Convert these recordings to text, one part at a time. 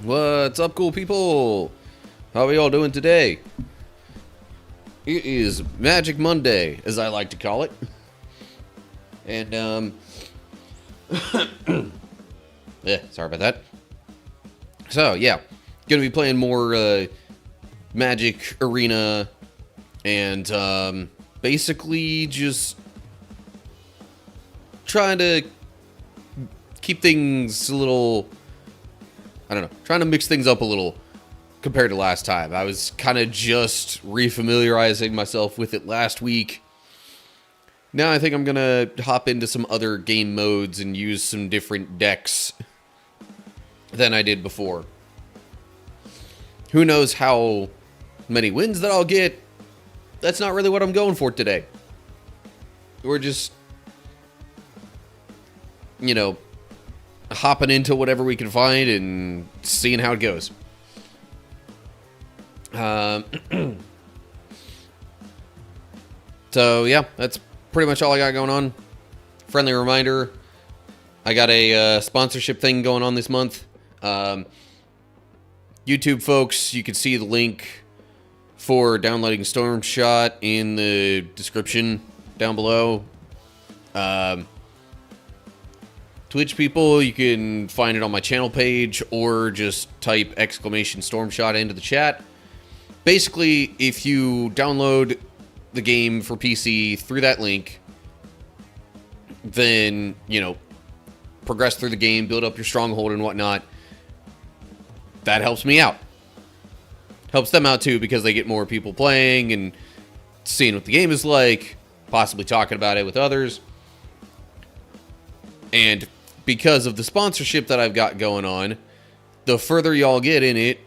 What's up, cool people? How are y'all doing today? It is Magic Monday, as I like to call it. And, yeah, sorry about that. So, yeah, gonna be playing more, Magic Arena, and, basically just trying to keep things a little, I don't know, trying to mix things up a little compared to last time. I was kind of just refamiliarizing myself with it last week. Now I think I'm going to hop into some other game modes and use some different decks than I did before. Who knows how many wins that I'll get? That's not really what I'm going for today. We're just, you know, hopping into whatever we can find and seeing how it goes. So yeah, that's pretty much all I got going on. Friendly reminder, I got a sponsorship thing going on this month. YouTube folks, you can see the link for downloading Stormshot in the description down below. Twitch people, you can find it on my channel page or just type !Stormshot into the chat. Basically, if you download the game for PC through that link, then, you know, progress through the game, build up your stronghold and whatnot. That helps me out. Helps them out too, because they get more people playing and seeing what the game is like, possibly talking about it with others. And because of the sponsorship that I've got going on, the further y'all get in it,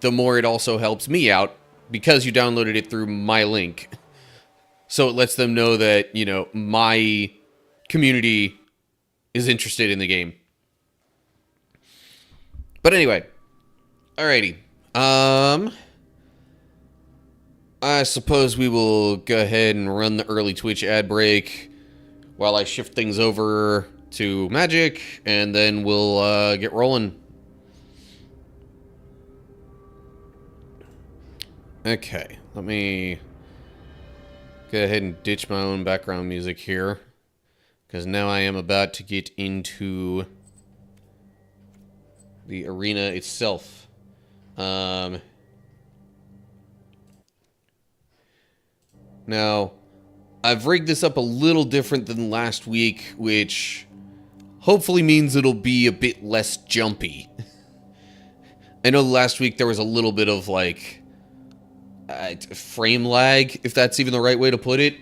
the more it also helps me out, because you downloaded it through my link. So it lets them know that, you know, my community is interested in the game. But anyway, alrighty. I suppose we will go ahead and run the early Twitch ad break while I shift things over to Magic, and then we'll get rolling. Okay, let me go ahead and ditch my own background music here, because now I am about to get into the arena itself. Now, I've rigged this up a little different than last week, which hopefully means it'll be a bit less jumpy. I know last week there was a little bit of, like, frame lag, if that's even the right way to put it.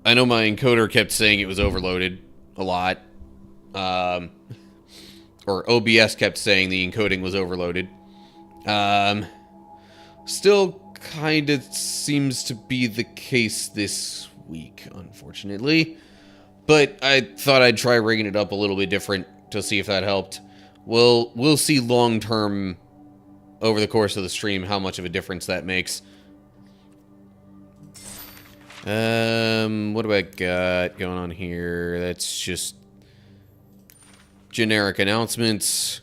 I know my encoder kept saying it was overloaded a lot. Or OBS kept saying the encoding was overloaded. Still kind of seems to be the case this week, unfortunately. But I thought I'd try rigging it up a little bit different to see if that helped. We'll see long term over the course of the stream how much of a difference that makes. What do I got going on here? That's just generic announcements.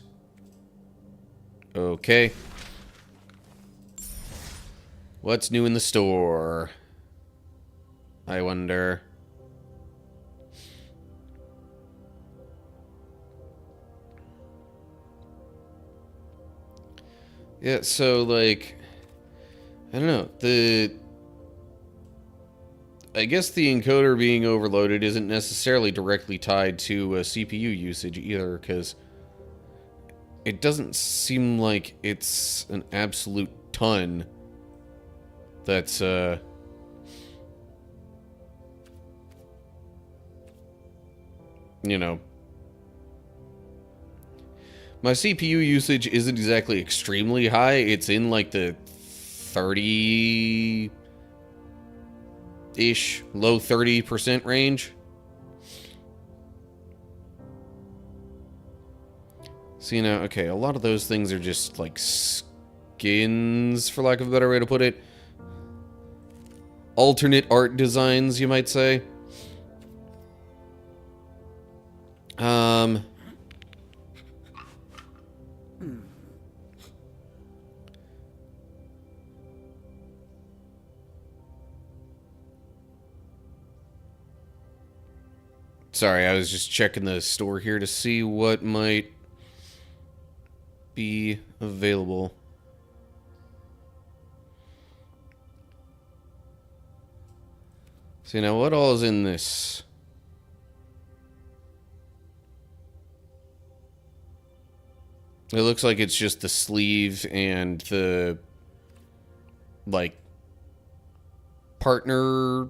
Okay. What's new in the store? I wonder. Yeah, so, like, I don't know, I guess the encoder being overloaded isn't necessarily directly tied to CPU usage either, because it doesn't seem like it's an absolute ton that's, you know, my CPU usage isn't exactly extremely high. It's in, like, the 30-ish, low 30% range. So, you know, okay, a lot of those things are just, like, skins, for lack of a better way to put it. Alternate art designs, you might say. Sorry, I was just checking the store here to see what might be available. See, now what all is in this? It looks like it's just the sleeve and the, like, partner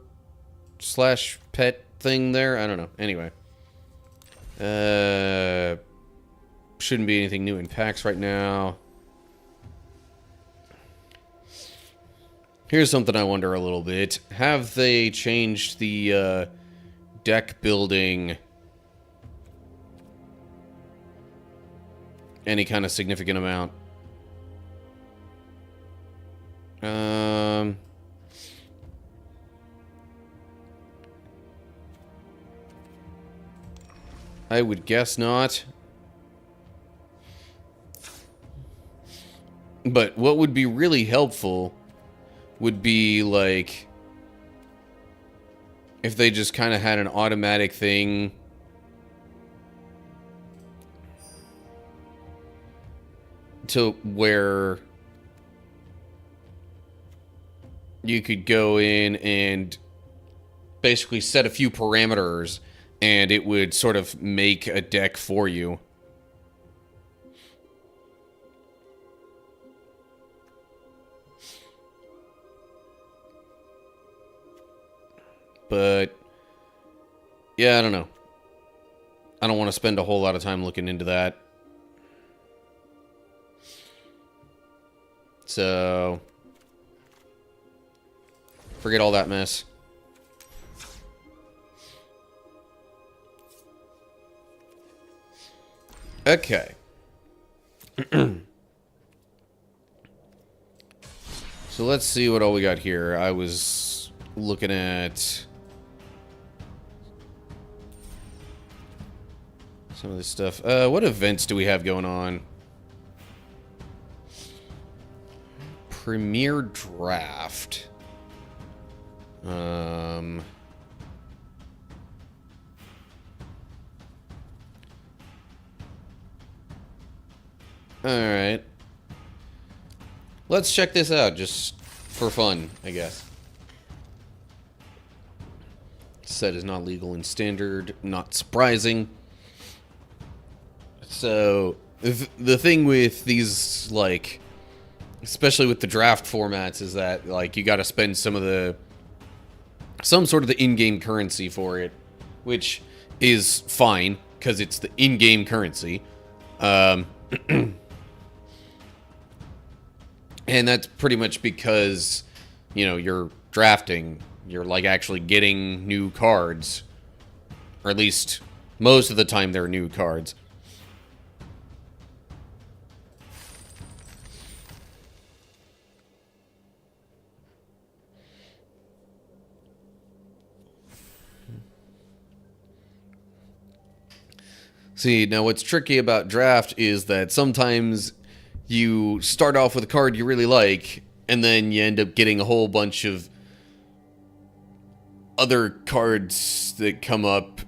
slash pet thing there. I don't know. Anyway. Shouldn't be anything new in packs right now. Here's something I wonder a little bit. Have they changed the deck building any kind of significant amount? I would guess not. But what would be really helpful would be, like, if they just kind of had an automatic thing to where you could go in and basically set a few parameters and it would sort of make a deck for you. But yeah, I don't know. I don't want to spend a whole lot of time looking into that. So forget all that mess. Okay. So let's see what all we got here. I was looking at some of this stuff. What events do we have going on? Premier Draft. Alright. Let's check this out, just for fun, I guess. Set is not legal in standard, not surprising. So, the thing with these, like, especially with the draft formats, is that, like, you gotta spend some sort of the in-game currency for it, which is fine, because it's the in-game currency. And that's pretty much because, you know, you're drafting. You're, like, actually getting new cards. Or at least, most of the time, they're new cards. See, now what's tricky about draft is that sometimes you start off with a card you really like, and then you end up getting a whole bunch of other cards that come up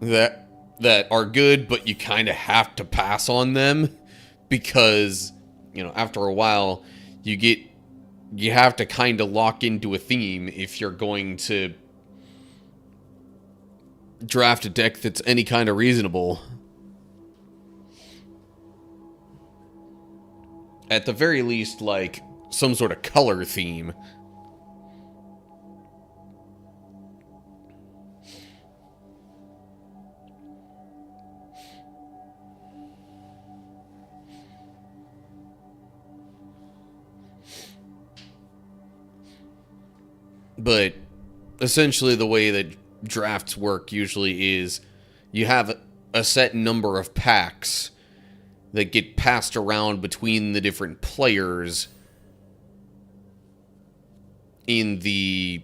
that are good, but you kind of have to pass on them because, you know, after a while you have to kind of lock into a theme if you're going to draft a deck that's any kind of reasonable. At the very least, like, some sort of color theme. But essentially the way that drafts work usually is you have a set number of packs that get passed around between the different players in the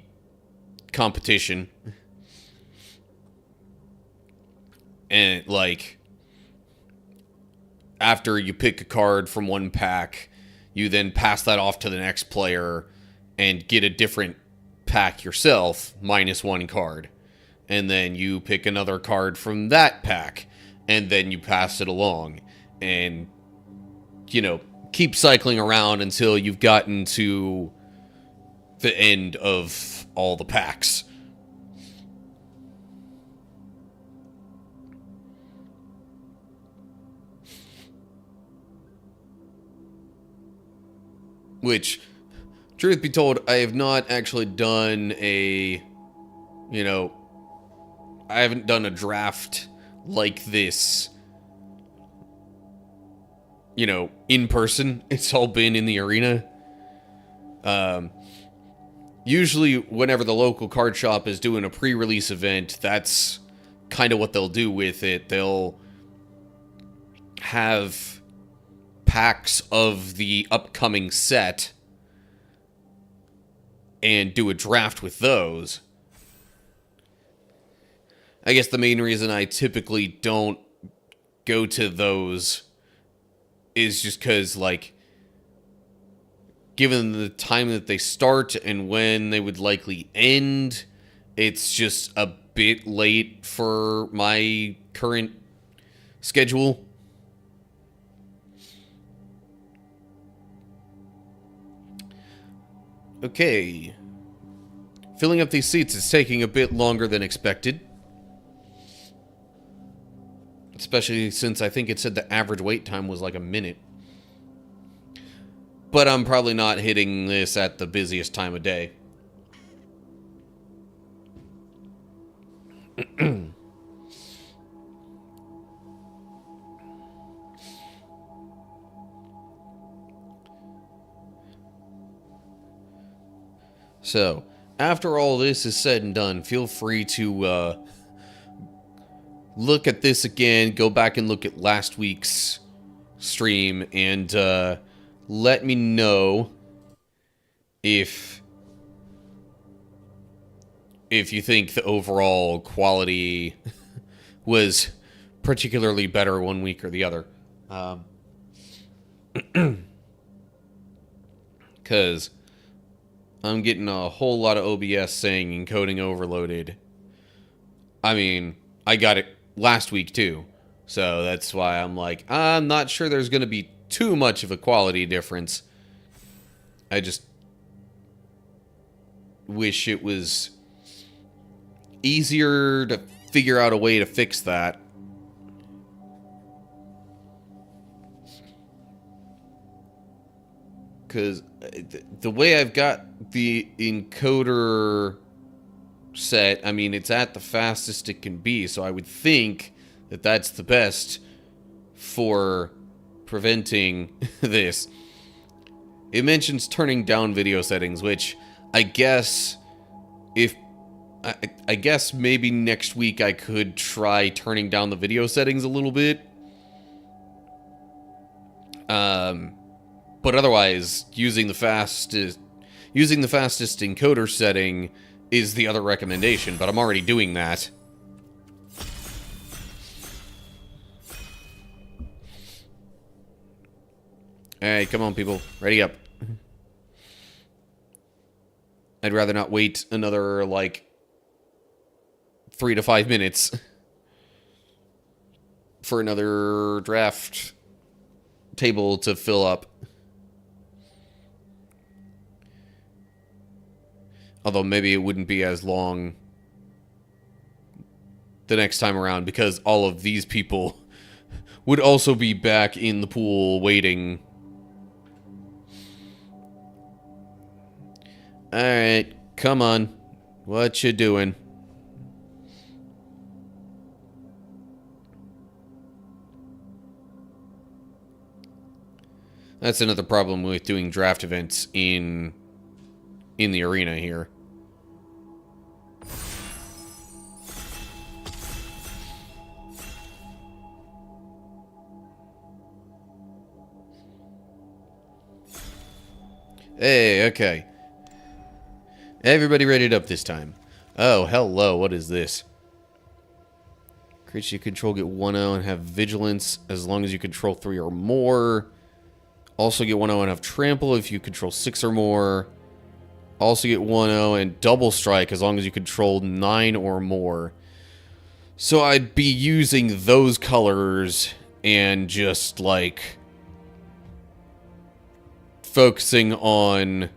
competition. And, like, after you pick a card from one pack, you then pass that off to the next player and get a different pack yourself, minus one card. and then you pick another card from that pack, and then you pass it along, and, you know, keep cycling around until you've gotten to the end of all the packs. Which, truth be told, I have not actually done I haven't done a draft like this, in person. It's all been in the arena. Usually, whenever the local card shop is doing a pre-release event, that's kind of what they'll do with it. They'll have packs of the upcoming set and do a draft with those. I guess the main reason I typically don't go to those is just because, like, given the time that they start and when they would likely end, it's just a bit late for my current schedule. Okay. Filling up these seats is taking a bit longer than expected. Especially since I think it said the average wait time was like a minute. But I'm probably not hitting this at the busiest time of day. So, after all this is said and done, feel free to look at this again, go back and look at last week's stream, and let me know if you think the overall quality was particularly better one week or the other. Because I'm getting a whole lot of OBS saying encoding overloaded. I mean, I got it last week too. So that's why I'm like, I'm not sure there's going to be too much of a quality difference. I just wish it was easier to figure out a way to fix that. Because the way I've got the encoder set, I mean, it's at the fastest it can be, so I would think that that's the best for preventing this. It mentions turning down video settings, which I guess I guess maybe next week I could try turning down the video settings a little bit. But otherwise, using the fastest encoder setting is the other recommendation, but I'm already doing that. Alright, come on, people. Ready up. I'd rather not wait another, 3 to 5 minutes for another draft table to fill up. Although maybe it wouldn't be as long the next time around because all of these people would also be back in the pool waiting. Alright, come on. What you doing? That's another problem with doing draft events in the arena here. Hey, okay. Everybody readied up this time. Oh, hello, what is this? Creatures you control get 1-0 and have vigilance as long as you control 3 or more. Also get 1-0 and have trample if you control 6 or more. Also get 1-0 and double strike as long as you control 9 or more. So I'd be using those colors and just, like, focusing on...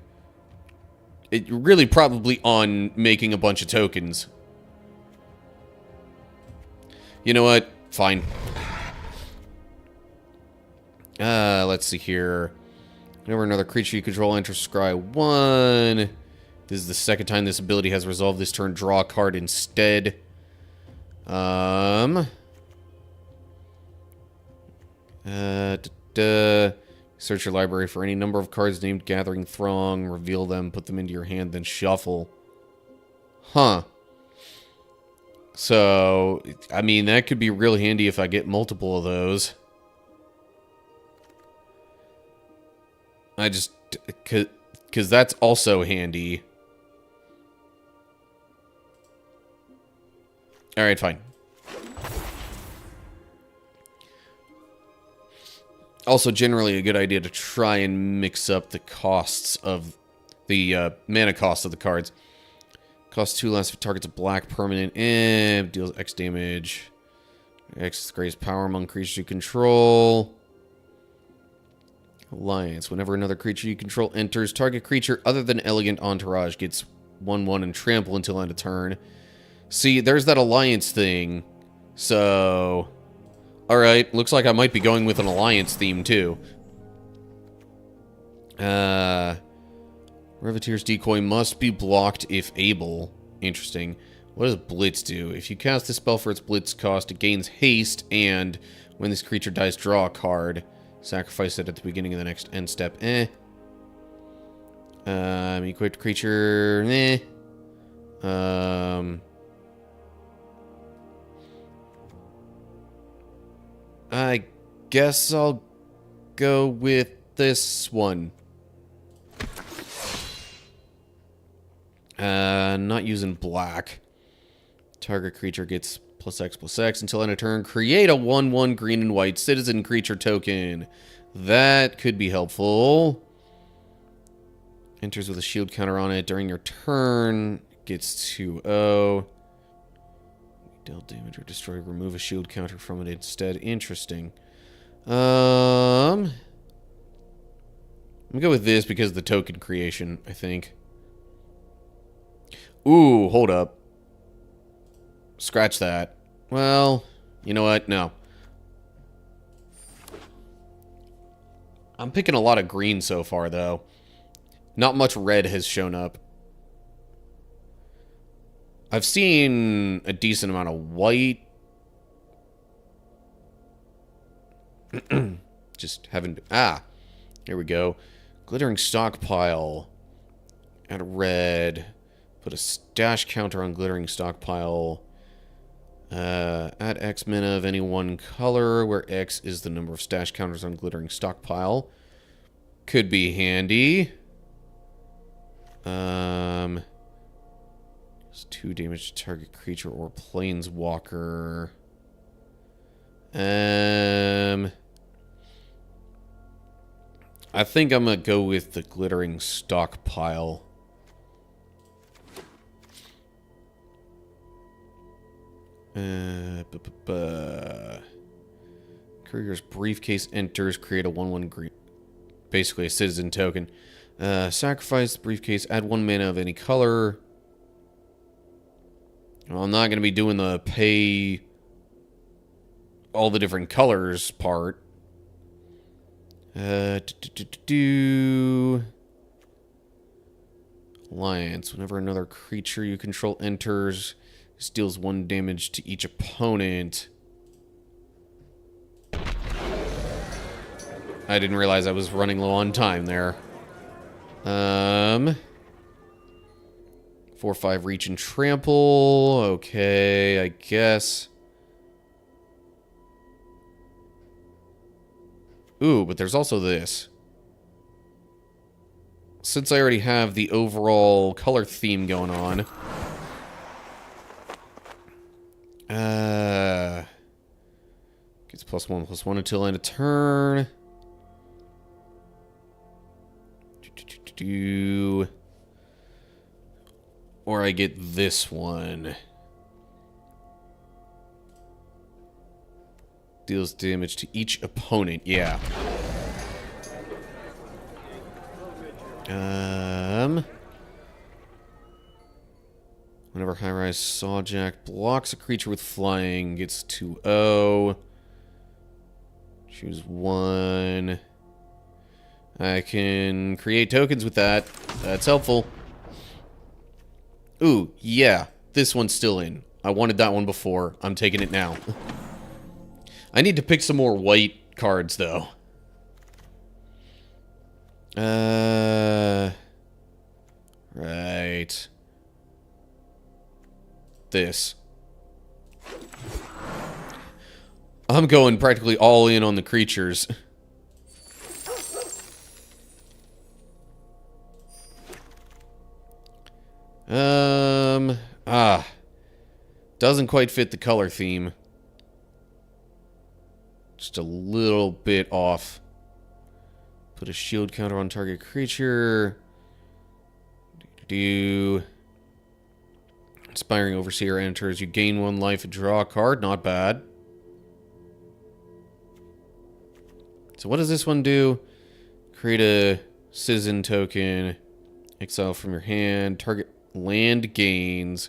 It really probably on making a bunch of tokens. You know what? Fine. Let's see here. Whenever another creature you control enters scry 1. This is the second time this ability has resolved this turn. Draw a card instead. Search your library for any number of cards named Gathering Throng. Reveal them, put them into your hand, then shuffle. Huh. So, I mean, that could be real handy if I get multiple of those. I just... Because that's also handy. Alright, fine. Also, generally a good idea to try and mix up the costs of... The mana costs of the cards. Costs 2 less if targets a black permanent. Deals X damage. X is the greatest power among creatures you control. Alliance. Whenever another creature you control enters, target creature other than Elegant Entourage gets 1/1 and trample until end of turn. See, there's that Alliance thing. So... Alright, looks like I might be going with an Alliance theme, too. Reveteer's Decoy must be blocked if able. Interesting. What does Blitz do? If you cast the spell for its Blitz cost, it gains haste, and when this creature dies, draw a card. Sacrifice it at the beginning of the next end step. Equipped creature. I guess I'll go with this one. Not using black. Target creature gets +X/+X until end of turn. Create a 1/1 green and white citizen creature token. That could be helpful. Enters with a shield counter on it during your turn. Gets 2/0. Deal damage or destroy. Remove a shield counter from it instead. Interesting. I'm gonna go with this because of the token creation, I think. Ooh, hold up. Scratch that. Well, you know what? No. I'm picking a lot of green so far, though. Not much red has shown up. I've seen a decent amount of white. Just haven't... here we go. Glittering Stockpile. Add a red. Put a stash counter on Glittering Stockpile. Add X mana of any one color, where X is the number of stash counters on Glittering Stockpile. Could be handy. It's 2 damage to target creature or planeswalker. I think I'm gonna go with the Glittering Stockpile. Courier's Briefcase enters, create a 1/1 green. Basically a citizen token. Sacrifice the briefcase, add 1 mana of any color. Well, I'm not going to be doing the pay all the different colors part. Alliance. Whenever another creature you control enters, this deals 1 damage to each opponent. I didn't realize I was running low on time there. 4/5 reach and trample. Okay, I guess. Ooh, but there's also this. Since I already have the overall color theme going on. Gets +1/+1 until end of turn. Or I get this one. Deals damage to each opponent. Yeah. Whenever high-rise Sawjack blocks a creature with flying, gets 2/0. Choose one. I can create tokens with that. That's helpful. Ooh, yeah. This one's still in. I wanted that one before. I'm taking it now. I need to pick some more white cards, though. Right. This. I'm going practically all in on the creatures. Doesn't quite fit the color theme. Just a little bit off. Put a shield counter on target creature. Inspiring Overseer enters. You gain 1 life and draw a card. Not bad. So what does this one do? Create a citizen token. Exile from your hand. Target land gains.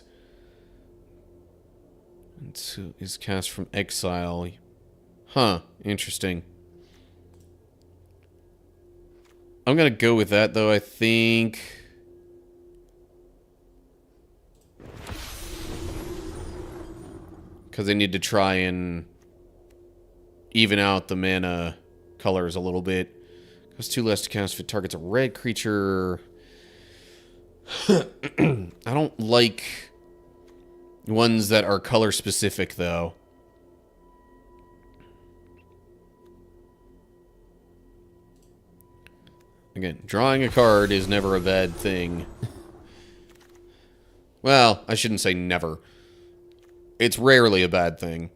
Is cast from exile. Huh. Interesting. I'm going to go with that, though, I think. Because I need to try and even out the mana colors a little bit. Costs 2 less to cast if it targets a red creature. I don't like ones that are color specific, though. Again, drawing a card is never a bad thing. Well, I shouldn't say never. It's rarely a bad thing.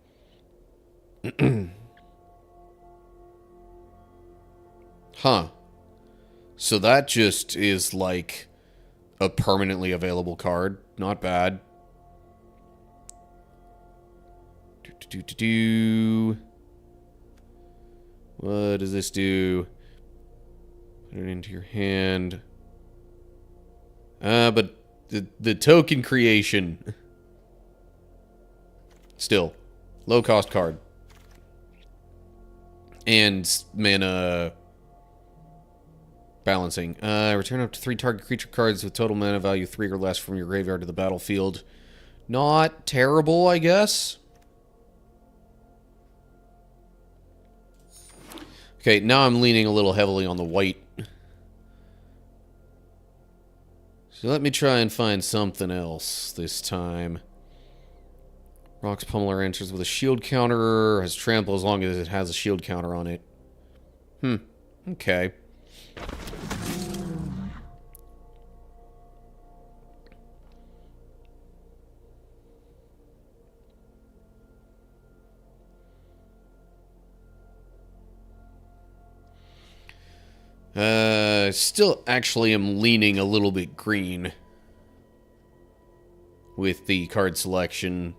Huh. So that just is like a permanently available card. Not bad. What does this do? Put it into your hand. But the token creation. Still, low cost card. And mana balancing. Return up to 3 target creature cards with total mana value 3 or less from your graveyard to the battlefield. Not terrible, I guess. Okay, now I'm leaning a little heavily on the white. So let me try and find something else this time. Rock's Pummeler enters with a shield counter. Has trample as long as it has a shield counter on it. Okay. Still actually am leaning a little bit green with the card selection.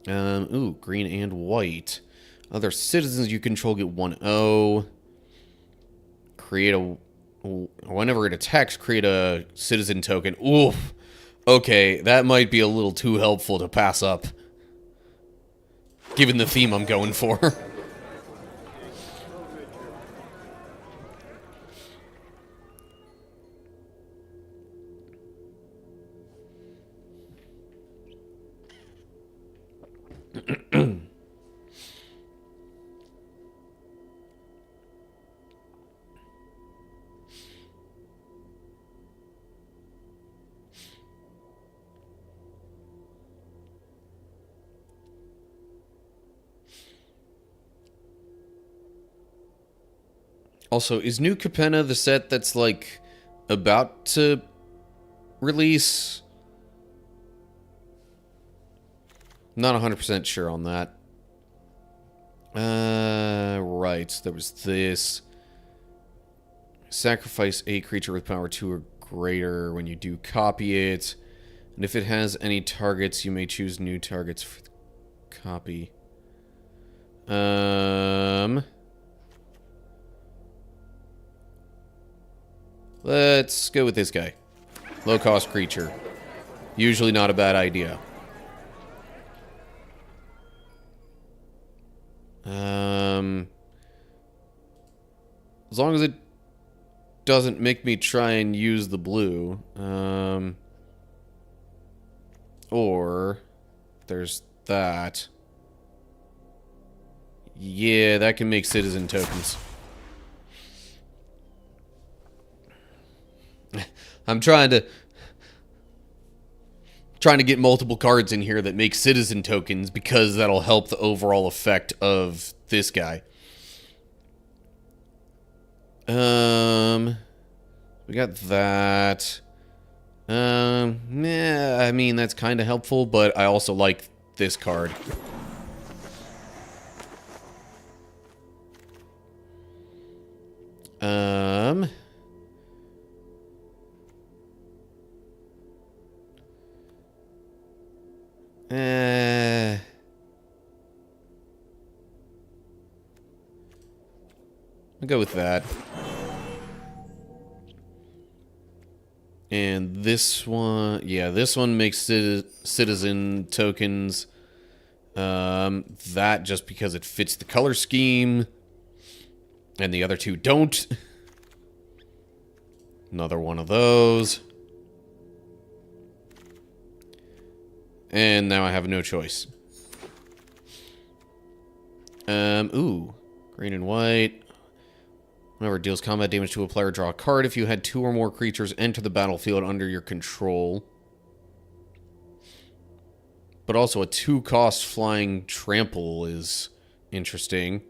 Ooh, green and white. Other citizens you control get 1/0. Create a... Whenever it attacks, create a citizen token. Oof. Okay, that might be a little too helpful to pass up. Given the theme I'm going for. Also, is New Capenna the set that's, like, about to release? Not 100% sure on that. Right. There was this. Sacrifice a creature with power 2 or greater when you do copy it. And if it has any targets, you may choose new targets for the copy. Let's go with this guy. Low-cost creature. Usually not a bad idea. As long as it doesn't make me try and use the blue. Or there's that. Yeah, that can make citizen tokens. I'm trying to get multiple cards in here that make citizen tokens because that'll help the overall effect of this guy. We got that. Yeah, I mean, that's kind of helpful, but I also like this card. I'll go with that. And this one, yeah, this one makes citizen tokens. That just because it fits the color scheme. And the other two don't. Another one of those. And now I have no choice. Ooh. Green and white. Whenever it deals combat damage to a player, draw a card. If you had 2 or more creatures enter the battlefield under your control. But also a 2-cost flying trample is interesting.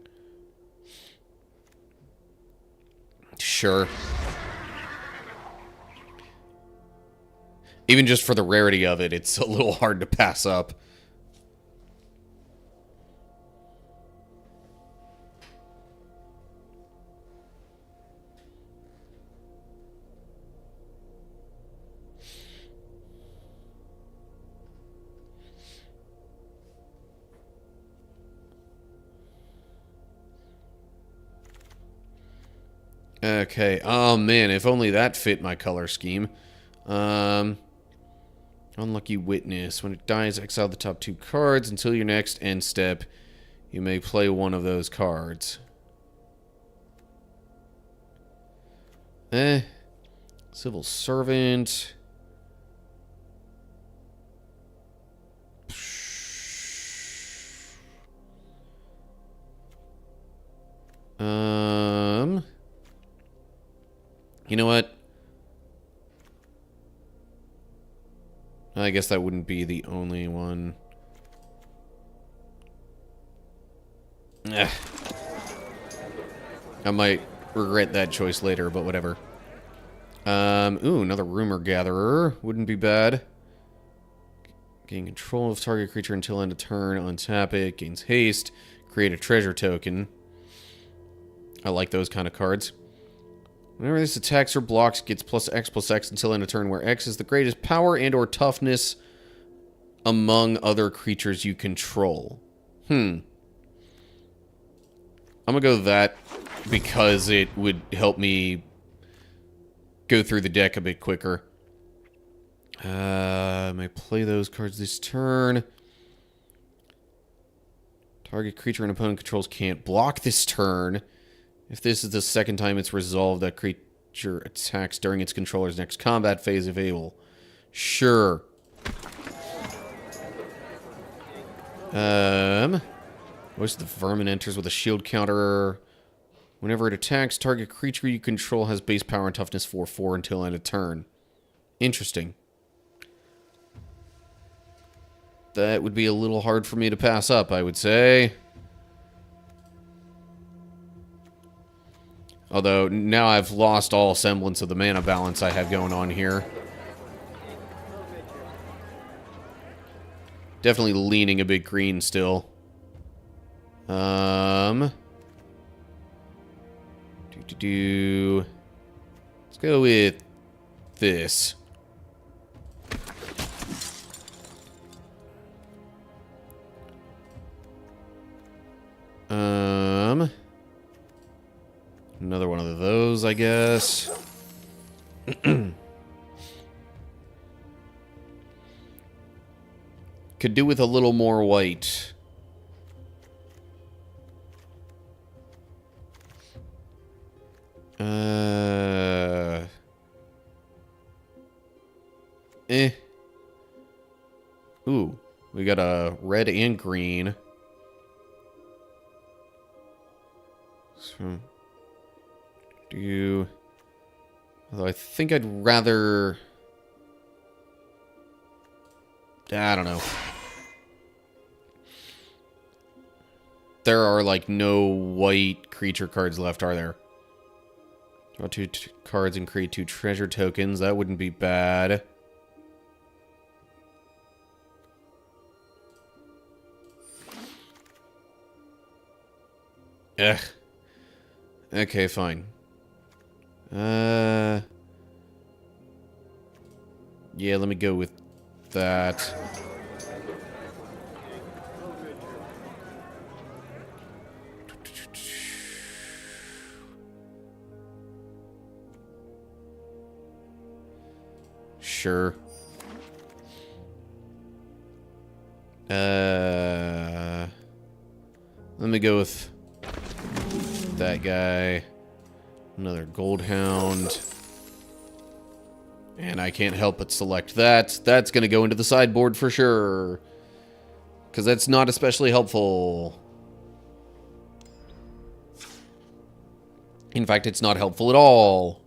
Sure. Even just for the rarity of it, it's a little hard to pass up. Okay. Oh, man. If only that fit my color scheme. Unlucky Witness. When it dies, exile the top 2 cards. Until your next end step, you may play one of those cards. Civil Servant. You know what? I guess that wouldn't be the only one. I might regret that choice later, but whatever. Ooh, another Rumor Gatherer. Wouldn't be bad. Gain control of target creature until end of turn. Untap it. Gains haste. Create a treasure token. I like those kind of cards. Whenever this attacks or blocks, gets +X until end of turn, where X is the greatest power and or toughness among other creatures you control. I'm gonna go with that because it would help me go through the deck a bit quicker. I might play those cards this turn. Target creature an opponent controls can't block this turn. If this is the second time it's resolved, that creature attacks during its controller's next combat phase if able. Sure. Most of the vermin enters with a shield counter. Whenever it attacks, target creature you control has base power and toughness 4/4 until end of turn. Interesting. That would be a little hard for me to pass up, I would say. Although, now I've lost all semblance of the mana balance I have going on here. Definitely leaning a bit green still. Let's go with this. Another one of those, I guess. Could do with a little more white. Ooh, we got a red and green. So, although I think I'd rather... I don't know. There are, like, no white creature cards left, are there? Draw two cards and create 2 treasure tokens. That wouldn't be bad. Ugh. Okay, fine. Yeah, let me go with that. Sure. Let me go with that guy. Another gold hound. And I can't help but select that. That's going to go into the sideboard for sure. Because that's not especially helpful. In fact, it's not helpful at all.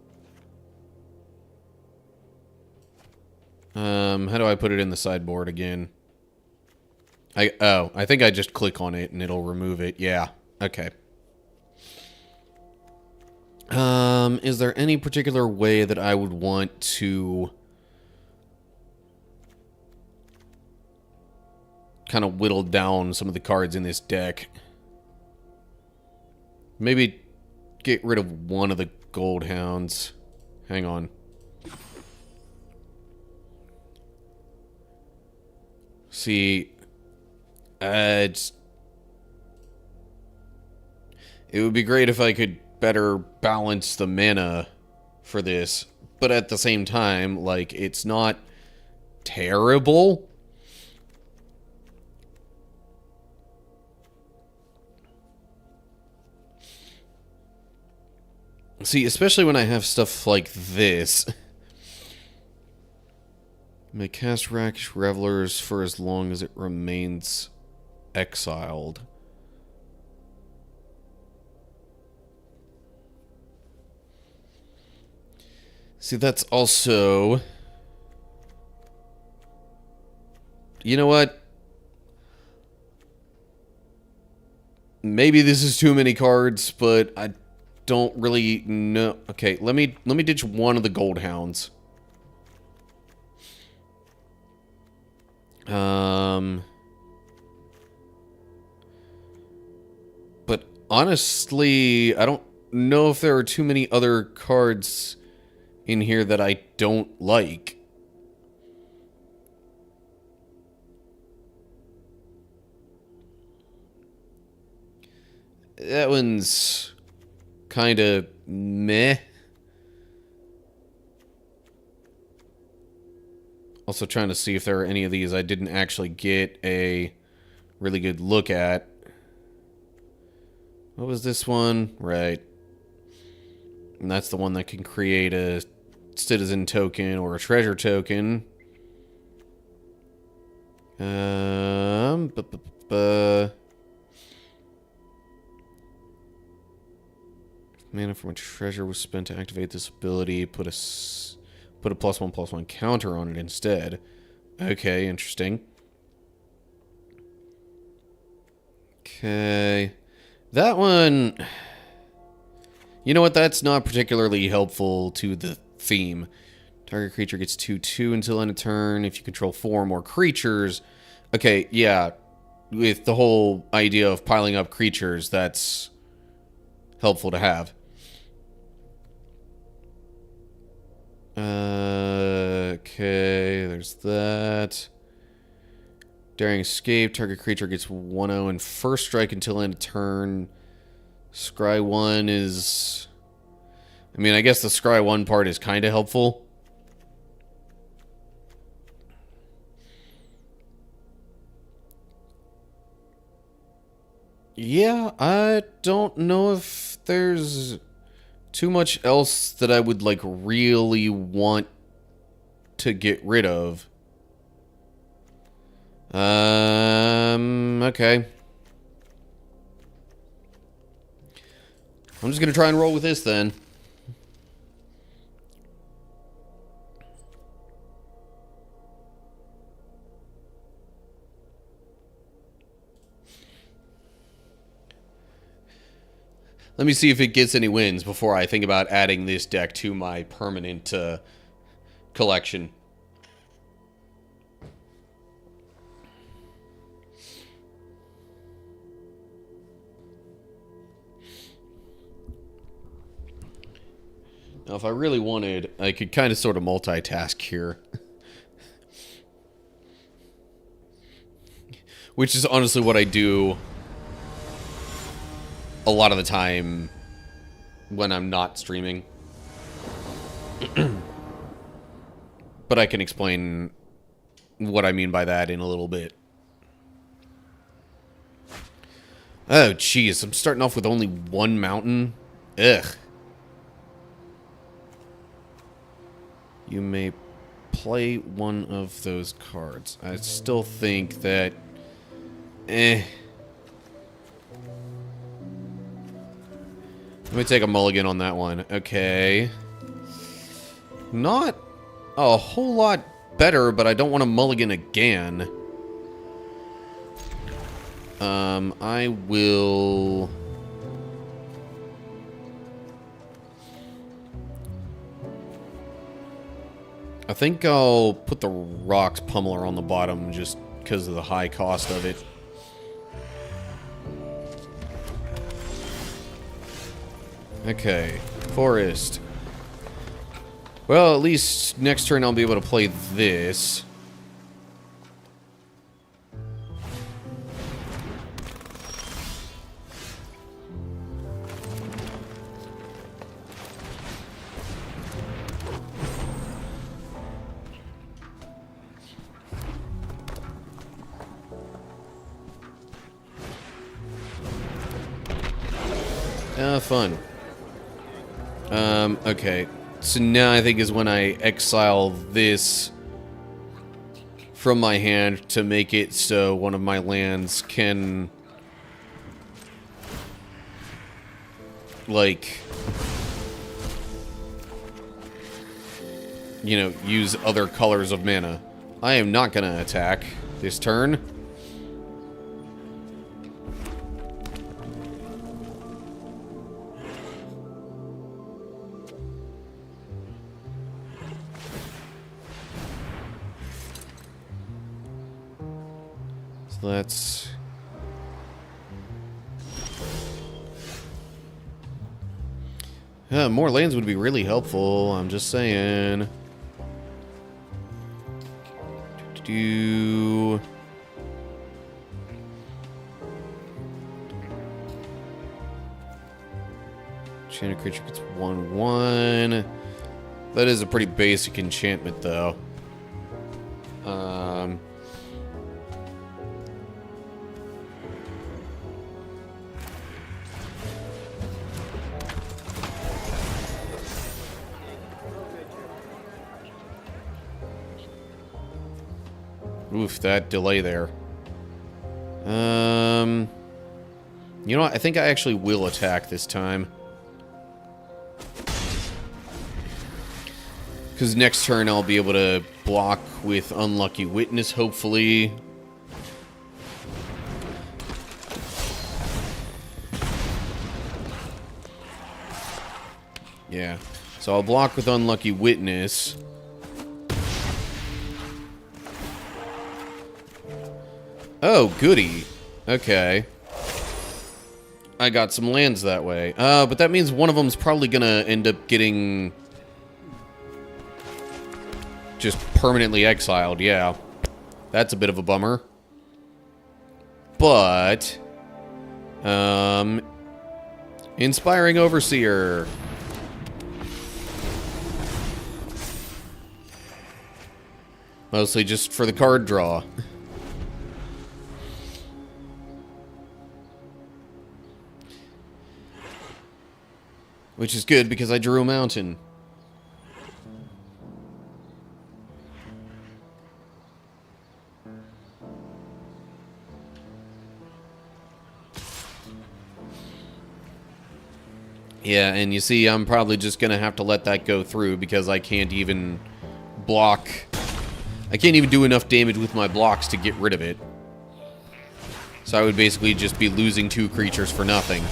How do I put it in the sideboard again? I think I just click on it and it'll remove it. Yeah. Okay. Is there any particular way that I would want to kind of whittle down some of the cards in this deck? Maybe get rid of one of the gold hounds. Hang on. See, it would be great if I could better balance the mana for this, but at the same time, like, it's not terrible. See, especially when I have stuff like this. May cast Rakish Revelers for as long as it remains exiled. See, that's also... You know what? Maybe this is too many cards, but I don't really know. Okay, let me ditch one of the gold hounds. But honestly, I don't know if there are too many other cards in here that I don't like. That one's kind of meh. Also trying to see if there are any of these I didn't actually get a really good look at. What was this one? Right. And that's the one that can create a citizen token or a treasure token. Mana from a treasure was spent to activate this ability. Put a +1/+1 counter on it instead. Okay, interesting. Okay. That one... You know what? That's not particularly helpful to the theme. Target creature gets 2/2 until end of turn. If you control 4 or more creatures... Okay, yeah. with the whole idea of piling up creatures, that's helpful to have. Okay, there's that. Daring escape. Target creature gets 1/0 and first strike until end of turn. Scry 1 is... I mean, I guess the Scry 1 part is kind of helpful. Yeah, I don't know if there's too much else that I would, like, really want to get rid of. Okay. I'm just gonna try and roll with this then. Let me see if it gets any wins before I think about adding this deck to my permanent collection. Now, if I really wanted, I could kind of sort of multitask here. Which is honestly what I do a lot of the time when I'm not streaming. But I can explain what I mean by that in a little bit. Oh, jeez. I'm starting off with only one mountain. Ugh. You may play one of those cards. I still think that... Let me take a mulligan on that one. Okay. Not a whole lot better, but I don't want to mulligan again. I will... I think I'll put the Rocks Pummeler on the bottom just because of the high cost of it. Okay, Forest. Well, at least next turn I'll be able to play this. Fun. Okay. So now I think is when I exile this from my hand to make it so one of my lands can, like, you know, use other colors of mana. I am not gonna attack this turn. So that's... more lands would be really helpful, I'm just saying. Do... Enchanted creature gets 1/1. That is a pretty basic enchantment, though. Oof, that delay there. You know what? I think I actually will attack this time. Because next turn I'll be able to block with Unlucky Witness, hopefully. Yeah. So I'll block with Unlucky Witness. Oh, goody. Okay. I got some lands that way. But that means one of them's probably gonna end up getting just permanently exiled, yeah. That's a bit of a bummer. But, Inspiring Overseer. Mostly just for the card draw. Which is good because I drew a mountain. Yeah, and you see, I'm probably just gonna have to let that go through because I can't even block. I can't even do enough damage with my blocks to get rid of it. So I would basically just be losing 2 creatures for nothing.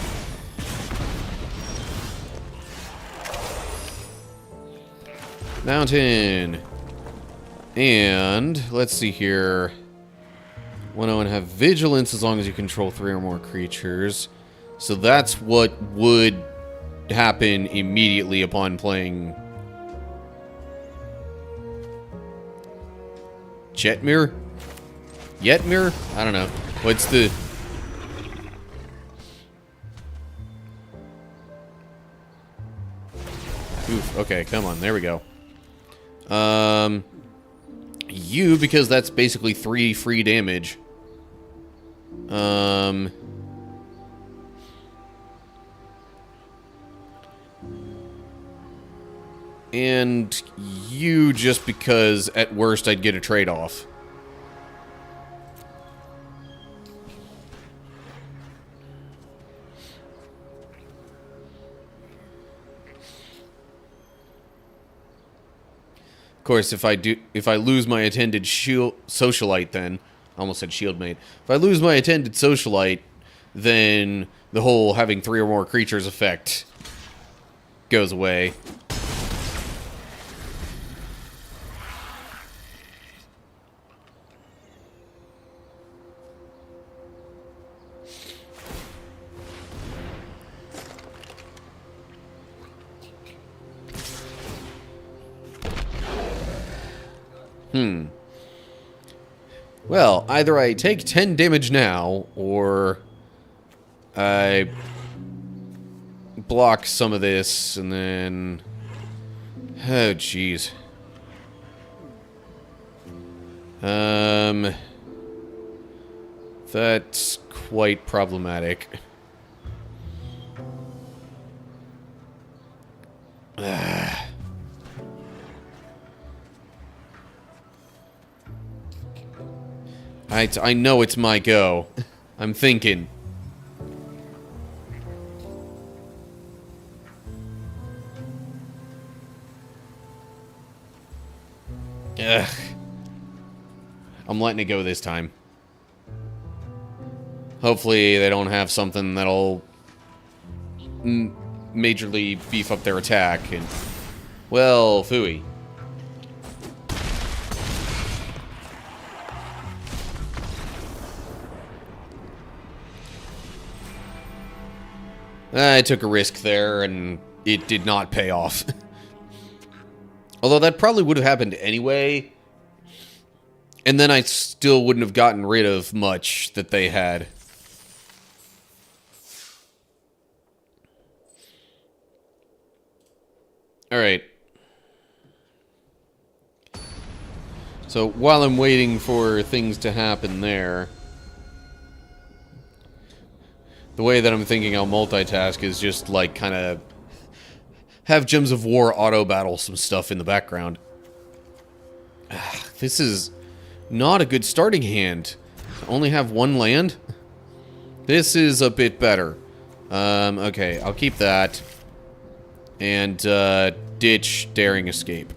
Mountain. And let's see here. 1/0 and have vigilance as long as you control 3 or more creatures. So that's what would happen immediately upon playing Jetmir? Yetmir? I don't know. What's the... Oof, okay, come on, there we go. You, because that's basically 3 free damage. And you just because, at worst, I'd get a trade-off. Of course, if I lose my attended socialite, then I almost said shieldmate. If I lose my attended socialite, then the whole having 3 or more creatures effect goes away. Well, either I take 10 damage now, or I block some of this, and then... Oh, jeez. That's quite problematic. I know it's my go. I'm thinking. Ugh. I'm letting it go this time. Hopefully they don't have something that'll majorly beef up their attack. And well, phooey. I took a risk there, and it did not pay off. Although that probably would have happened anyway. And then I still wouldn't have gotten rid of much that they had. Alright. So while I'm waiting for things to happen there... The way that I'm thinking I'll multitask is just, like, kind of have Gems of War auto-battle some stuff in the background. This is not a good starting hand. Only have 1 land? This is a bit better. Okay, I'll keep that. And, ditch Daring Escape.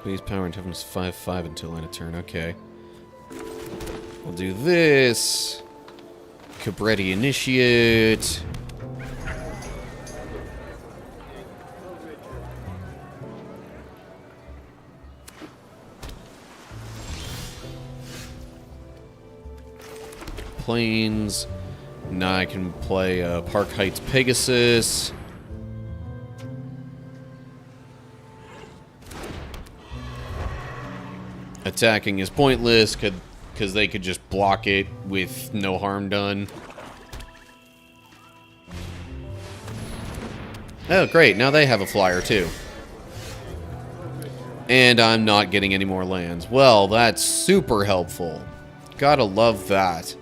Please power and toughness 5/5 until end of turn. Okay. We'll do this. Cabretti Initiate. Plains. Now I can play Park Heights Pegasus. Attacking is pointless because they could just block it with no harm done. Oh, great. Now they have a flyer, too. And I'm not getting any more lands. Well, that's super helpful. Gotta love that.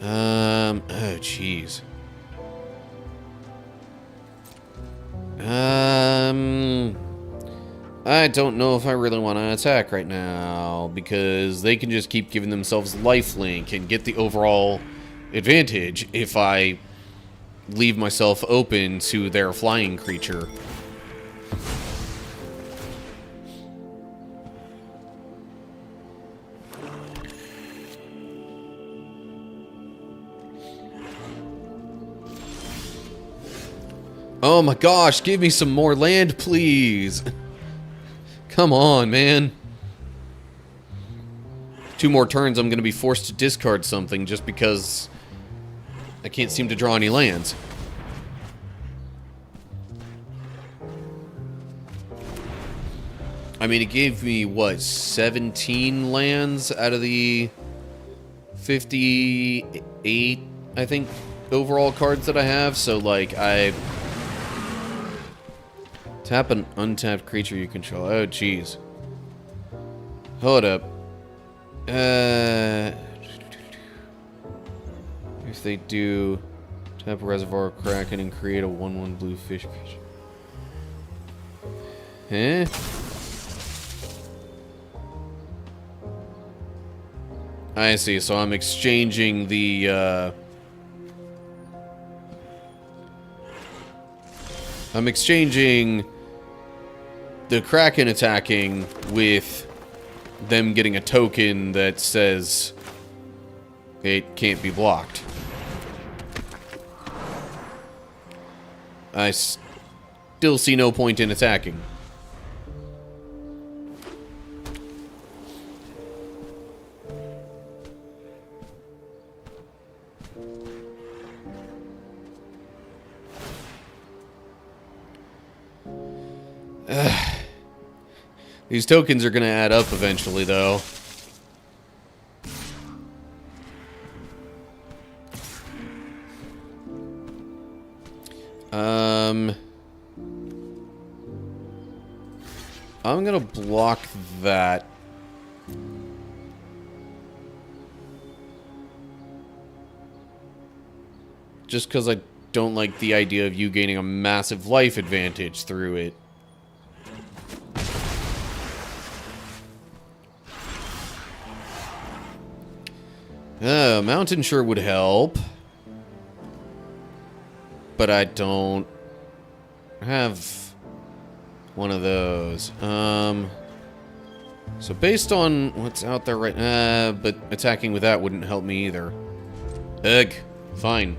Oh, jeez. I don't know if I really want to attack right now, because they can just keep giving themselves lifelink and get the overall advantage if I leave myself open to their flying creature. Oh my gosh, give me some more land, please. Come on, man. 2 more turns, I'm going to be forced to discard something just because I can't seem to draw any lands. I mean, it gave me, what, 17 lands out of the 58, I think, overall cards that I have. So, like, I tap an untapped creature you control. Oh, jeez. Hold up. If they do tap a Reservoir Kraken and create a 1/1 blue fish creature. Huh? I see, so I'm exchanging the, I'm exchanging the Kraken attacking with them getting a token that says it can't be blocked. I still see no point in attacking. These tokens are going to add up eventually, though. I'm going to block that. Just because I don't like the idea of you gaining a massive life advantage through it. Mountain sure would help. But I don't have one of those. So based on what's out there right now, but attacking with that wouldn't help me either. Ugh, fine.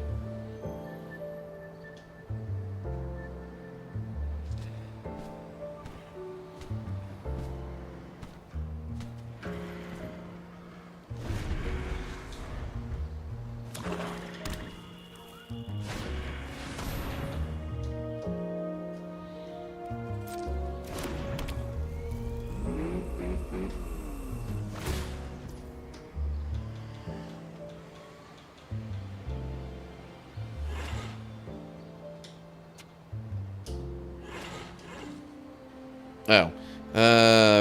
Oh.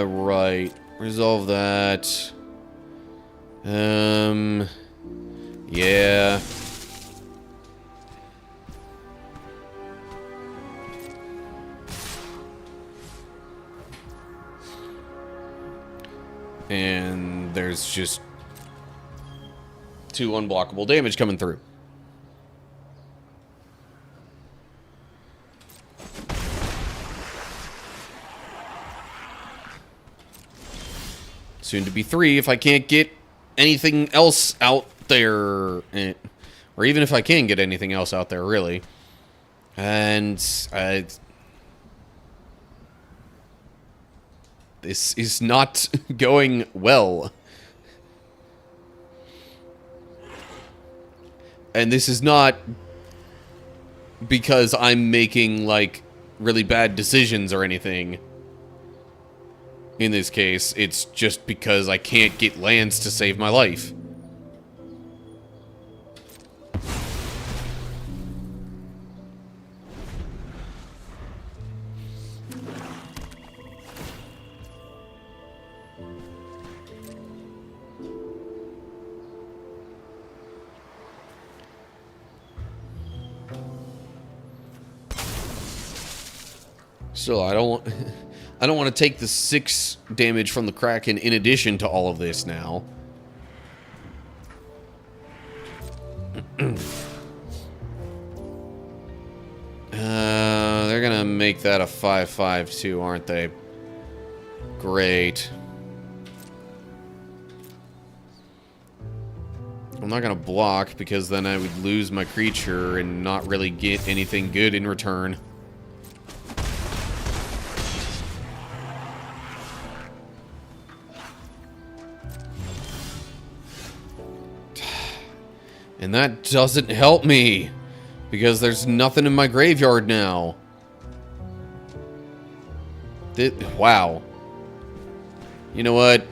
Right. Resolve that. Yeah. And there's just 2 unblockable damage coming through. Soon to be 3 if I can't get anything else out there. Or even if I can get anything else out there, really. And this is not going well. And this is not because I'm making, like, really bad decisions or anything. In this case, it's just because I can't get lands to save my life. Still, I don't want to take the 6 damage from the Kraken in addition to all of this now. They're gonna make that a 5/5 too, aren't they? Great. I'm not gonna block because then I would lose my creature and not really get anything good in return. And that doesn't help me, because there's nothing in my graveyard now. Wow. You know what?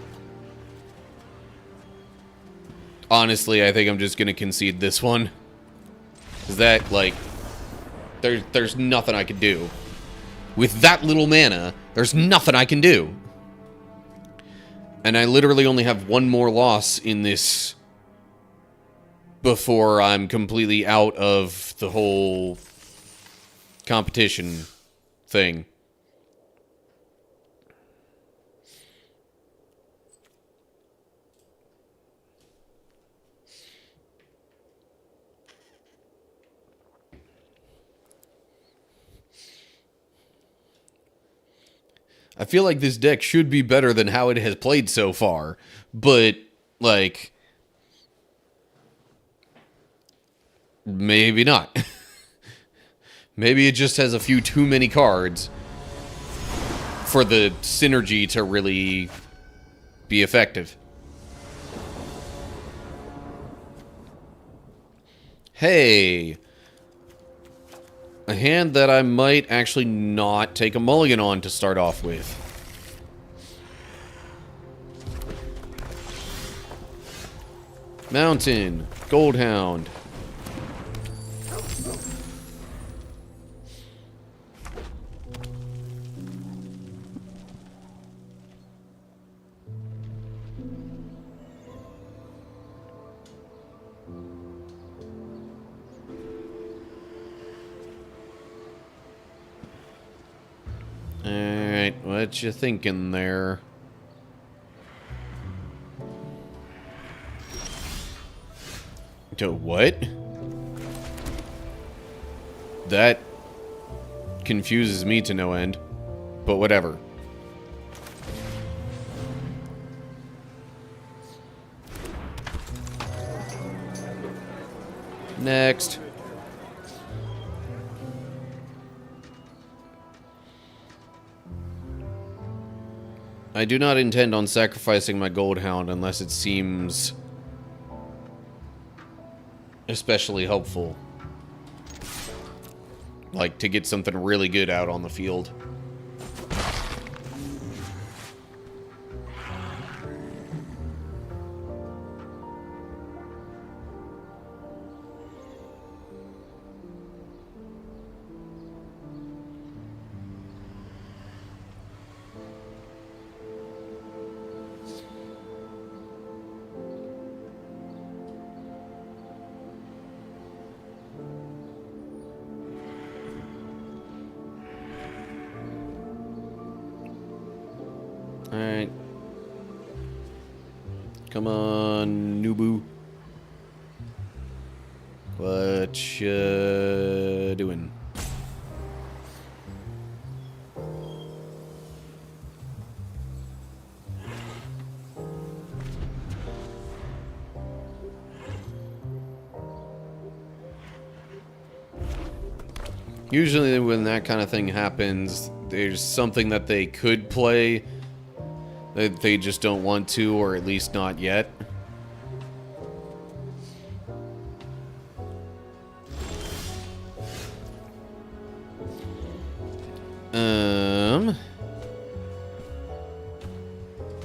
Honestly, I think I'm just gonna concede this one. Is that, like, there's nothing I can do. With that little mana, there's nothing I can do. And I literally only have one more loss in this before I'm completely out of the whole competition thing. I feel like this deck should be better than how it has played so far, but, like, maybe not. Maybe it just has a few too many cards for the synergy to really be effective. Hey! A hand that I might actually not take a mulligan on to start off with. Mountain. Goldhound. Alright, what you thinking there? To what? That confuses me to no end, but whatever. Next. I do not intend on sacrificing my Goldhound unless it seems especially helpful. Like, to get something really good out on the field. Alright. Come on, Nubu. What you doing? Usually when that kind of thing happens, there's something that they could play that they just don't want to, or at least not yet.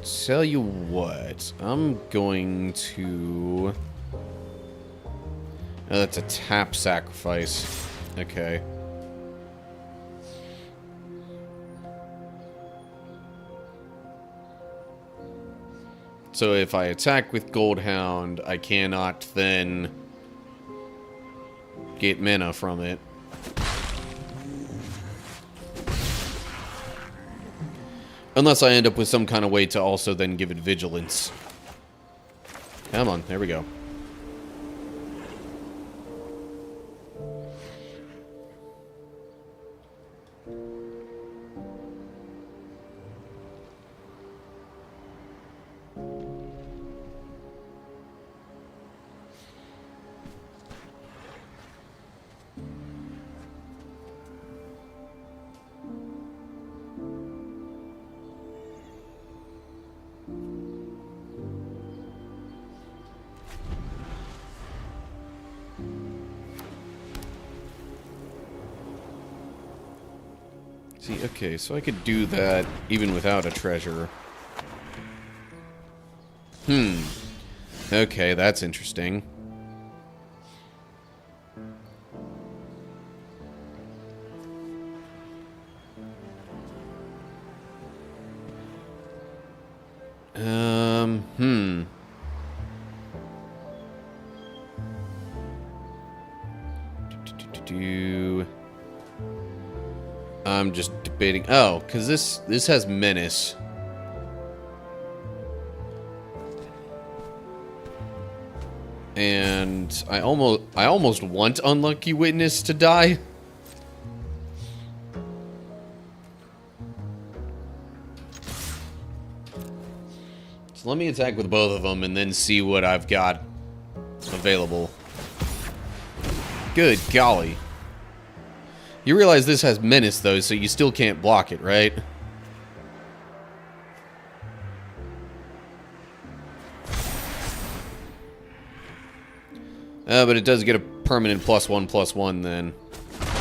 Tell you what, I'm going to... Oh, that's a tap sacrifice. Okay. So if I attack with Goldhound, I cannot then get mana from it. Unless I end up with some kind of way to also then give it Vigilance. Come on, there we go. See, okay, so I could do that even without a treasure. Okay, that's interesting. I'm just debating. Oh, because this has Menace. And I almost want Unlucky Witness to die. So let me attack with both of them and then see what I've got available. Good golly. You realize this has Menace, though, so you still can't block it, right? But it does get a permanent +1/+1 then,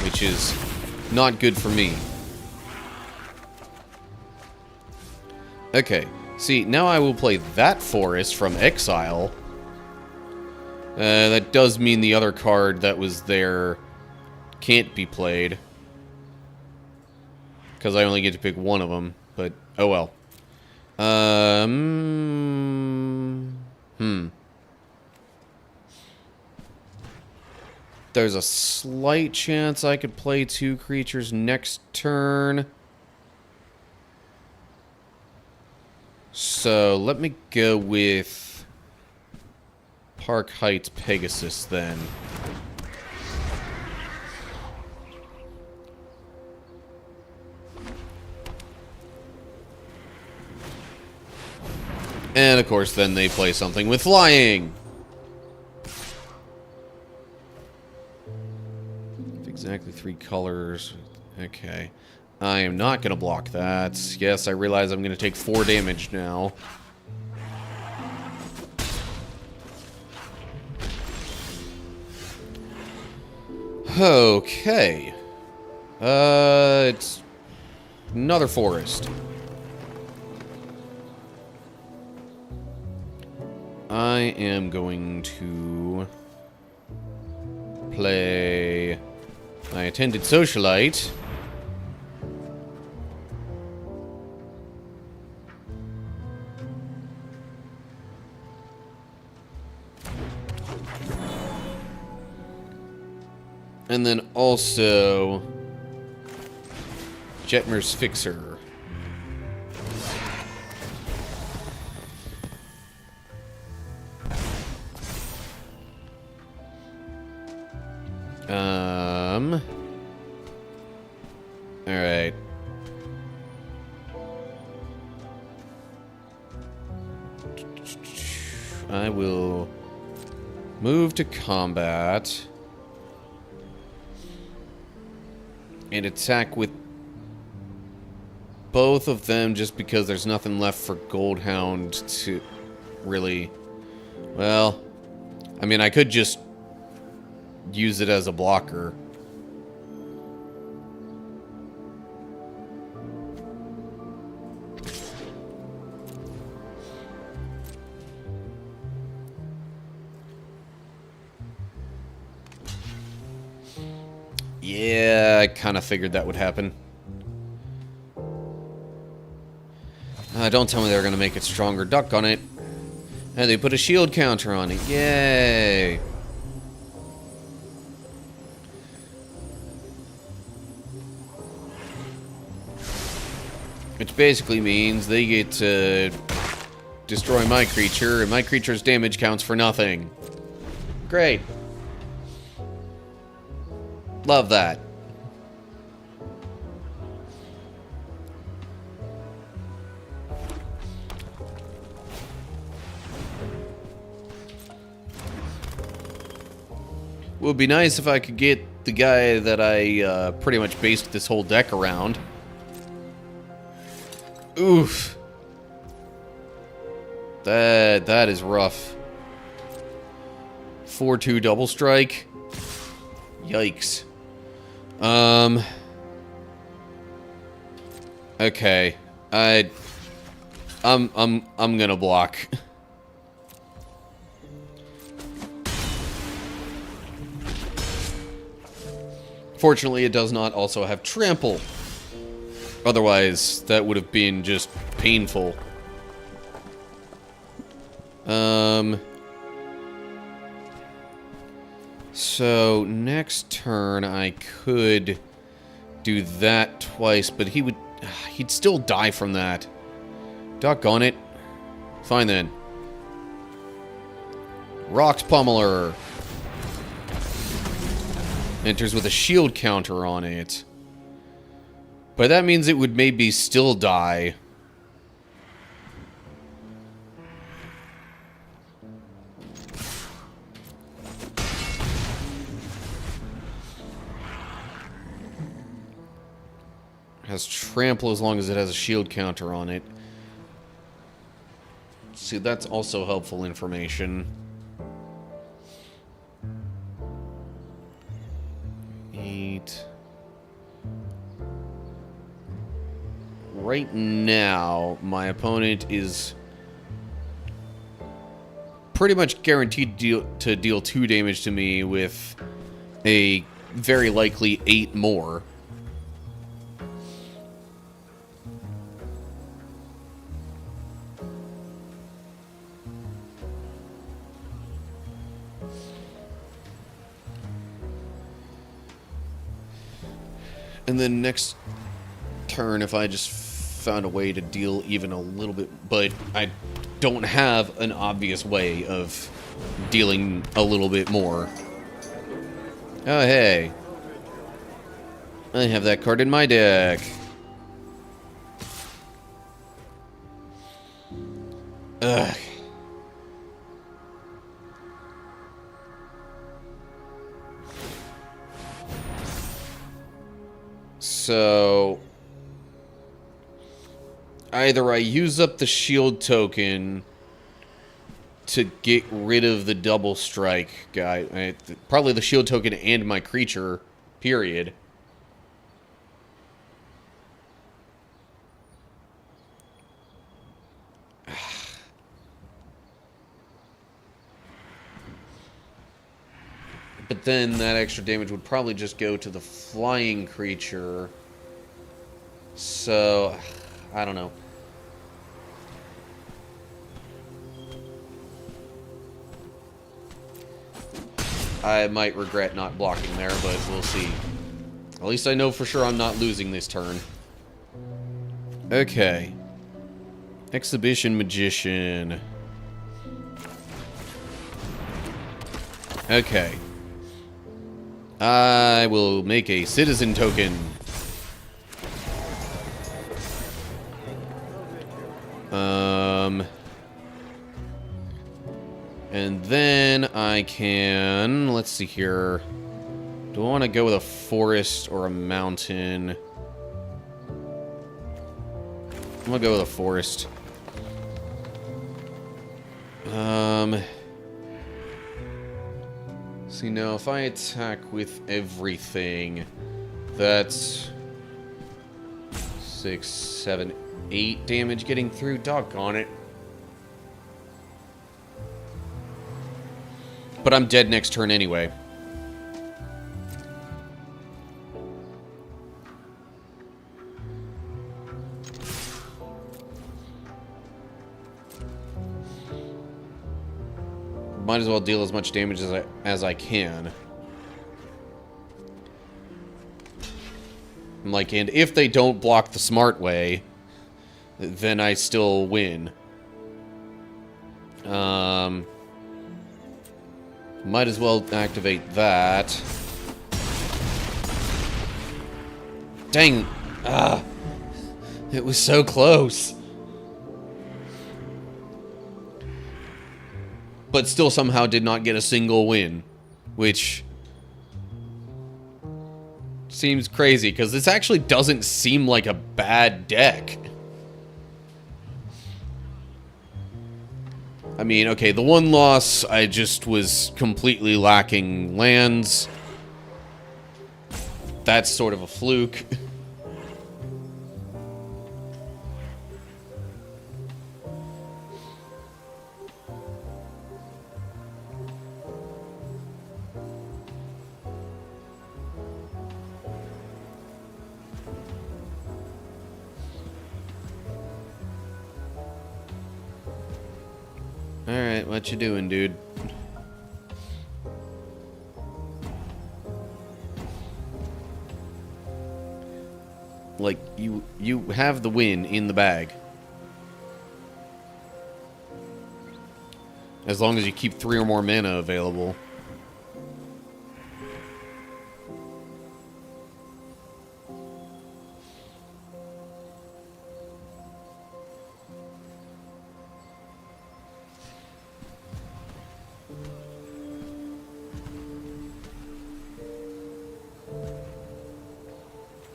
which is not good for me. Okay, see, now I will play that forest from exile. That does mean the other card that was there can't be played. Because I only get to pick one of them, but oh well. There's a slight chance I could play 2 creatures next turn. So let me go with Park Heights Pegasus then. And of course then they play something with flying. Exactly 3 colors. Okay. I am not going to block that. Yes, I realize I'm going to take 4 damage now. Okay. It's another forest. I am going to play my Attended Socialite. And then also Jetmer's Fixer. Alright. I will move to combat and attack with both of them just because there's nothing left for Goldhound to really... Well, I mean, I could just use it as a blocker. Yeah, I kind of figured that would happen. Don't tell me they're going to make it stronger. Duck on it. And they put a shield counter on it. Yay! Which basically means they get to destroy my creature, and my creature's damage counts for nothing. Great. Love that. Would be nice if I could get the guy that I pretty much based this whole deck around. Oof. That is rough. 4-2 double strike. Yikes. Okay. I'm gonna block. Fortunately, it does not also have trample. Otherwise, that would have been just painful. So next turn I could do that twice, but he'd still die from that. Doggone it. Fine then. Rocks Pummeler. Enters with a shield counter on it. But that means it would maybe still die. Has trample as long as it has a shield counter on it. See, that's also helpful information. 8. Right now, my opponent is pretty much guaranteed to deal 2 damage to me with a very likely 8 more. And then next turn, if I just found a way to deal even a little bit, but I don't have an obvious way of dealing a little bit more. Oh, hey. I have that card in my deck. Ugh. So either I use up the shield token to get rid of the double strike guy, probably the shield token and my creature, period. But then that extra damage would probably just go to the flying creature. So, I don't know. I might regret not blocking there, but we'll see. At least I know for sure I'm not losing this turn. Okay. Exhibition Magician. Okay. I will make a citizen token. And then I can, let's see here. Do I want to go with a forest or a mountain? I'm gonna go with a forest. See, now if I attack with everything, that's 6, 7, 8 damage getting through. Doggone it. But I'm dead next turn anyway. Might as well deal as much damage as I can. Like, and if they don't block the smart way, then I still win. Might as well activate that. Dang. It was so close. But still somehow did not get a single win. Which seems crazy, because this actually doesn't seem like a bad deck. I mean, okay, the one loss, I just was completely lacking lands. That's sort of a fluke. Alright, what you doing, dude? Like, you have the win in the bag. As long as you keep 3 or more mana available.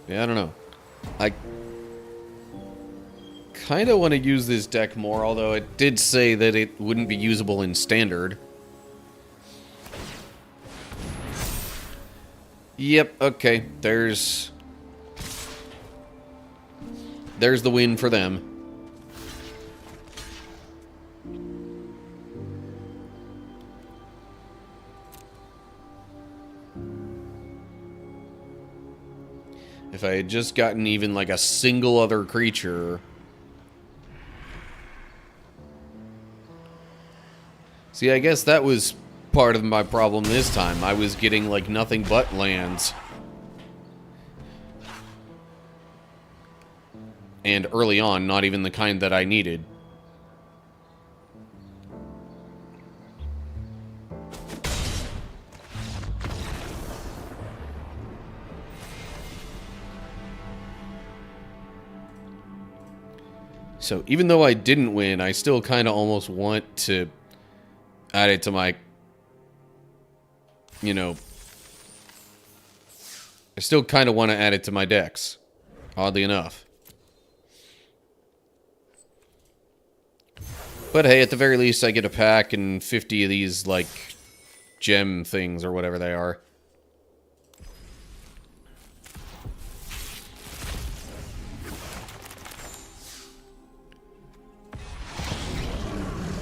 Yeah, I don't know. I kind of want to use this deck more, although it did say that it wouldn't be usable in Standard. Yep, okay. There's the win for them. If I had just gotten even like a single other creature. See, I guess that was part of my problem this time. I was getting like nothing but lands. And early on, not even the kind that I needed. So even though I didn't win, I still kind of almost want to add it to my, you know, I still kind of want to add it to my decks, oddly enough. But hey, at the very least, I get a pack and 50 of these, like, gem things or whatever they are.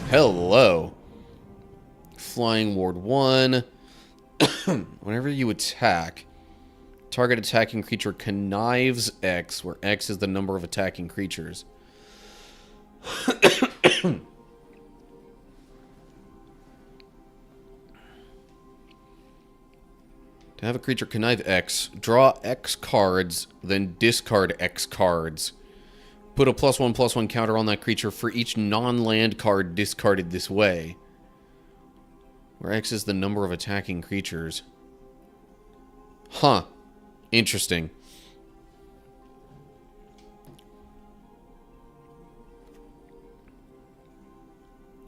Hello. Flying Ward 1. Whenever you attack, target attacking creature connives X, where X is the number of attacking creatures. To have a creature connive X, draw X cards, then discard X cards. Put a +1/+1 counter on that creature for each non-land card discarded this way. Where X is the number of attacking creatures. Huh. Interesting.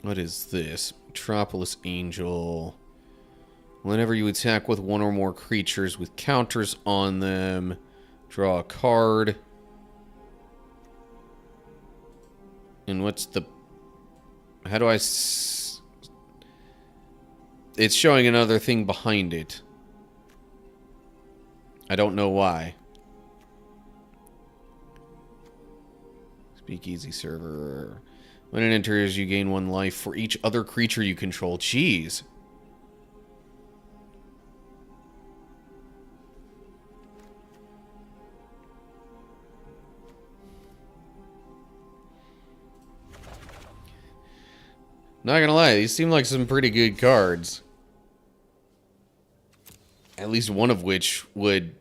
What is this? Metropolis Angel. Whenever you attack with one or more creatures with counters on them, draw a card. And what's the... How do I... It's showing another thing behind it. I don't know why. Speakeasy server. When it enters, you gain 1 life for each other creature you control. Jeez. Not gonna lie, these seem like some pretty good cards. At least one of which would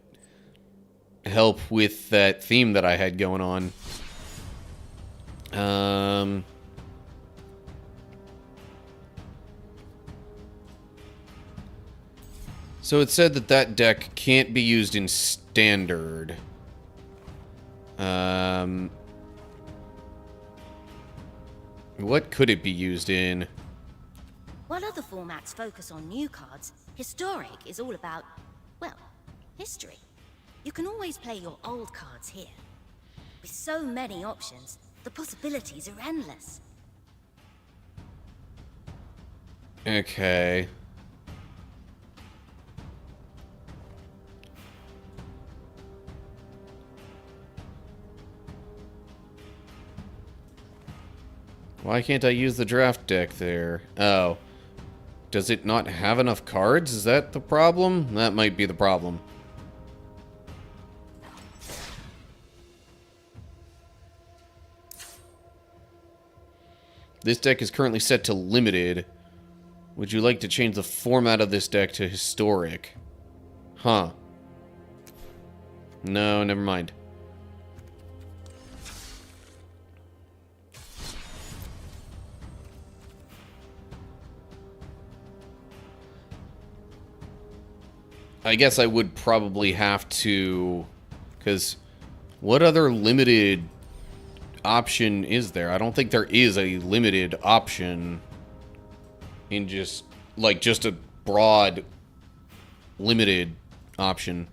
help with that theme that I had going on. So it said that that deck can't be used in standard. What could it be used in? While other formats focus on new cards, Historic is all about, well, history. You can always play your old cards here. With so many options, the possibilities are endless. Okay. Why can't I use the draft deck there? Oh. Does it not have enough cards? Is that the problem? That might be the problem. This deck is currently set to limited. Would you like to change the format of this deck to historic? Huh. No, never mind. I guess I would probably have to, because what other limited option is there? I don't think there is a limited option in just, like, just a broad limited option.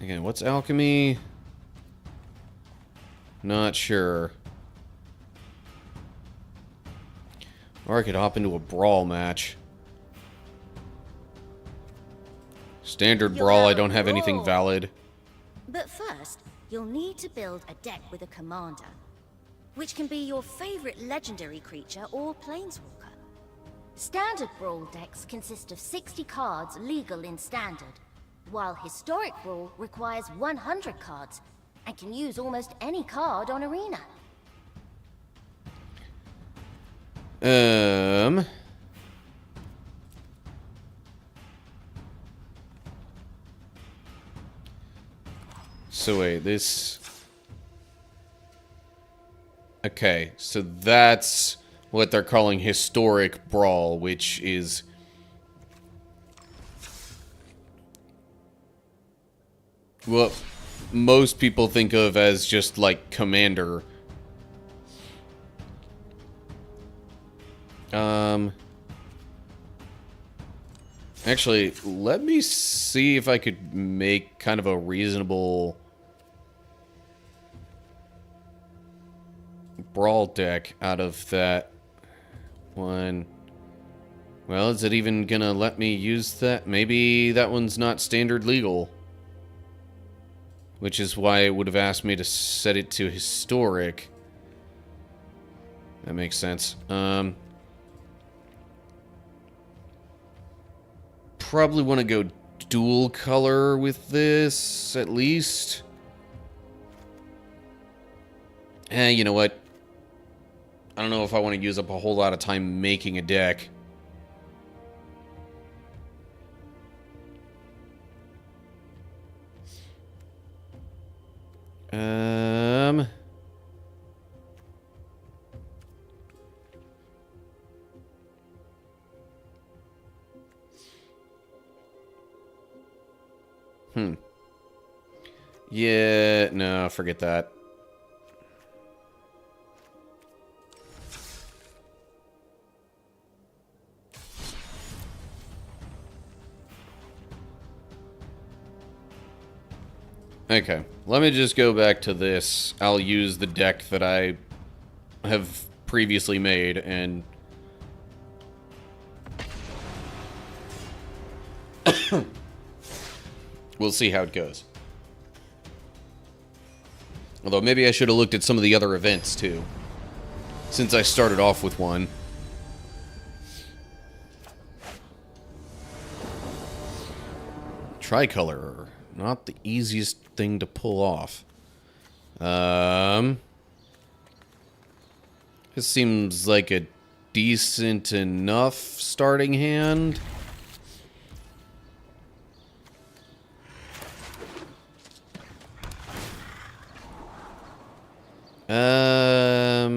Again, what's alchemy? Not sure. Or I could hop into a brawl match. Standard brawl, I don't have anything valid. But first, you'll need to build a deck with a commander, which can be your favorite legendary creature or planeswalker. Standard Brawl decks consist of 60 cards legal in Standard, while Historic Brawl requires 100 cards and can use almost any card on Arena. So wait, this... Okay, so that's what they're calling Historic Brawl, which is... what most people think of as just, like, Commander. Actually, let me see if I could make kind of a reasonable brawl deck out of that one. Well, is it even gonna let me use that? Maybe that one's not standard legal. Which is why it would have asked me to set it to historic. That makes sense. Probably want to go dual color with this, at least. You know what? I don't know if I want to use up a whole lot of time making a deck. Yeah, no, forget that. Okay, let me just go back to this. I'll use the deck that I have previously made, and... we'll see how it goes. Although maybe I should have looked at some of the other events, too. Since I started off with one. Tricolor. Not the easiest thing to pull off. This seems like a decent enough starting hand. Let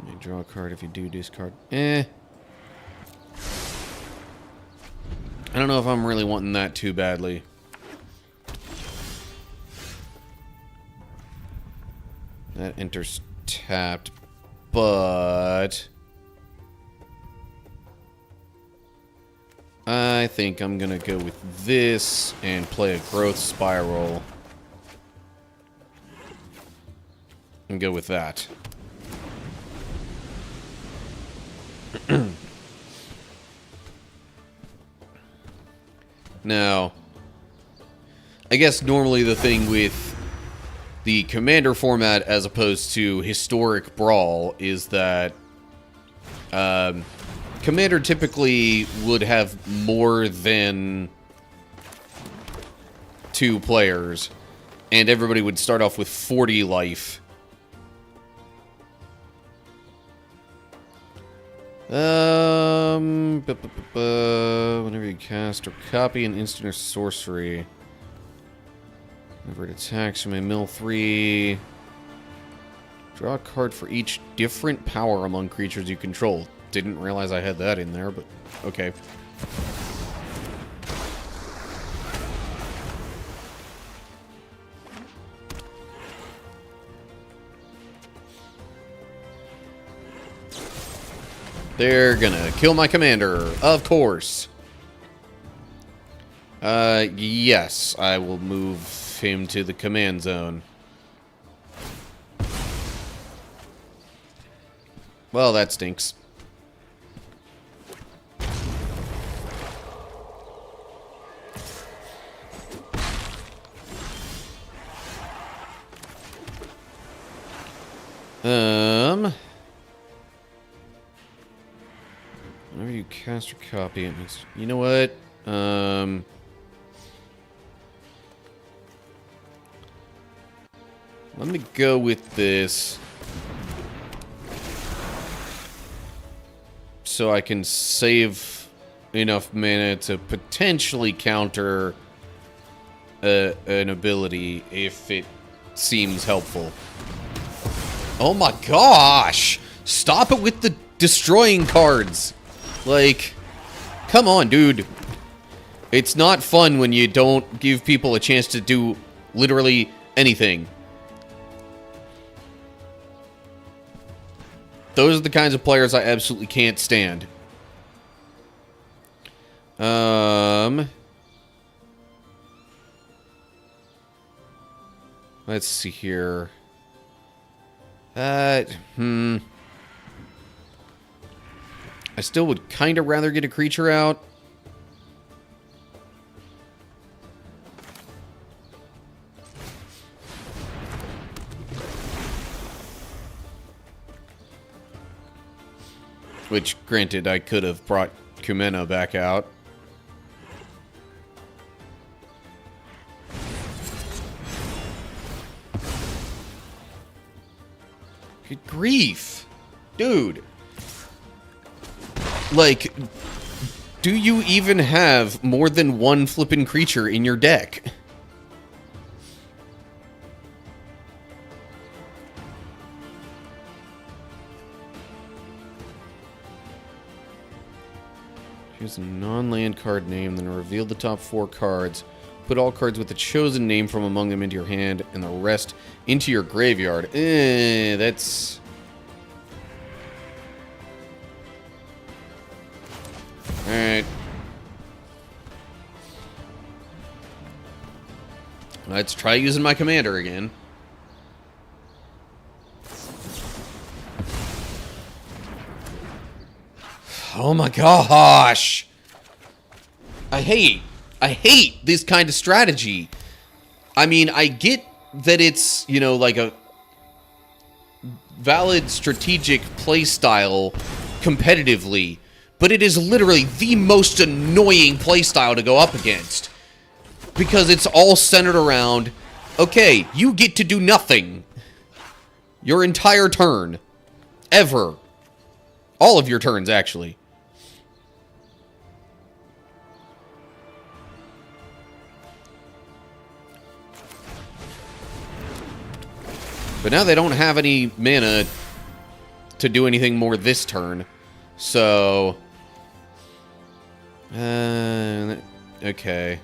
me draw a card if you do discard. I don't know if I'm really wanting that too badly. That enters tapped, but I think I'm gonna go with this and play a growth spiral. And go with that. Now, I guess normally the thing with the Commander format as opposed to Historic Brawl is that Commander typically would have more than 2 players, and everybody would start off with 40 life. Whenever you cast or copy an instant or sorcery, whenever it attacks, you may mill 3. Draw a card for each different power among creatures you control. Didn't realize I had that in there, but okay. They're gonna kill my commander, of course. Yes, I will move him to the command zone. Well, that stinks. Whenever you cast or copy, it makes... You know what? Let me go with this. So I can save enough mana to potentially counter an ability if it seems helpful. Oh my gosh! Stop it with the destroying cards! Like, come on, dude. It's not fun when you don't give people a chance to do literally anything. Those are the kinds of players I absolutely can't stand. Let's see here. I still would kind of rather get a creature out. Which, granted, I could have brought Kumena back out. Good grief. Dude. Like, do you even have more than one flippin' creature in your deck? Choose a non-land card name, then reveal the top 4 cards. Put all cards with the chosen name from among them into your hand, and the rest into your graveyard. That's... Alright. Let's try using my commander again. Oh my gosh! I hate this kind of strategy. I mean, I get that it's, you know, like a valid strategic playstyle competitively, but it is literally the most annoying playstyle to go up against. because it's all centered around, okay, you get to do nothing. Your entire turn. Ever. All of your turns, actually. But now they don't have any mana to do anything more this turn. So... okay.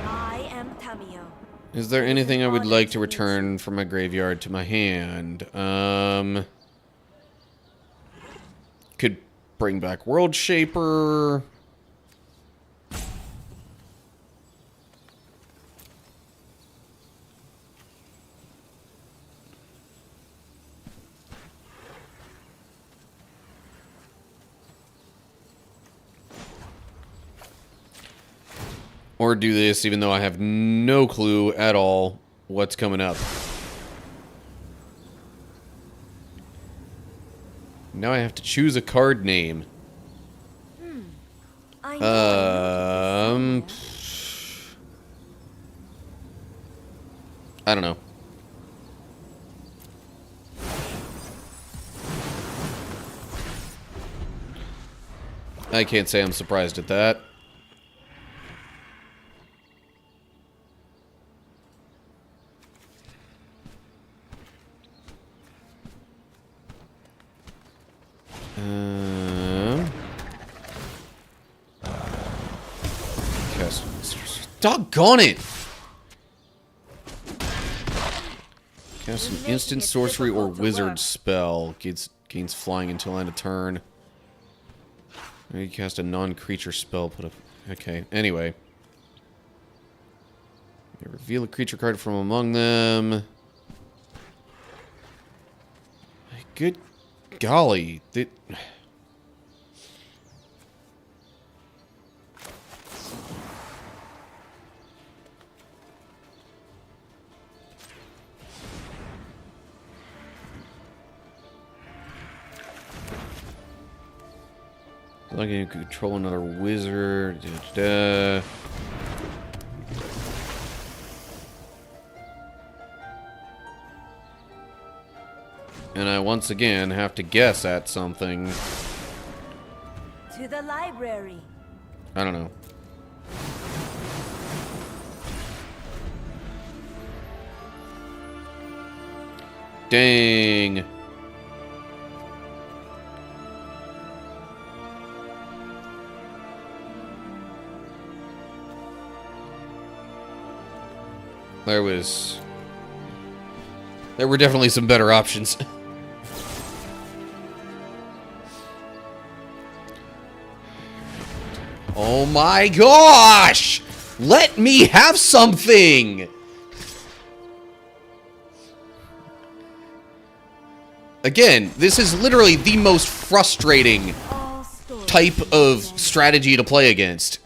I am Tamio. Is there anything I would like to return from my graveyard to my hand? Could bring back World Shaper. Or do this even though I have no clue at all what's coming up. Now I have to choose a card name. I know I don't know. I can't say I'm surprised at that. Doggone it! Cast an instant sorcery or wizard spell. Gains flying until end of turn. You cast a non-creature spell. Put a... okay, anyway. You reveal a creature card from among them. Good golly. Like you can control another wizard. And I once again have to guess at something. to the library. I don't know. Dang. There were definitely some better options. Oh my gosh! Let me have something! Again, this is literally the most frustrating type of strategy to play against.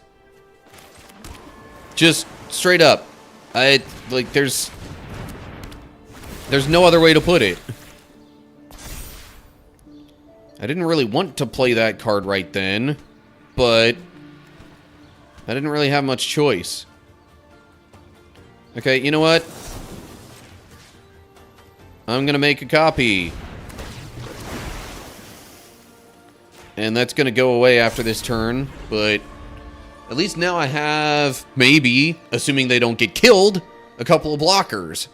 Just straight up. Like, there's no other way to put it. I didn't really want to play that card right then, but I didn't really have much choice. Okay, you know what? I'm gonna make a copy. And that's gonna go away after this turn, but at least now I have, maybe, assuming they don't get killed, a couple of blockers.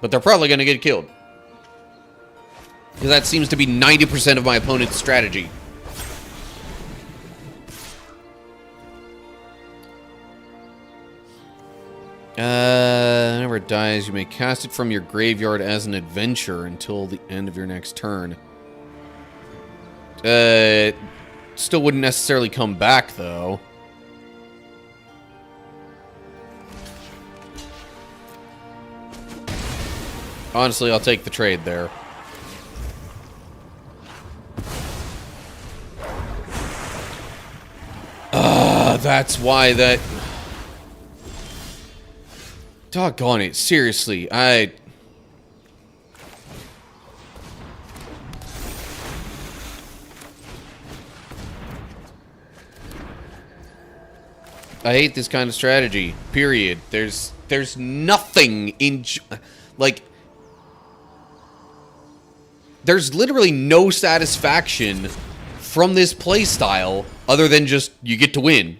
But they're probably gonna get killed. Because that seems to be 90% of my opponent's strategy. Whenever it dies, you may cast it from your graveyard as an adventure until the end of your next turn. Still wouldn't necessarily come back, though. Honestly, I'll take the trade there. That's why that... Doggone it, seriously, I hate this kind of strategy. Period. There's nothing in... Like... There's literally no satisfaction from this playstyle other than just you get to win.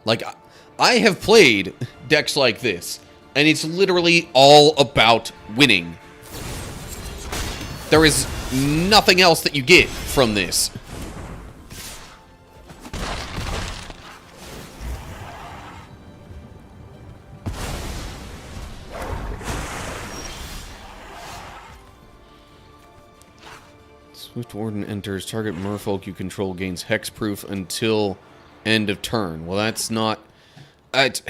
Like, I have played decks like this, and it's literally all about winning. There is nothing else that you get from this. Swift Warden enters. Target merfolk you control gains hexproof until end of turn. Well, that's not... And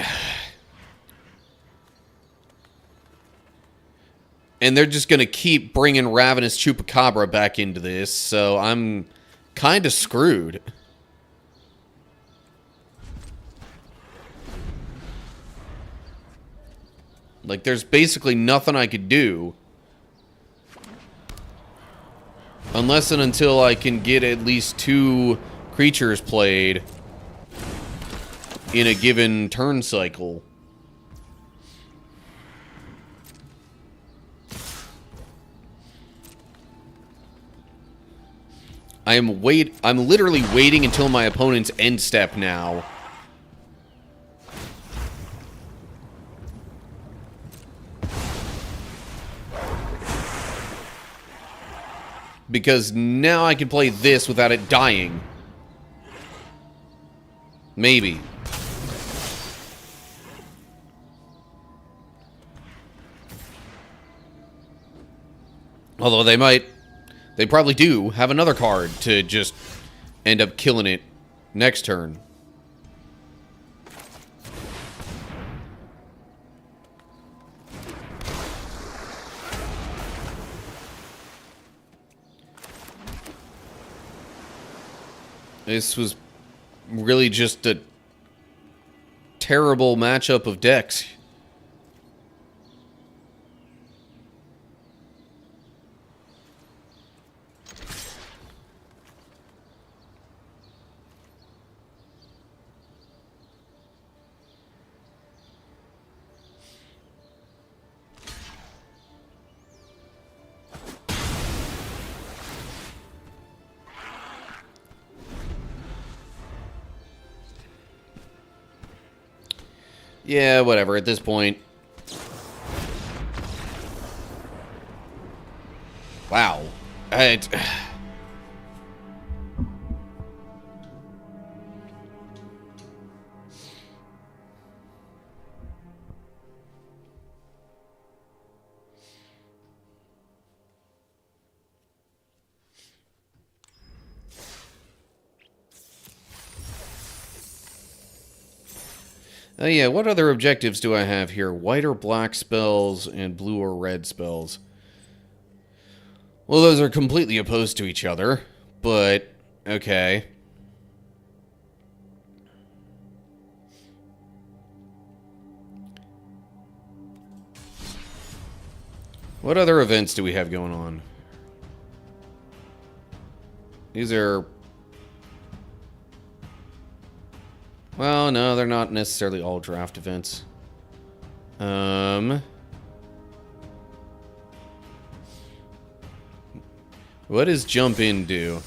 they're just going to keep bringing Ravenous Chupacabra back into this, so I'm kind of screwed. Like, there's basically nothing I could do. Unless and until I can get at least 2 creatures played in a given turn cycle. I'm literally waiting until my opponent's end step now. Because now I can play this without it dying. Maybe. Although they probably do have another card to just end up killing it next turn. This was really just a terrible matchup of decks. Yeah, whatever, at this point. Wow. Oh yeah, what other objectives do I have here? White or black spells and blue or red spells. Well, those are completely opposed to each other, but okay. What other events do we have going on? These are... Well, no, they're not necessarily all draft events. What does jump in do?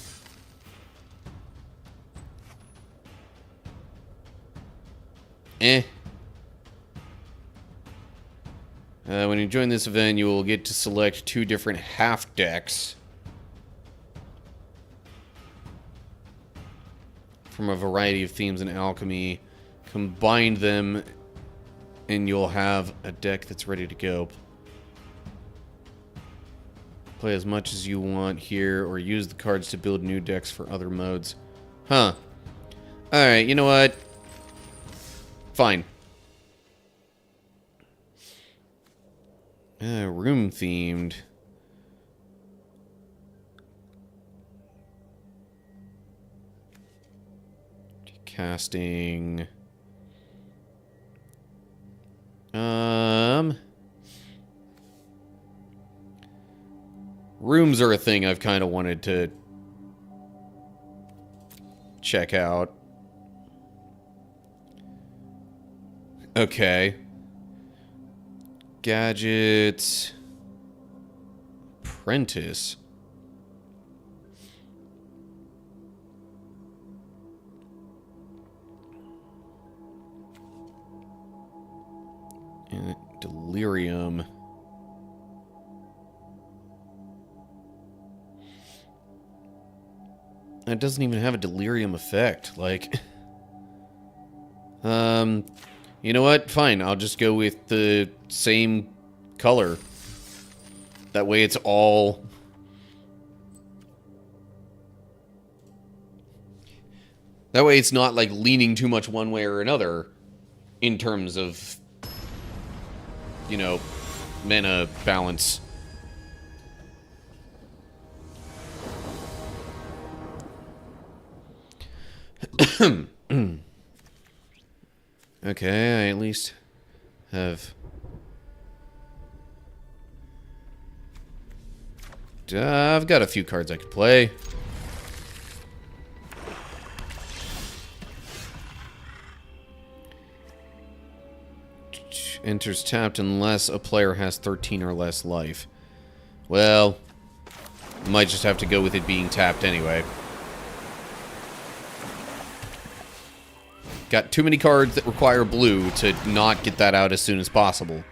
When you join this event, you will get to select 2 different half decks from a variety of themes in alchemy. Combine them, and you'll have a deck that's ready to go. Play as much as you want here, or use the cards to build new decks for other modes. Huh. Alright, you know what? Fine. Room themed. Casting. Rooms are a thing I've kind of wanted to check out. Okay. Gadget. Apprentice. And delirium. It doesn't even have a delirium effect. Like, you know what? Fine. I'll just go with the same color. That way it's all... That way it's not, like, leaning too much one way or another in terms of, you know, mana balance. Okay, I at least have... I've got a few cards I could play. Enters tapped unless a player has 13 or less life. Well, might just have to go with it being tapped anyway. Got too many cards that require blue to not get that out as soon as possible.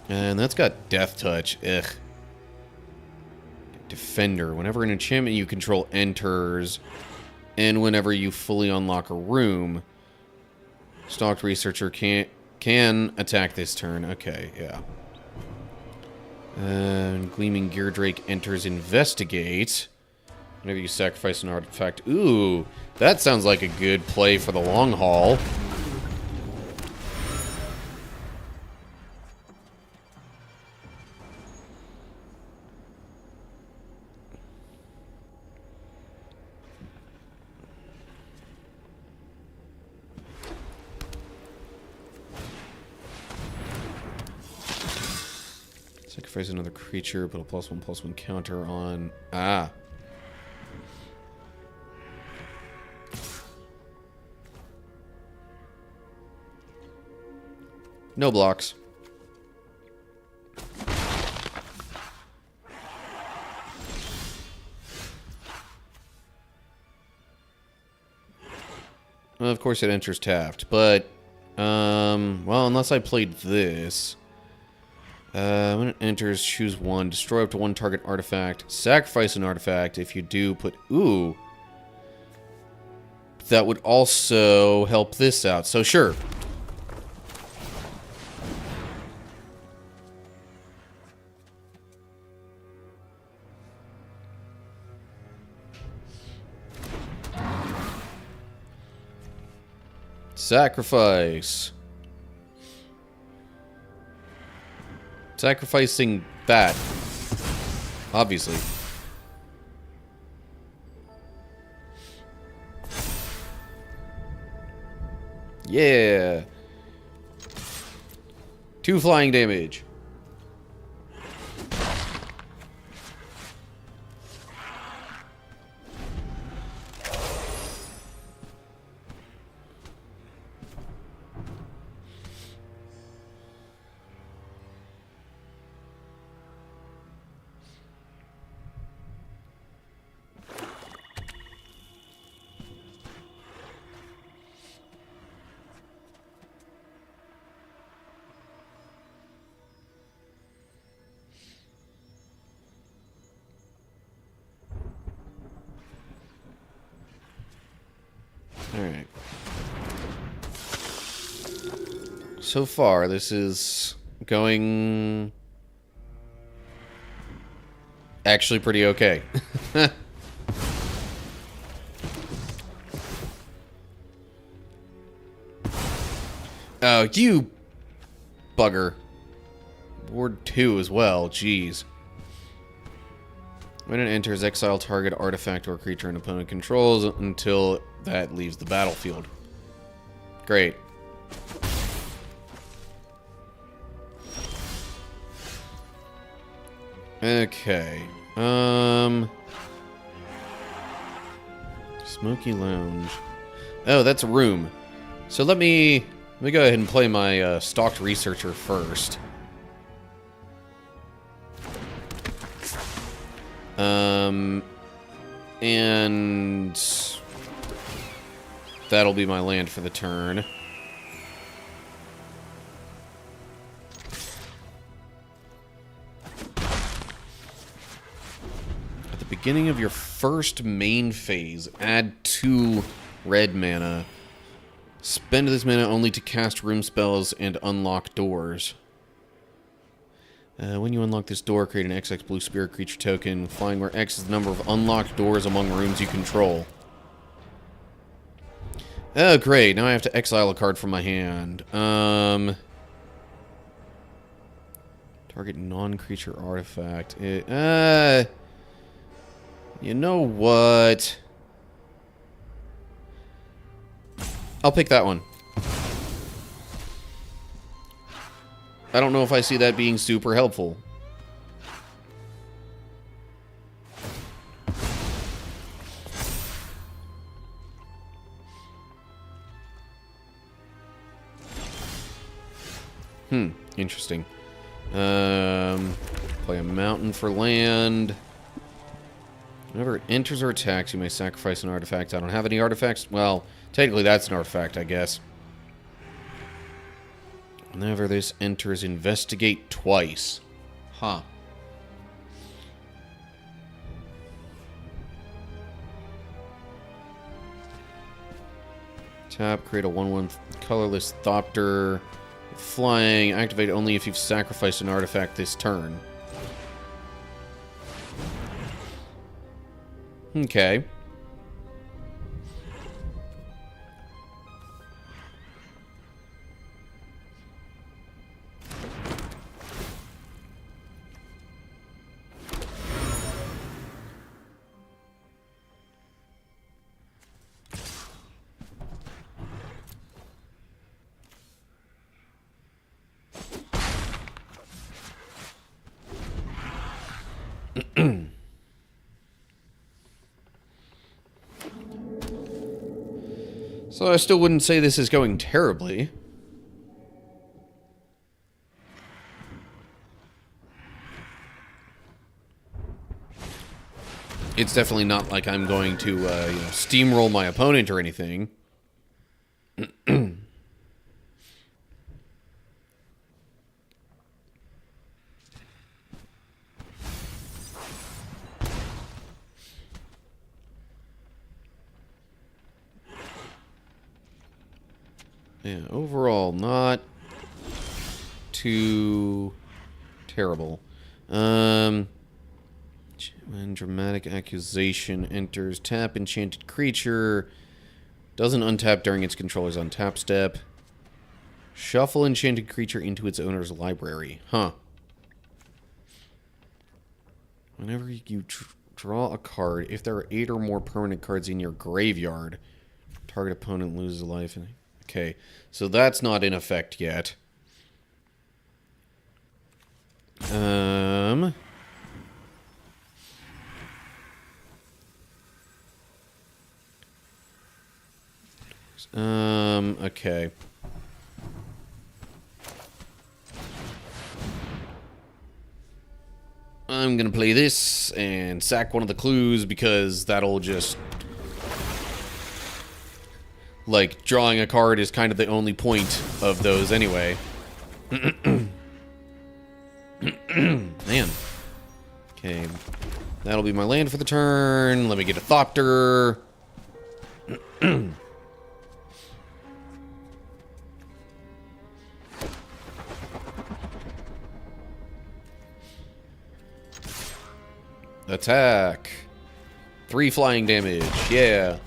And that's got Death Touch. Ugh. Defender. Whenever an enchantment you control enters, and whenever you fully unlock a room, Stalked Researcher can attack this turn. Okay, yeah. Gleaming Gear Drake enters Investigate. Whenever you sacrifice an artifact. Ooh, that sounds like a good play for the long haul. Sacrifice another creature, put a +1/+1 counter on... Ah. No blocks. Well, of course it enters tapped, but... well, unless I played this... when it enters, choose one. Destroy up to one target artifact. Sacrifice an artifact. If you do, put... Ooh. That would also help this out. So, sure. Sacrifice. Sacrificing that. Obviously. Yeah. 2 flying damage. Alright. So far, this is going... actually pretty okay. Oh, you bugger. Ward 2 as well, jeez. When it enters, exile target artifact or creature an opponent controls until that leaves the battlefield. Great. Okay. Smoky Lounge. Oh, that's a room. So let me go ahead and play my Stalked Researcher first. And that'll be my land for the turn. At the beginning of your first main phase, add 2 red mana. Spend this mana only to cast room spells and unlock doors. When you unlock this door, create an XX blue spirit creature token, flying where X is the number of unlocked doors among rooms you control. Oh, great. Now I have to exile a card from my hand. Target non-creature artifact. You know what? I'll pick that one. I don't know if I see that being super helpful. Interesting. Play a mountain for land. Whenever it enters or attacks, you may sacrifice an artifact. I don't have any artifacts. Well, technically that's an artifact, I guess. Whenever this enters, investigate twice. Huh. Tap, create a 1/1 colorless Thopter. Flying, activate only if you've sacrificed an artifact this turn. Okay. So I still wouldn't say this is going terribly. It's definitely not like I'm going to steamroll my opponent or anything. Yeah, overall, not too terrible. When Dramatic Accusation enters, tap enchanted creature. Doesn't untap during its controller's untap step. Shuffle enchanted creature into its owner's library. Huh. Whenever you draw a card, if there are 8 or more permanent cards in your graveyard, target opponent loses a life. Okay, so that's not in effect yet. Okay. I'm gonna play this and sack one of the clues because that'll just... Like, drawing a card is kind of the only point of those anyway. Man. Okay. That'll be my land for the turn. Let me get a Thopter. Attack. 3 flying damage. Yeah.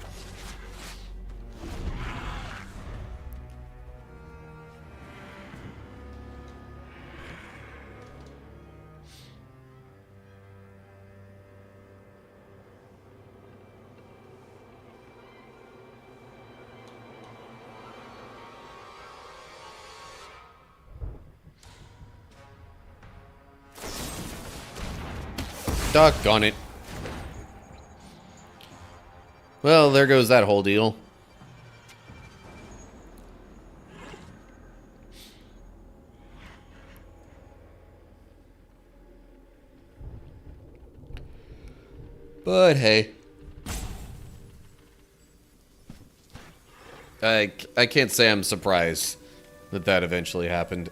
Doggone it. Well, there goes that whole deal. But hey. I can't say I'm surprised that that eventually happened.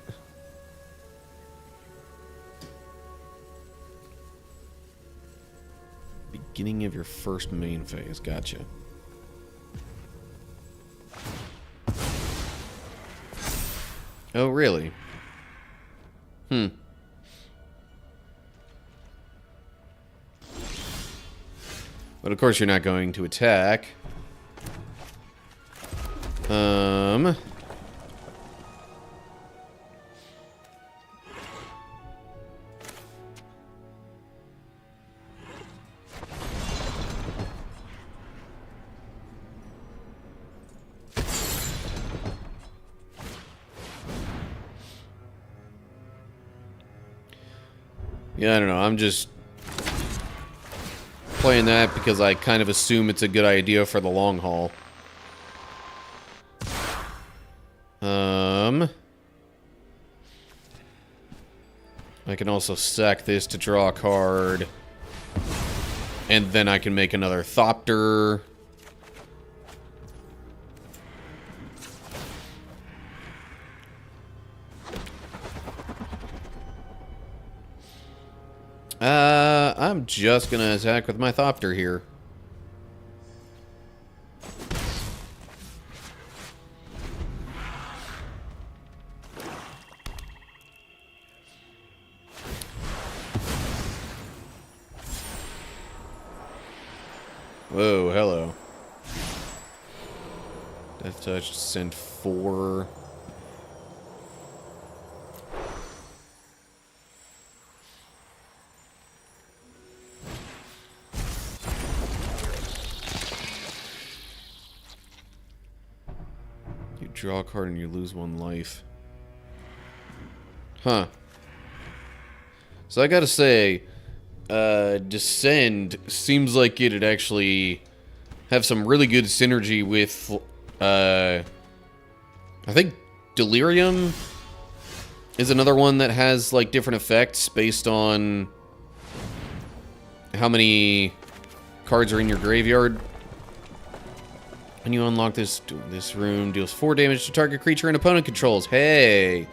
Beginning of your first main phase. Gotcha. Oh, really? Hmm. But of course you're not going to attack. Yeah, I don't know. I'm just playing that because I kind of assume it's a good idea for the long haul. I can also sack this to draw a card. And then I can make another Thopter. I'm just gonna attack with my Thopter here. Whoa, hello. Death Touch, send 4. You draw a card and you lose 1 life. Huh. So I gotta say, Descend seems like it'd actually have some really good synergy with, I think Delirium is another one that has, like, different effects based on how many cards are in your graveyard. When you unlock this room, deals 4 damage to target creature and opponent controls. Hey!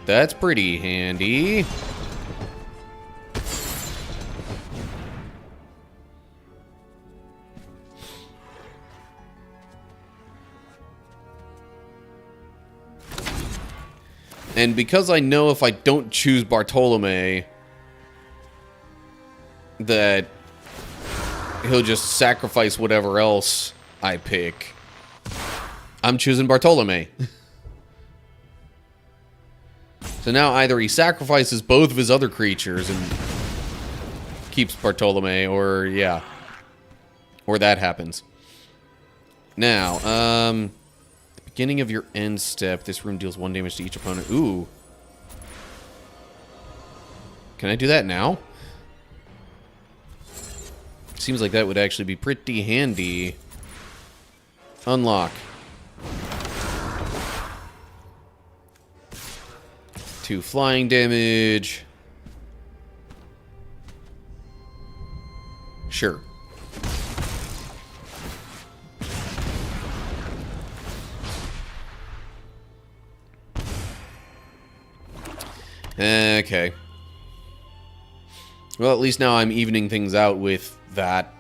That's pretty handy. And because I know if I don't choose Bartolome, that he'll just sacrifice whatever else I pick, I'm choosing Bartolome. So now either he sacrifices both of his other creatures and keeps Bartolome, or yeah. Or that happens. Now, beginning of your end step, this room deals 1 damage to each opponent. Ooh. Can I do that now? Seems like that would actually be pretty handy. Unlock. 2 flying damage. Sure. Okay. Well, at least now I'm evening things out with that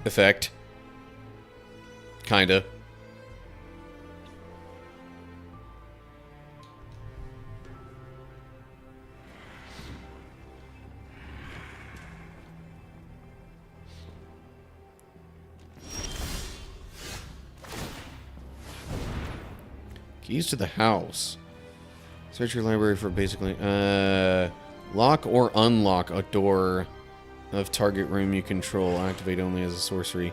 effect. Kinda. Keys to the house. Search your library for basically, lock or unlock a door of target room you control. Activate only as a sorcery.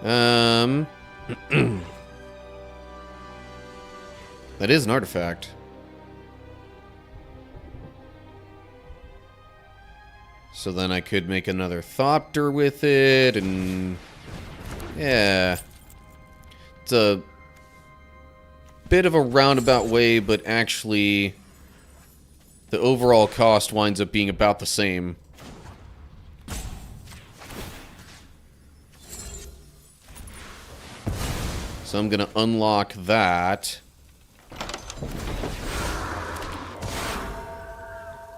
That is an artifact. So then I could make another Thopter with it, and Yeah. It's a bit of a roundabout way, but actually the overall cost winds up being about the same. So I'm going to unlock that.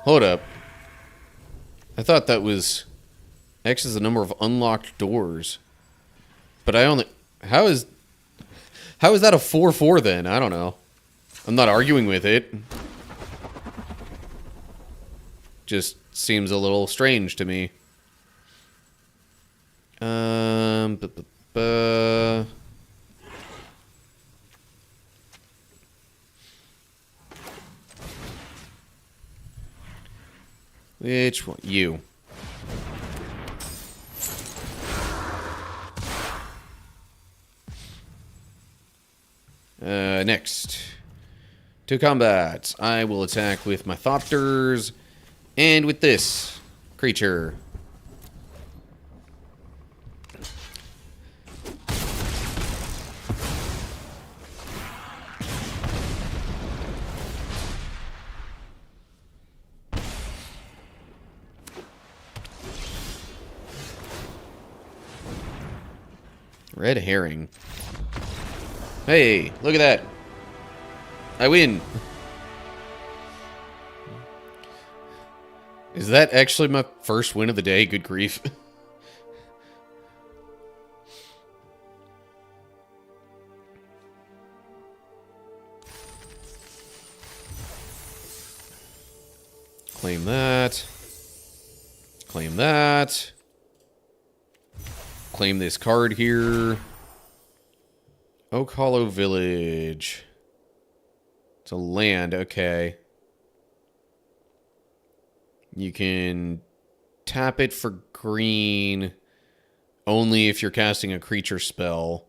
Hold up. I thought that was... X is the number of unlocked doors. But I only... How is that a 4-4 then? I don't know. I'm not arguing with it. Just seems a little strange to me. Which one? You. Next. To combat. I will attack with my Thopters and with this creature. Red herring. Hey, look at that. I win. Is that actually my first win of the day? Good grief. Claim that. Claim that. Claim this card here. Oak Hollow Village. It's a land, okay. You can tap it for green only if you're casting a creature spell.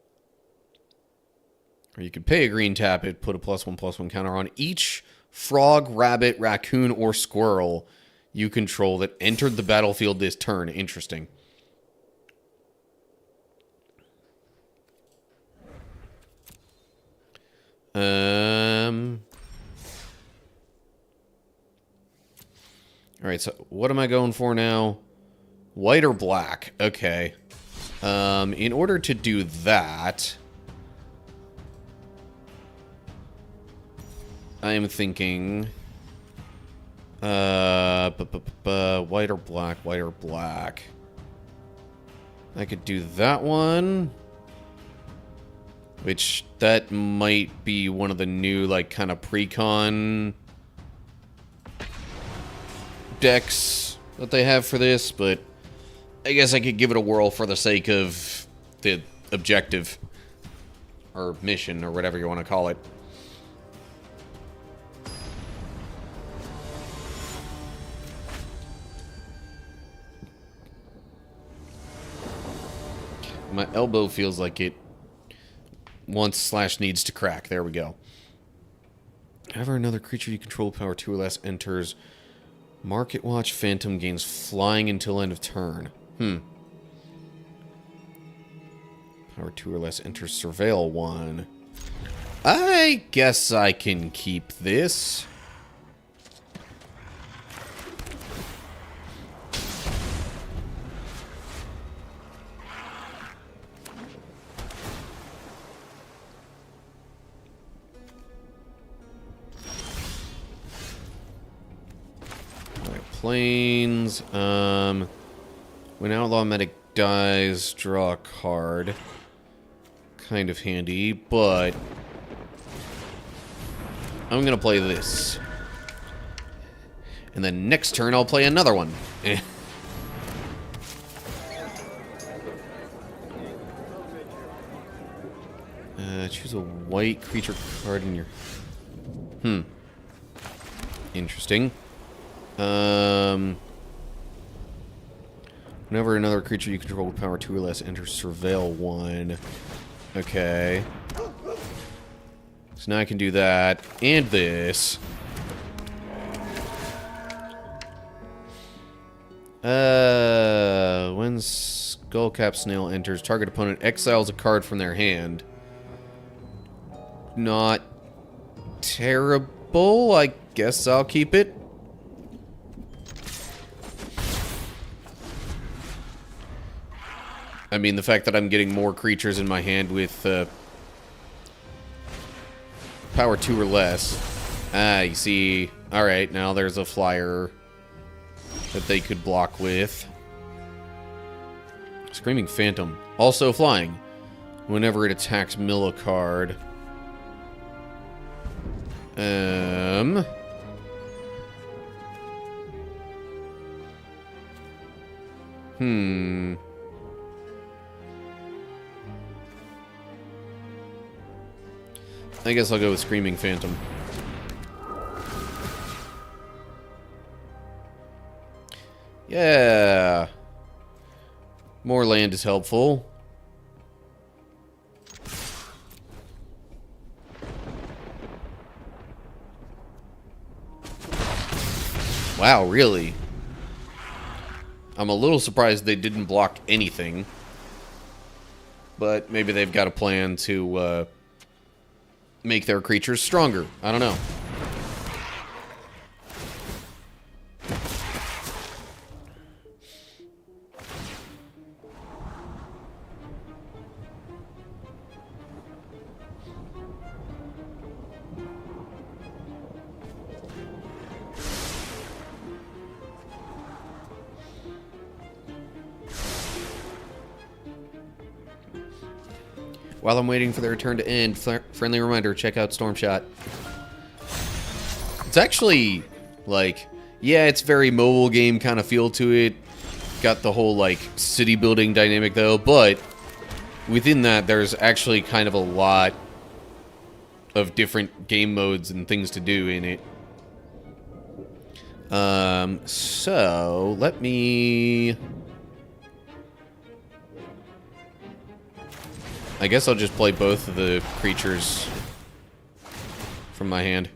Or you can pay a green, tap it, put a +1/+1 counter on each frog, rabbit, raccoon, or squirrel you control that entered the battlefield this turn. Interesting. Alright, so what am I going for now? White or black? Okay. In order to do that, I am thinking... white or black, white or black. I could do that one. Which, that might be one of the new, like, kind of pre-con decks that they have for this, but I guess I could give it a whirl for the sake of the objective. Or mission, or whatever you want to call it. My elbow feels like it wants/needs to crack. There we go. Whenever another creature you control power 2 or less enters Market Watch, Phantom gains flying until end of turn. Power 2 or less enters Surveil 1. I guess I can keep this. Planes. When Outlaw Medic dies, draw a card. Kind of handy, but I'm gonna play this. And then next turn I'll play another one. Choose a white creature card in your... Interesting. Whenever another creature you control with power 2 or less enters Surveil 1. Okay. So now I can do that. And this. When Skullcap Snail enters, target opponent exiles a card from their hand. Not terrible. I guess I'll keep it. I mean, the fact that I'm getting more creatures in my hand with power 2 or less. Ah, you see. Alright, now there's a flyer that they could block with. Screaming Phantom. Also flying. Whenever it attacks, mill a card. I guess I'll go with Screaming Phantom. Yeah. More land is helpful. Wow, really? I'm a little surprised they didn't block anything. But maybe they've got a plan to make their creatures stronger. I don't know. While I'm waiting for their turn to end, friendly reminder, check out Storm Shot. It's actually, like, yeah, it's very mobile game kind of feel to it. Got the whole, like, city building dynamic, though, but within that, there's actually kind of a lot of different game modes and things to do in it. So, let me... I guess I'll just play both of the creatures from my hand.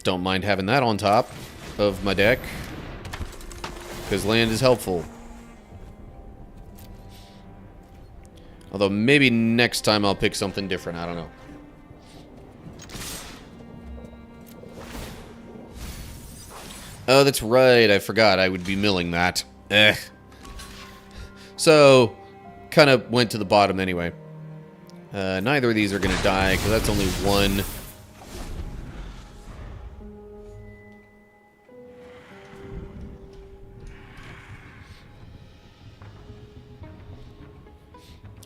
Don't mind having that on top of my deck, because land is helpful. Although maybe next time I'll pick something different, I don't know. Oh, that's right. I forgot I would be milling that. So, kind of went to the bottom anyway. Neither of these are going to die, because that's only one.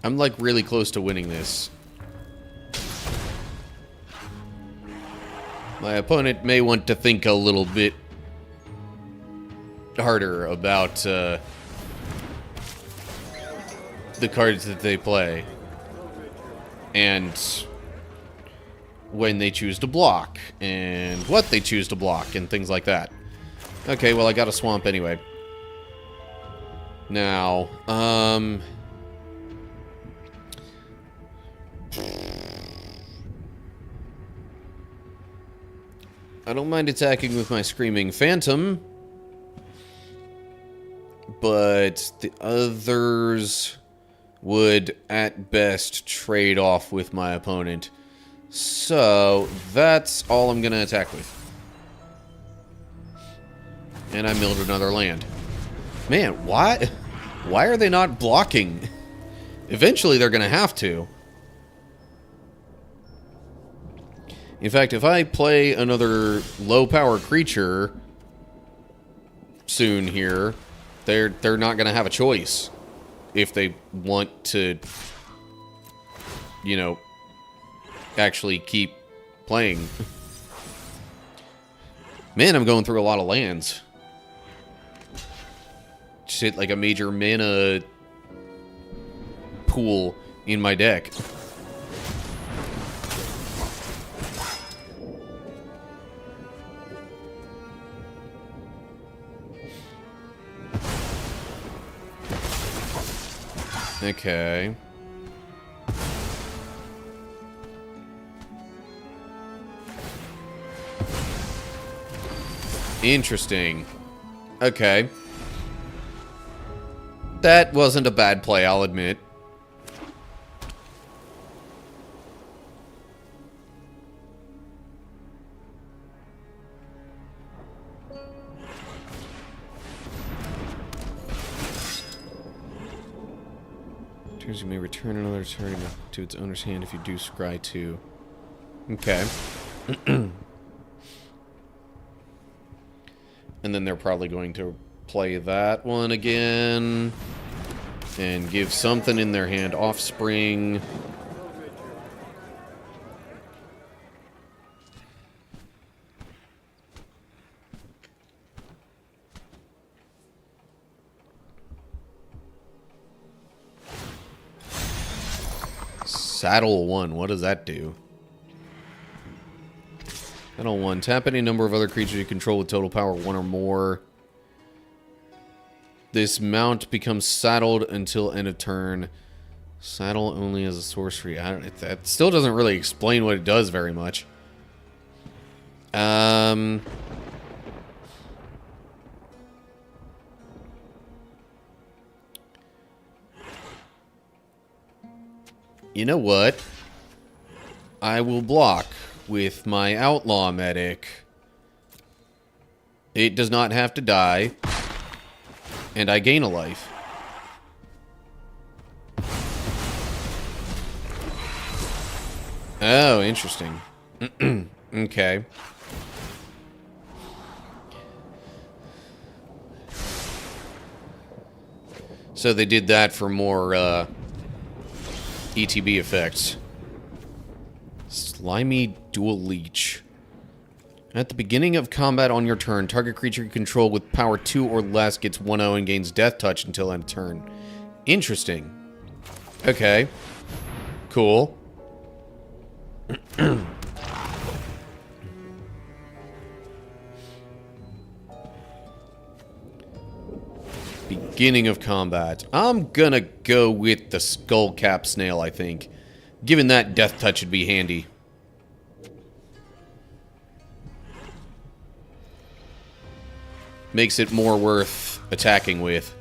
I'm, like, really close to winning this. My opponent may want to think a little bit harder about the cards that they play and when they choose to block and what they choose to block and things like that. Okay, well, I got a swamp anyway. Now, I don't mind attacking with my Screaming Phantom, but the others would, at best, trade off with my opponent. So, that's all I'm going to attack with. And I milled another land. Man, why are they not blocking? Eventually, they're going to have to. In fact, if I play another low-power creature soon here, they're not going to have a choice if they want to, you know, actually keep playing. Man, I'm going through a lot of lands. Just hit like a major mana pool in my deck. Okay. Interesting. Okay. That wasn't a bad play, I'll admit. Turns you may return another target to its owner's hand if you do scry 2. Okay. And then they're probably going to play that one again. And give something in their hand. Offspring. Saddle 1. What does that do? Saddle 1. Tap any number of other creatures you control with total power 1 or more. This mount becomes saddled until end of turn. Saddle only as a sorcery. That still doesn't really explain what it does very much. You know what? I will block with my outlaw medic. It does not have to die. And I gain a life. Oh, interesting. Okay. So they did that for more, ETB effects. Slimy Dual Leech. At the beginning of combat on your turn, target creature you control with power 2 or less gets 1/0 and gains Death Touch until end of turn. Interesting. Okay. Cool. Beginning of combat. I'm gonna go with the Skullcap Snail, I think. Given that, Death Touch would be handy. Makes it more worth attacking with.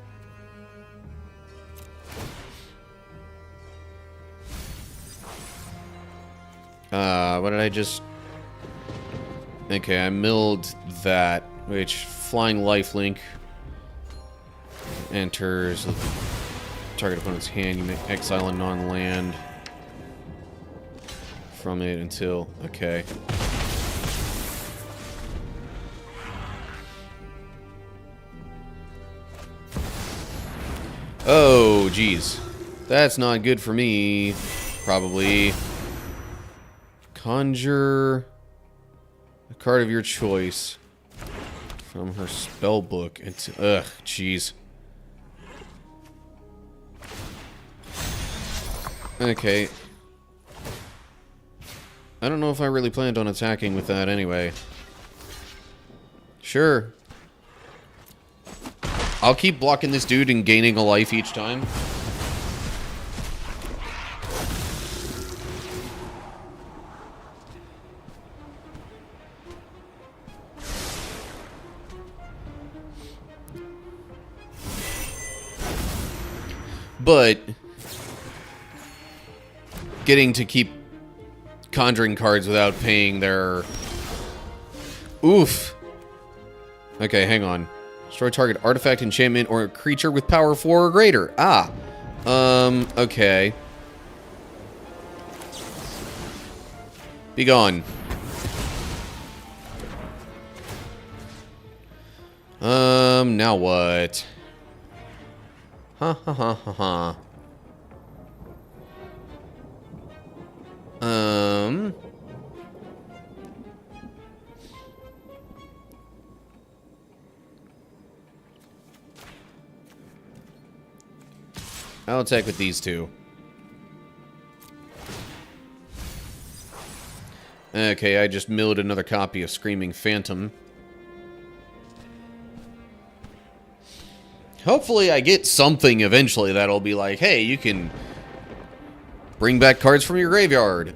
What did I just... Okay, I milled that, which Flying Lifelink enters the target opponent's hand. You may exile a non-land from it until... Okay. Oh, geez. That's not good for me. Probably. Conjure a card of your choice from her spell book. Ugh, jeez. Okay. I don't know if I really planned on attacking with that anyway. Sure. I'll keep blocking this dude and gaining a life each time. But getting to keep conjuring cards without paying their... Oof. Okay, hang on. Destroy target artifact, enchantment, or creature with power 4 or greater. Ah. Okay. Be gone. Now what? Ha ha ha ha ha. I'll attack with these two. Okay, I just milled another copy of Screaming Phantom. Hopefully I get something eventually that'll be like, hey, you can bring back cards from your graveyard.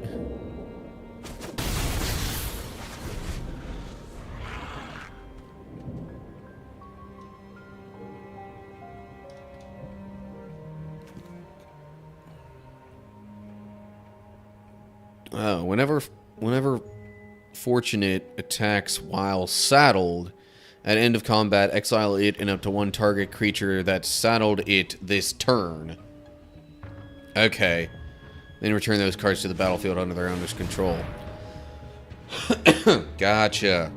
Whenever Fortunate attacks while saddled, at end of combat, exile it and up to one target creature that saddled it this turn. Okay. Then return those cards to the battlefield under their owner's control. Gotcha.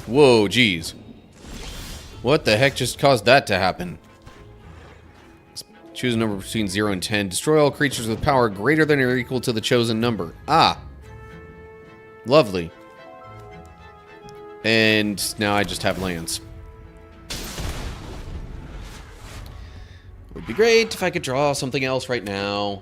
Whoa, geez. What the heck just caused that to happen? Choose a number between 0 and 10. Destroy all creatures with power greater than or equal to the chosen number. Ah. Lovely. And now I just have lands. Would be great if I could draw something else right now.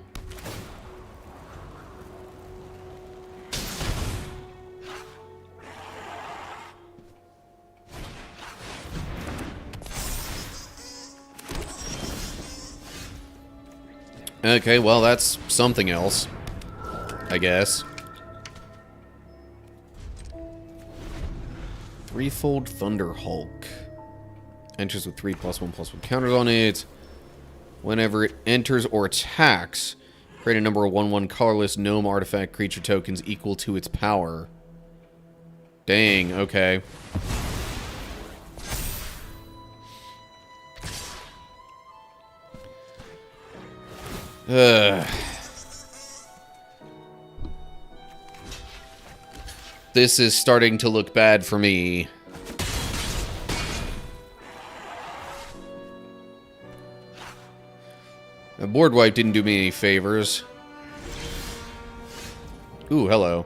Okay, well, that's something else, I guess. Threefold Thunder Hulk. Enters with 3+1/+1 counters on it. Whenever it enters or attacks, create a number of 1/1 colorless gnome artifact creature tokens equal to its power. Dang, okay. This is starting to look bad for me. A board wipe didn't do me any favors. Ooh, hello.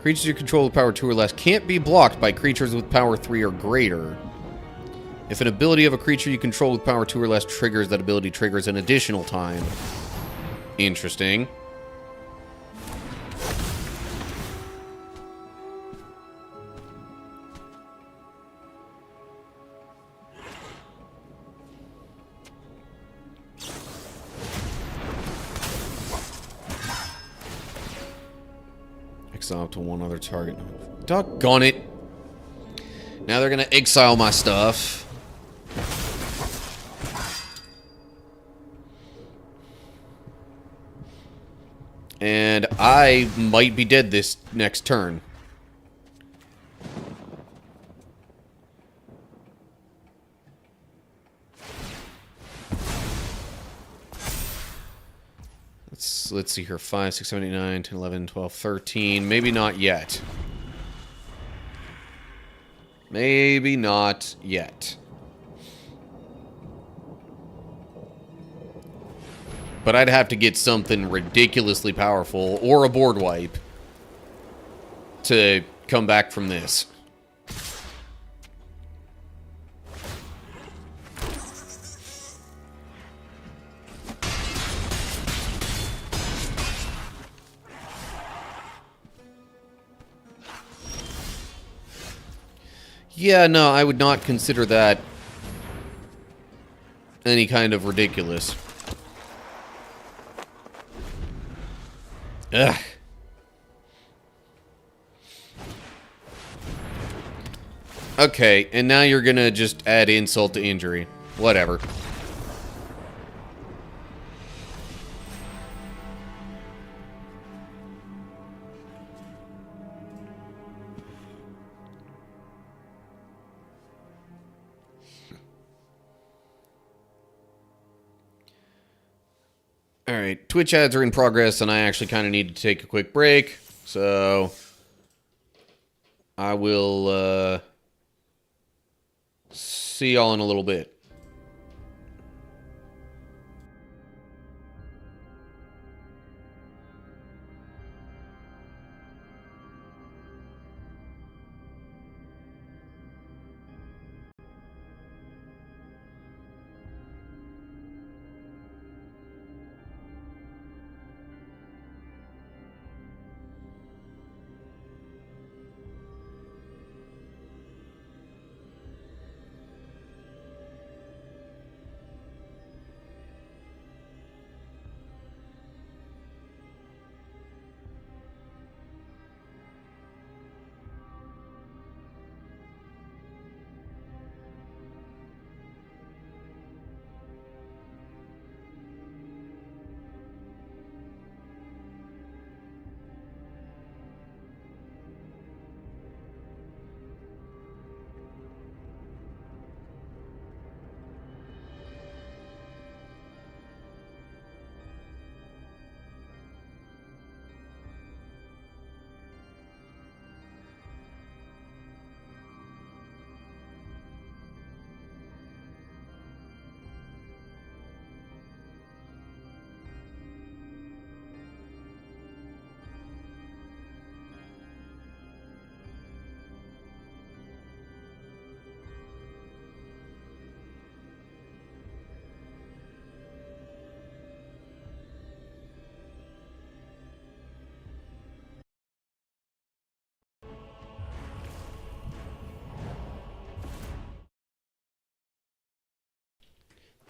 Creatures you control with power 2 or less can't be blocked by creatures with power 3 or greater. If an ability of a creature you control with power 2 or less triggers, that ability triggers an additional time. Interesting. Exile to one other target. Doggone it. Now they're gonna exile my stuff. And I might be dead this next turn. Let's see here. 5, 6, 7, 8, 9, 10, 11, 12, 13. Maybe not yet. Maybe not yet. But I'd have to get something ridiculously powerful or a board wipe to come back from this. Yeah, no, I would not consider that any kind of ridiculous. Ugh. Okay, and now you're gonna just add insult to injury. Whatever. Alright, Twitch ads are in progress, and I actually kind of need to take a quick break. So, I will see y'all in a little bit.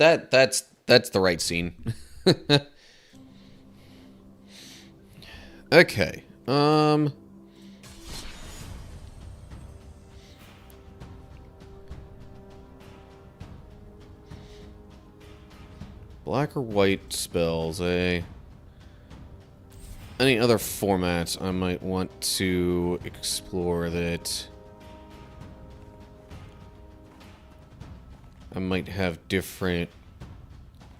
That's the right scene. Okay. Black or white spells, eh? Any other formats I might want to explore that I might have different...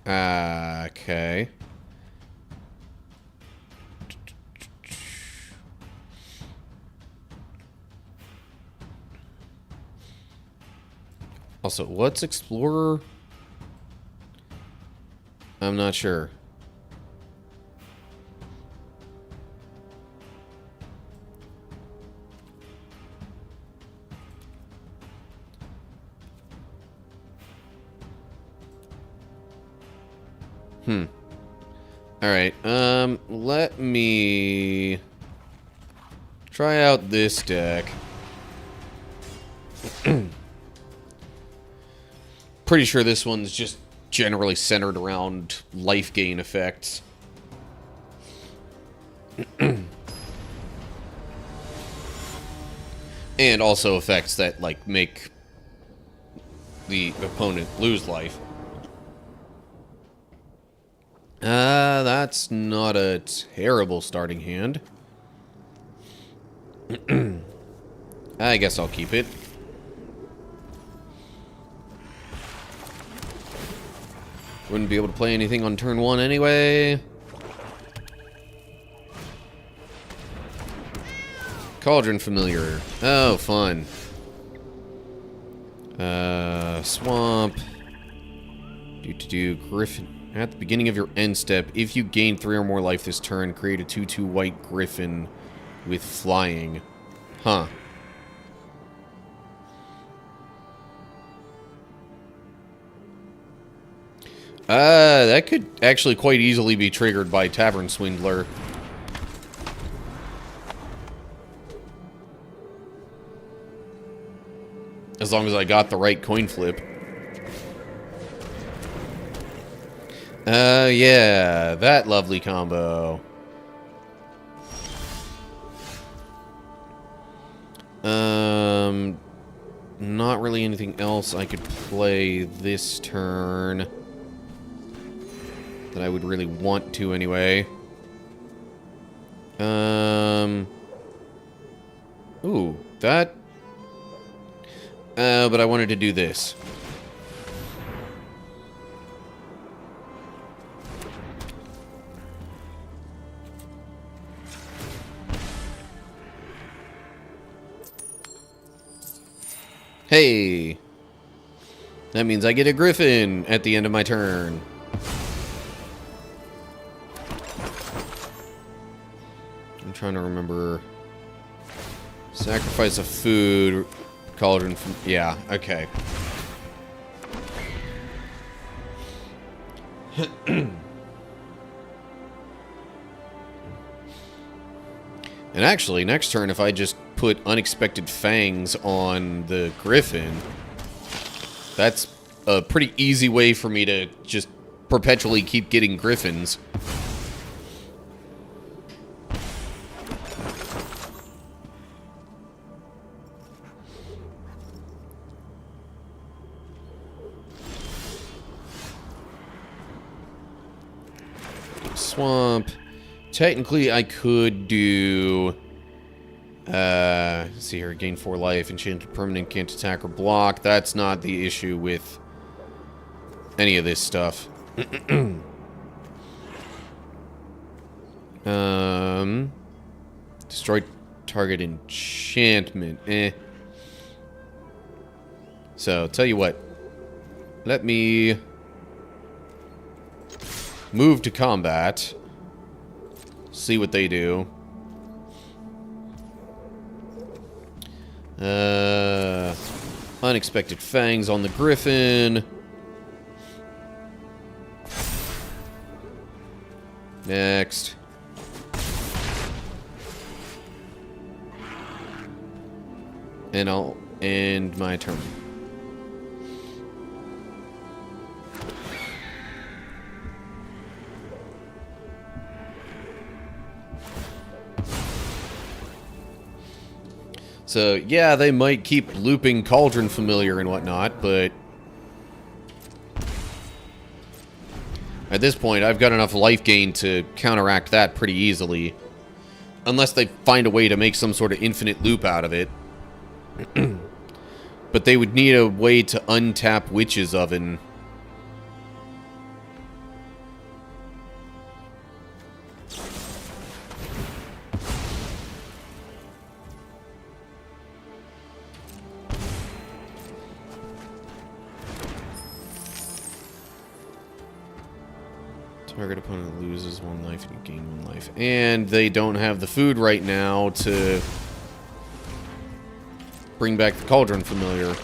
okay. Also, what's Explorer? I'm not sure. Alright, let me try out this deck. Pretty sure this one's just generally centered around life gain effects. And also effects that, like, make the opponent lose life. That's not a terrible starting hand. I guess I'll keep it. Wouldn't be able to play anything on turn 1 anyway. Cauldron Familiar. Oh, fun. Swamp. Do Griffin. At the beginning of your end step, if you gain 3 or more life this turn, create a 2/2 white Griffin with flying. Huh. That could actually quite easily be triggered by Tavern Swindler. As long as I got the right coin flip. Yeah, that lovely combo. Not really anything else I could play this turn that I would really want to anyway. Ooh, that... but I wanted to do this. Hey! That means I get a Griffin at the end of my turn. I'm trying to remember. Sacrifice of food. Cauldron. Yeah, okay. And actually, next turn, if I just put Unexpected Fangs on the Griffin, that's a pretty easy way for me to just perpetually keep getting Griffins. Swamp. Technically, I could do... let's see here. Gain 4 life. Enchanted permanent can't attack or block. That's not the issue with any of this stuff. Destroy target enchantment. Eh. So, tell you what. Let me move to combat. See what they do. Unexpected Fangs on the Griffin. Next. And I'll end my turn. So, yeah, they might keep looping Cauldron Familiar and whatnot, but at this point, I've got enough life gain to counteract that pretty easily. Unless they find a way to make some sort of infinite loop out of it. But they would need a way to untap Witch's Oven. Target opponent loses 1 life and you gain 1 life. And they don't have the food right now to bring back the Cauldron Familiar.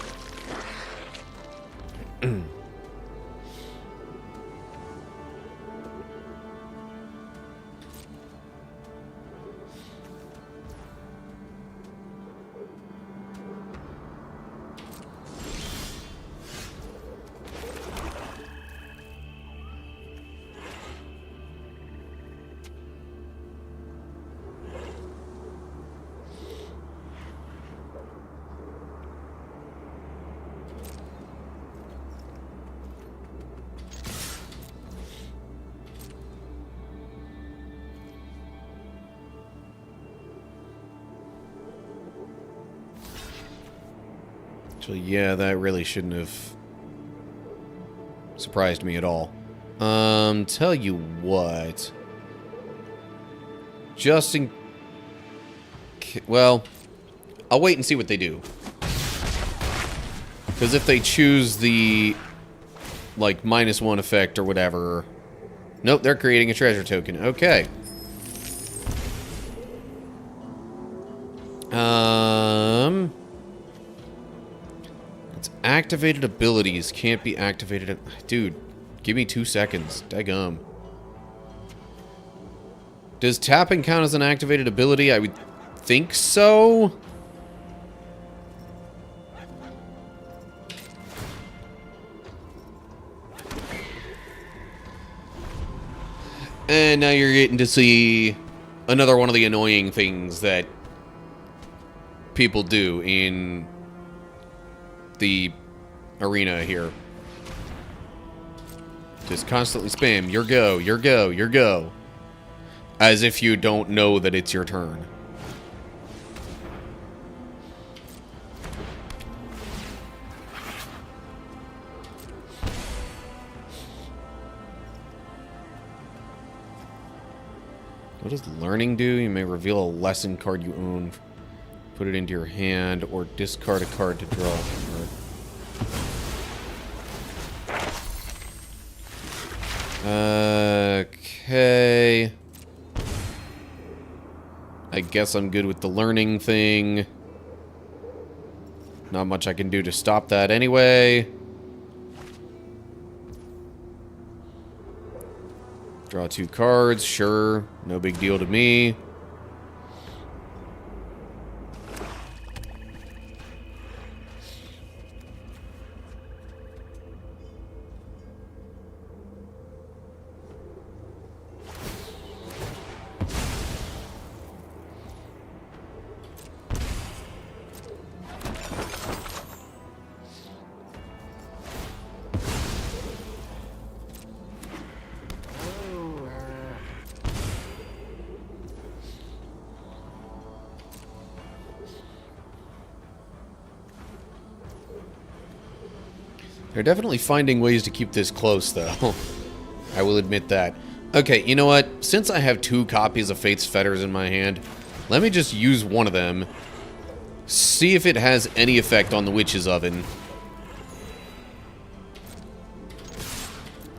Actually, yeah, that really shouldn't have surprised me at all. Tell you what. Just in... Well, I'll wait and see what they do. Because if they choose the, like, -1 effect or whatever... Nope, they're creating a treasure token. Okay. It's activated abilities. Can't be activated... Dude, give me 2 seconds. Daggum. Does tapping count as an activated ability? I would think so. And now you're getting to see another one of the annoying things that people do in the arena here. Just constantly spam, your go, your go, your go. As if you don't know that it's your turn. What does learning do? You may reveal a lesson card you own. Put it into your hand or discard a card to draw a card. Okay. I guess I'm good with the learning thing. Not much I can do to stop that anyway. Draw 2 cards, sure. No big deal to me. They're definitely finding ways to keep this close, though. I will admit that. Okay, you know what? Since I have 2 copies of Fate's Fetters in my hand, let me just use one of them. See if it has any effect on the Witch's Oven.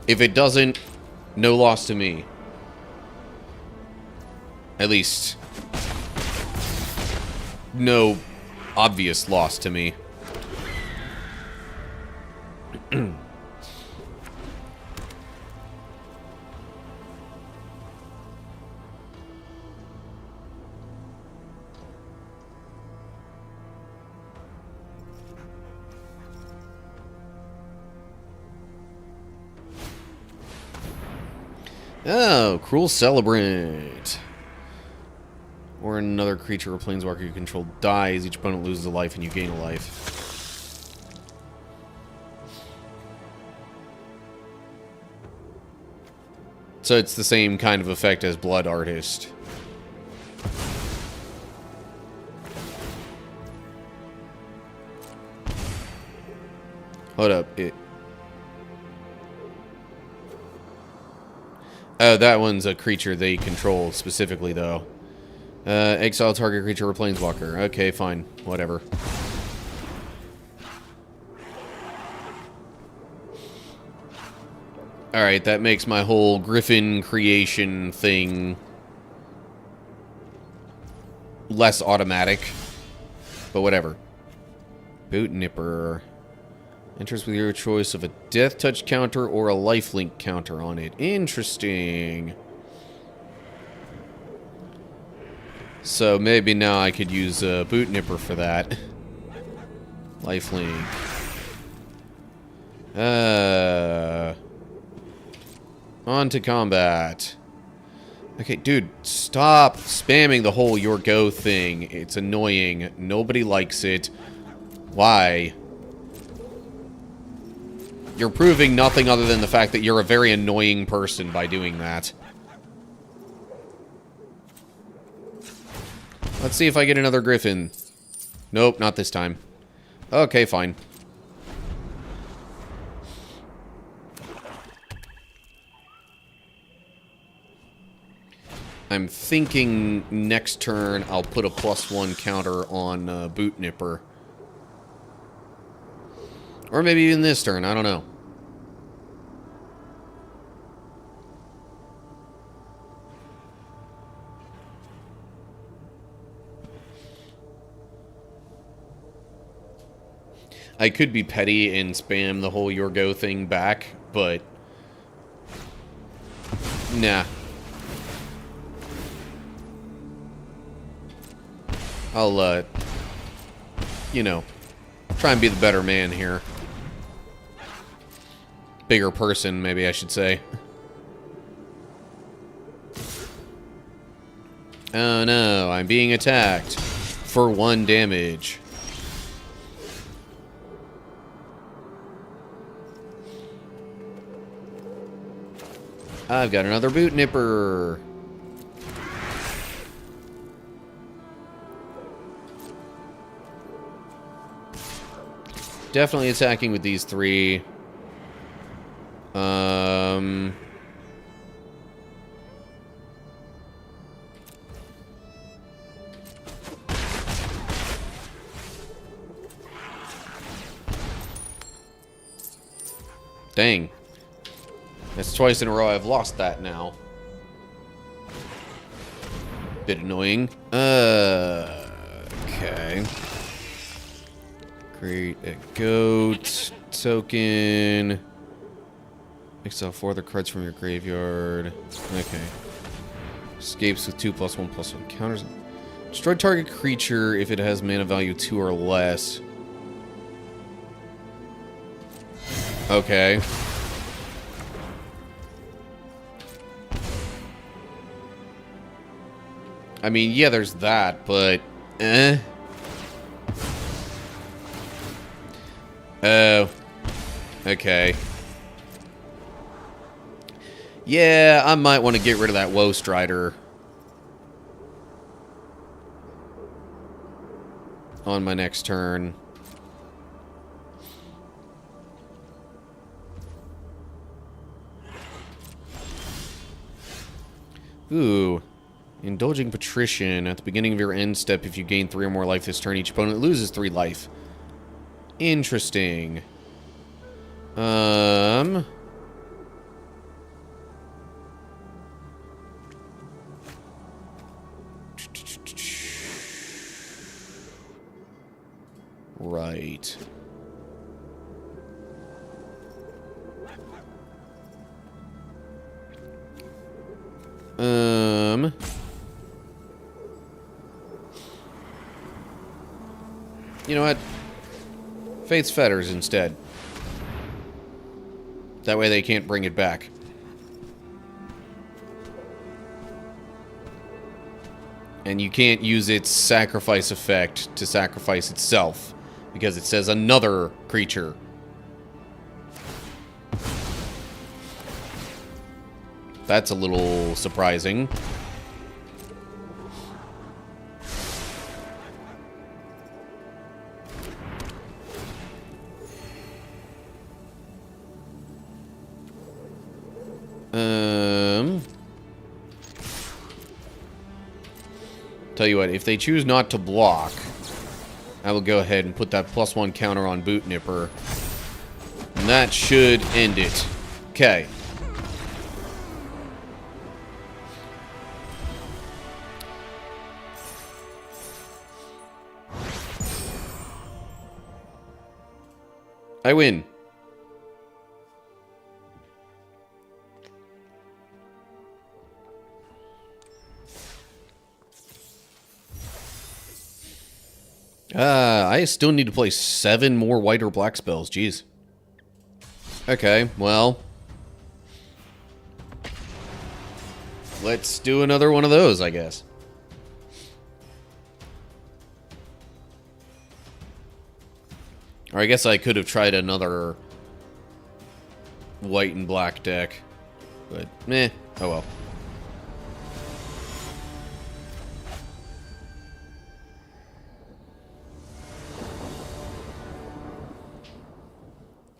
If it doesn't, no loss to me. At least, no obvious loss to me. Oh, Cruel Celebrant. Or Or another creature or planeswalker you control dies, each opponent loses a life and you gain a life. So it's the same kind of effect as Blood Artist. Hold up. Oh, that one's a creature they control specifically, though. Exile target creature or planeswalker. Okay, fine. Whatever. Alright, that makes my whole Griffin creation thing less automatic. But whatever. Boot Nipper. Enters with your choice of a death touch counter or a lifelink counter on it. Interesting. So maybe now I could use a Boot Nipper for that. Lifelink. On to combat. Okay, dude, stop spamming the whole your go thing. It's annoying. Nobody likes it. Why? You're proving nothing other than the fact that you're a very annoying person by doing that. Let's see if I get another Griffin. Nope, not this time. Okay, fine. I'm thinking next turn I'll put a +1 counter on Boot Nipper. Or maybe even this turn, I don't know. I could be petty and spam the whole your go thing back, but nah. I'll, you know, try and be the better man here. Bigger person, maybe I should say. Oh no, I'm being attacked for 1 damage. I've got another Boot Nipper. Definitely attacking with these 3. Dang. That's twice in a row I've lost that now. Bit annoying. Okay. Create a goat token. Exile 4 other cards from your graveyard. Okay. Escapes with 2+1/+1 counters. Destroy target creature if it has mana value 2 or less. Okay. I mean, yeah, there's that, but Oh. Okay. Yeah, I might want to get rid of that Woe Strider on my next turn. Ooh. Indulging Patrician. At the beginning of your end step, if you gain 3 or more life this turn, each opponent loses 3 life. Interesting. Right. You know what? Fate's Fetters instead. That way they can't bring it back. And you can't use its sacrifice effect to sacrifice itself, because it says another creature. That's a little surprising. Tell you what, if they choose not to block, I will go ahead and put that +1 counter on Boot Nipper. And that should end it. Okay. I win. I still need to play 7 more white or black spells. Jeez. Okay, well. Let's do another one of those, I guess. Or I guess I could have tried another white and black deck. But, meh. Oh well.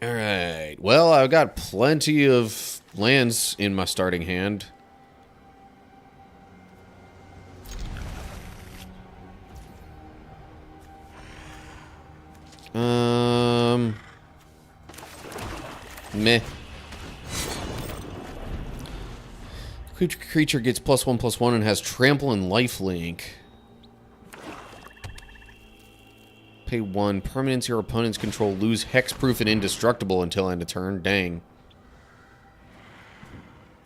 Alright. Well, I've got plenty of lands in my starting hand. Meh. Creature gets +1/+1 and has trample and lifelink. Pay 1. Permanents your opponents control lose hexproof and indestructible until end of turn. Dang.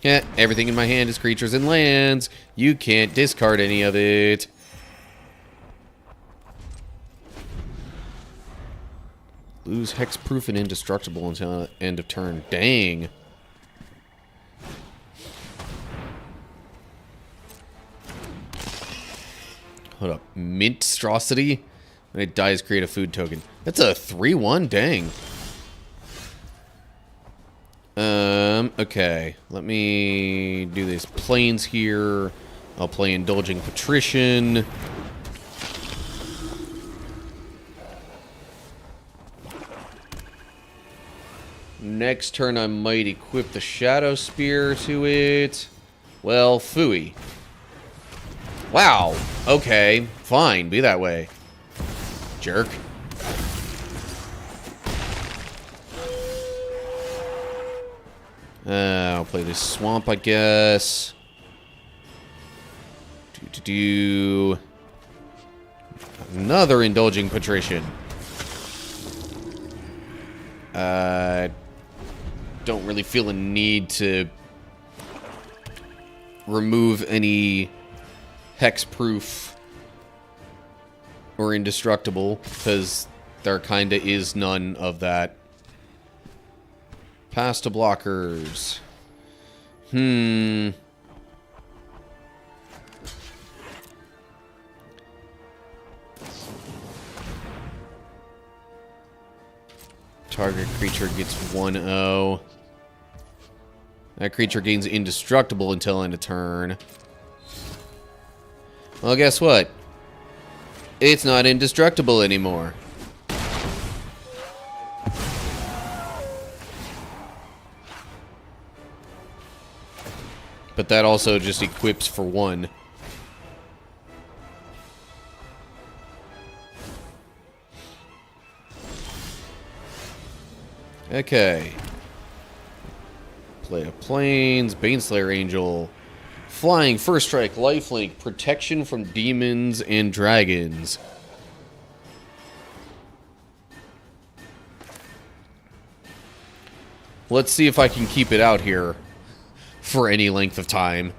Yeah, everything in my hand is creatures and lands. You can't discard any of it. Lose hexproof and indestructible until end of turn. Dang. Hold up. Minstrosity? When it dies, create a food token. That's a 3/1? Dang. Okay. Let me do this. Plains here. I'll play Indulging Patrician. Next turn, I might equip the Shadow Spear to it. Well, phooey. Wow. Okay. Fine. Be that way. Jerk. I'll play this Swamp, I guess. Another Indulging Patrician. Don't really feel a need to remove any hexproof or indestructible, because there kinda is none of that. Pass to blockers. Target creature gets 1/0. That creature gains indestructible until end of turn. Well, guess what? It's not indestructible anymore. But that also just equips for 1. Okay. Play a Plains, Baneslayer Angel. Flying, First Strike, Lifelink, Protection from Demons and Dragons. Let's see if I can keep it out here for any length of time.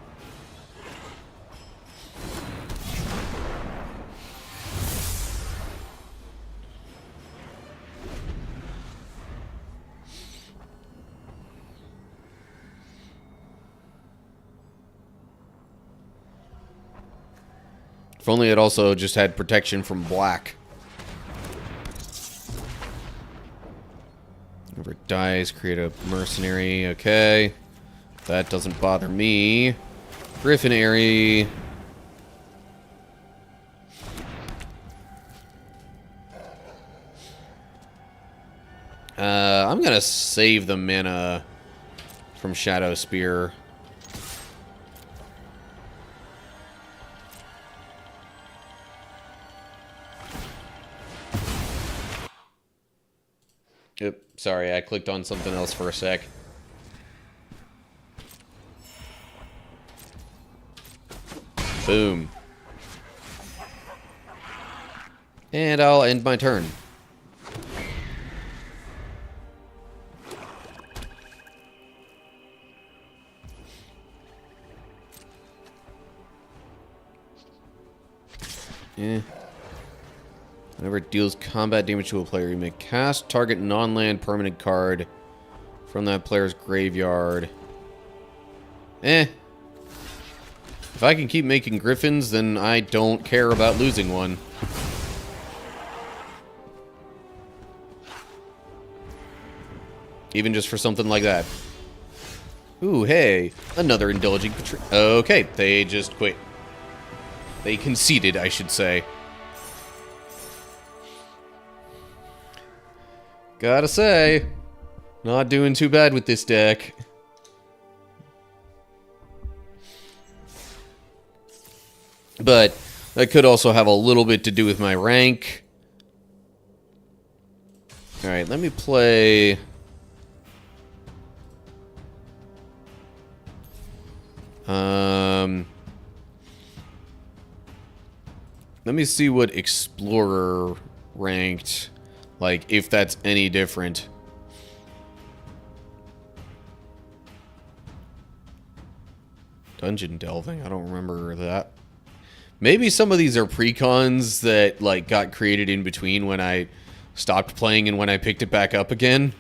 If only it also just had protection from black. Whenever it dies, create a mercenary. Okay. That doesn't bother me. Griffinary. I'm gonna save the mana from Shadow Spear. Yep, sorry, I clicked on something else for a sec. Boom. And I'll end my turn. Whenever it deals combat damage to a player, you may cast target non-land permanent card from that player's graveyard. If I can keep making griffins, then I don't care about losing one. Even just for something like that. Ooh, hey. Another indulging patron. Okay, they just quit. They conceded, I should say. Gotta say, not doing too bad with this deck. But that could also have a little bit to do with my rank. Alright, let me play... Let me see what Explorer ranked, like, if that's any different. Dungeon Delving, I don't remember that. Maybe some of these are precons that, like, got created in between when I stopped playing and when I picked it back up again.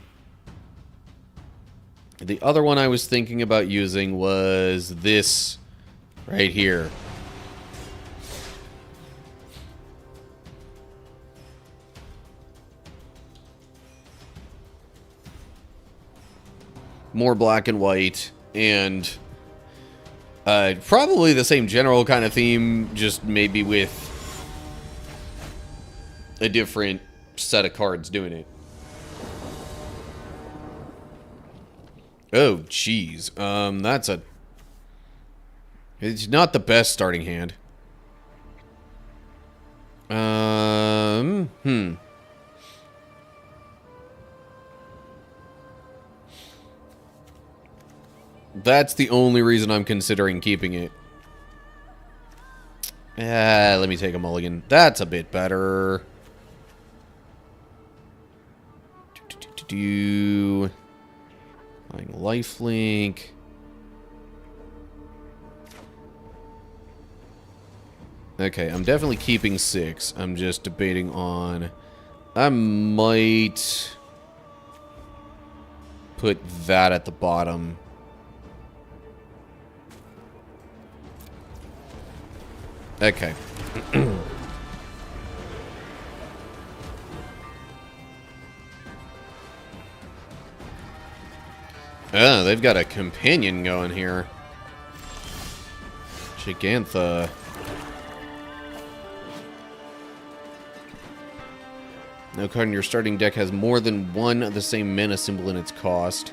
The other one I was thinking about using was this right here. More black and white, and probably the same general kind of theme, just maybe with a different set of cards doing it. Oh, jeez. That's a... It's not the best starting hand. That's the only reason I'm considering keeping it. Let me take a mulligan. That's a bit better. Lifelink. Okay, I'm definitely keeping 6. I'm just debating on... I might put that at the bottom. Okay. Oh, they've got a companion going here. Gigantha. No card in your starting deck has more than one of the same mana symbol in its cost.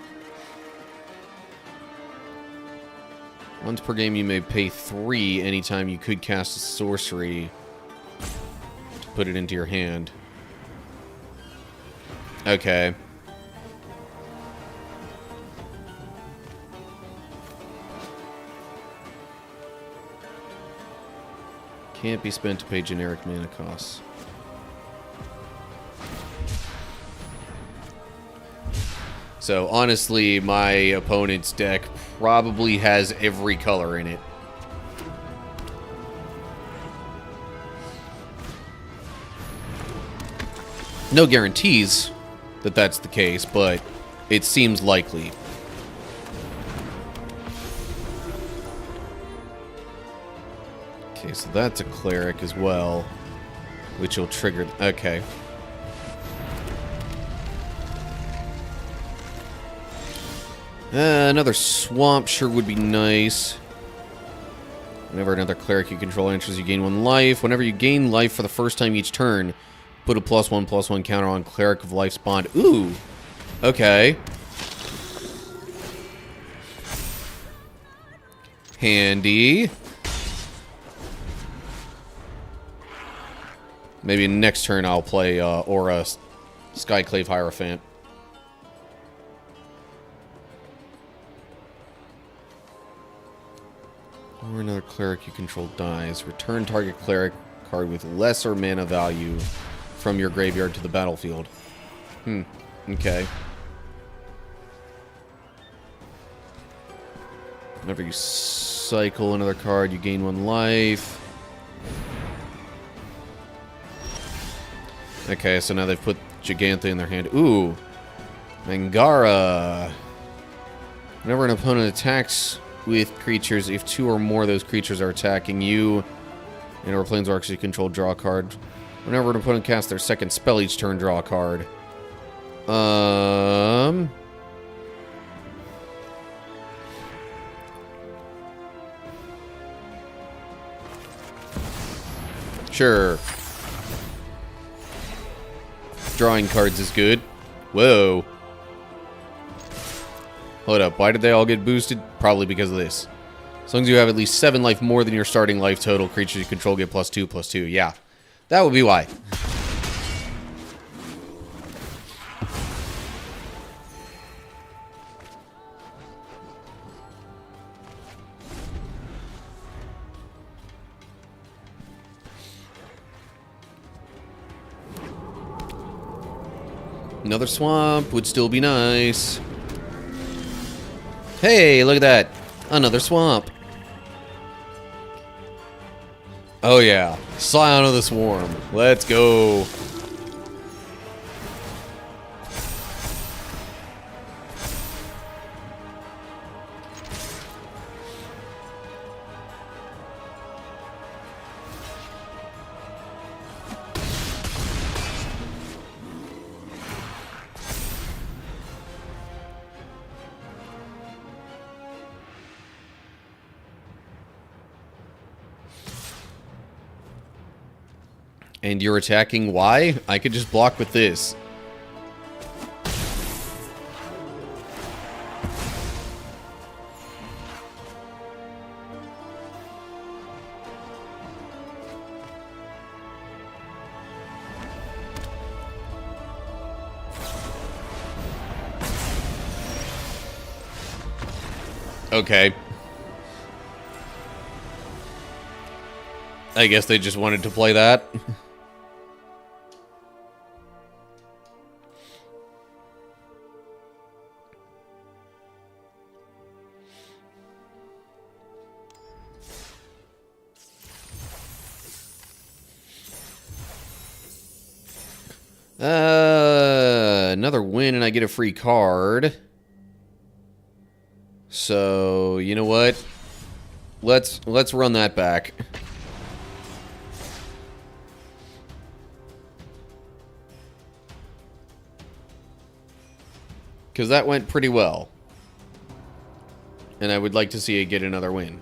Once per game, you may pay 3 anytime you could cast a sorcery to put it into your hand. Okay. Can't be spent to pay generic mana costs. So, honestly, my opponent's deck probably has every color in it. No guarantees that that's the case, but it seems likely. Okay, Okay, so that's a cleric as well, which will trigger... Okay. Another swamp sure would be nice. Whenever another cleric you control enters, you gain 1 life. Whenever you gain life for the first time each turn, put a +1/+1 counter on Cleric of Life's Bond. Ooh! Okay. Handy. Maybe next turn I'll play Aura Skyclave Hierophant. Or another cleric you control dies. Return target cleric card with lesser mana value from your graveyard to the battlefield. Okay. Whenever you cycle another card, you gain 1 life. Okay, so now they've put Gigantha in their hand. Ooh. Mangara. Whenever an opponent attacks with creatures, if 2 or more of those creatures are attacking you, and or planeswalkers you control, draw a card. Whenever an opponent casts their second spell each turn, draw a card. Sure. Drawing cards is good. Whoa. Hold up. Why did they all get boosted? Probably because of this. As long as you have at least 7 life more than your starting life total, creatures you control get +2/+2. Yeah. That would be why. Another swamp would still be nice. Hey, look at that. Another swamp. Oh yeah. Scion of the Swarm. Let's go. And you're attacking why? I could just block with this. Okay. I guess they just wanted to play that. Another win and I get a free card. So, you know what? Let's run that back. Because that went pretty well. And I would like to see it get another win.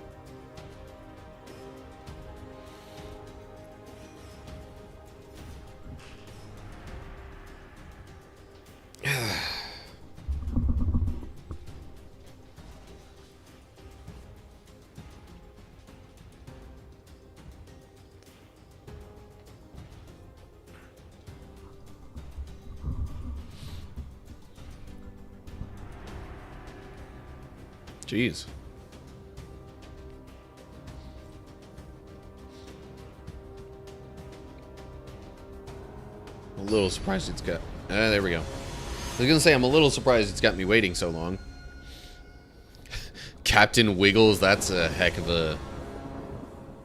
Jeez. A little surprised it's got... there we go. I was gonna say, I'm a little surprised it's got me waiting so long. Captain Wiggles, that's a heck of a...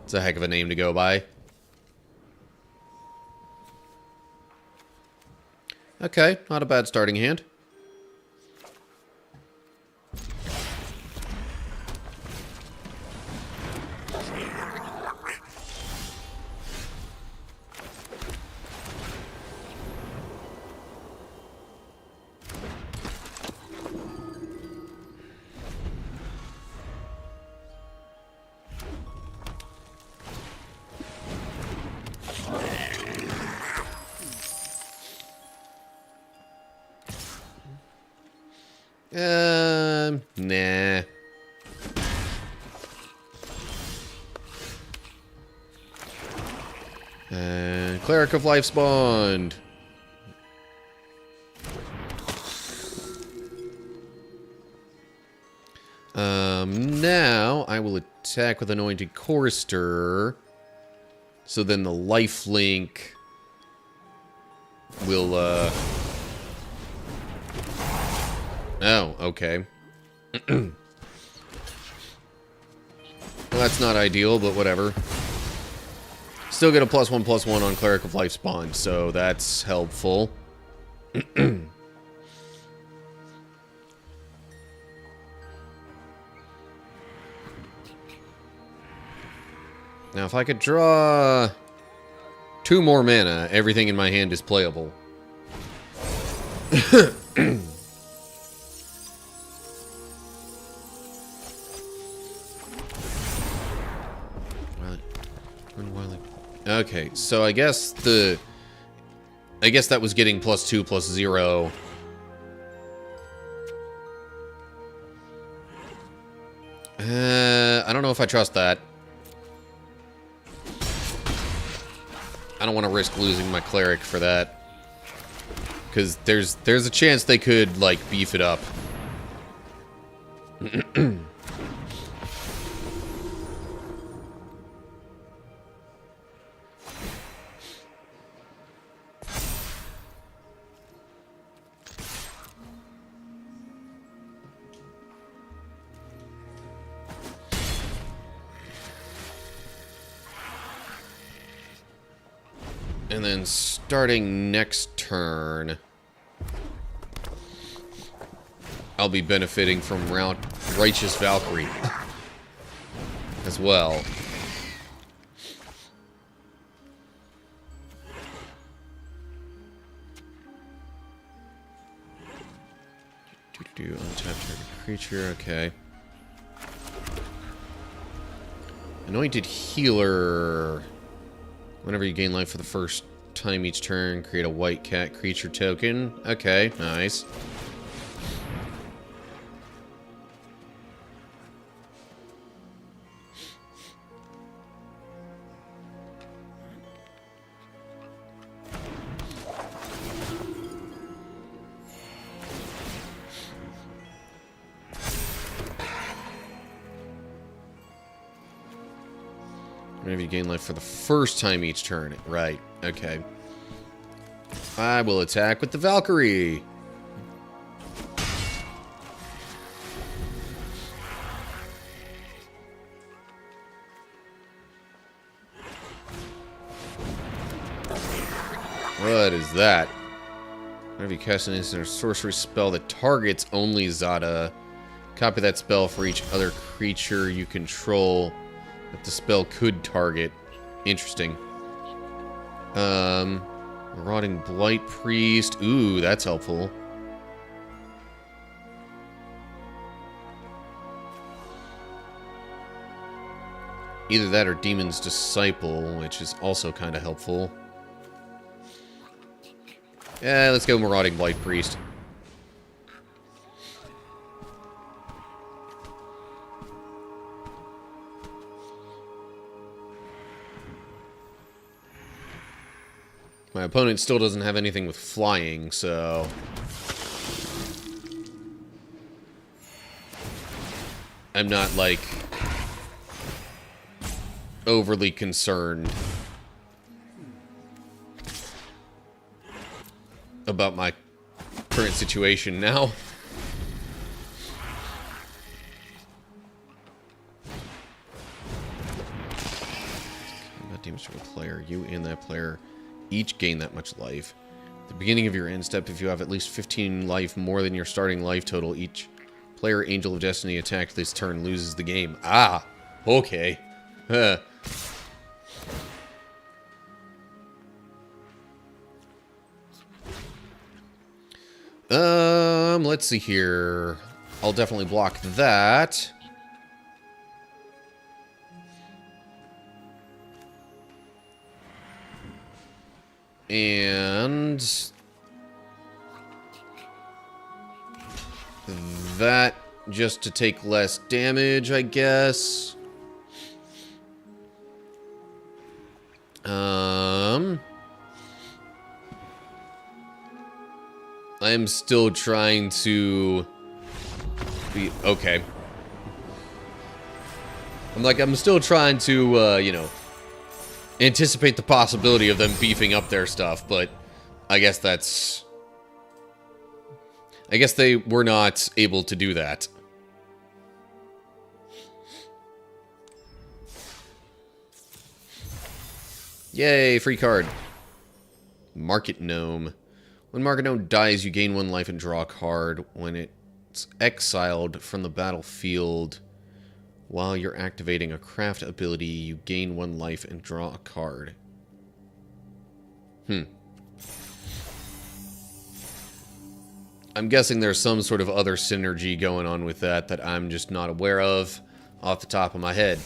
It's a heck of a name to go by. Okay, not a bad starting hand. Nah. Cleric of Life spawned. Now I will attack with Anointed Chorister. So then the life link will, Oh, okay. Well, that's not ideal, but whatever. Still get a +1/+1 on Cleric of Life spawn, so that's helpful. Now, if I could draw 2 more mana, everything in my hand is playable. Okay, so I guess that was getting +2/+0. I don't know if I trust that. I don't want to risk losing my cleric for that. Because there's a chance they could, like, beef it up. And then starting next turn, I'll be benefiting from Righteous Valkyrie as well. Untap target creature, okay. Anointed Healer. Whenever you gain life for the first time each turn, create a white cat creature token. Okay, nice. Whenever you gain life for the first time each turn. Right, okay. I will attack with the Valkyrie. What is that? Whenever you cast an instant or sorcery spell that targets only Zada, copy that spell for each other creature you control that the spell could target. Interesting. Marauding Blight Priest. Ooh, that's helpful. Either that or Demon's Disciple, which is also kind of helpful. Yeah, let's go Marauding Blight Priest. My opponent still doesn't have anything with flying, so... I'm not, like, overly concerned about my current situation now. Combat damage to a player. You and that player each gain that much life. At the beginning of your end step, if you have at least 15 life more than your starting life total, each player Angel of Destiny attacked this turn loses the game. Ah, okay. Huh. Let's see here. I'll definitely block that. And that just to take less damage, I guess. I am still trying to be okay. I'm still trying to, you know, anticipate the possibility of them beefing up their stuff, but I guess they were not able to do that. Yay, free card. Market Gnome. When Market Gnome dies, you gain 1 life and draw a card. When it's exiled from the battlefield, while you're activating a craft ability, you gain 1 life and draw a card. I'm guessing there's some sort of other synergy going on with that I'm just not aware of off the top of my head.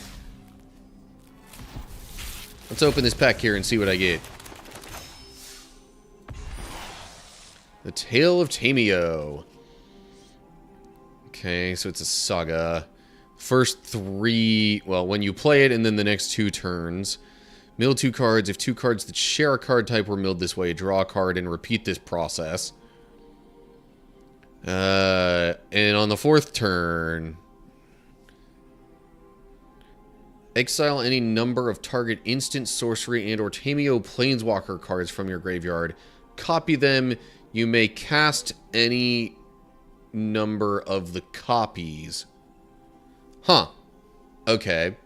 Let's open this pack here and see what I get. The Tale of Tameo. Okay, so it's a saga. First 3, well, when you play it and then the next 2 turns. Mill 2 cards. If 2 cards that share a card type were milled this way, draw a card and repeat this process. And on the 4th turn, exile any number of target instant, sorcery, and or Tameo Planeswalker cards from your graveyard. Copy them. You may cast any number of the copies. Huh. Okay.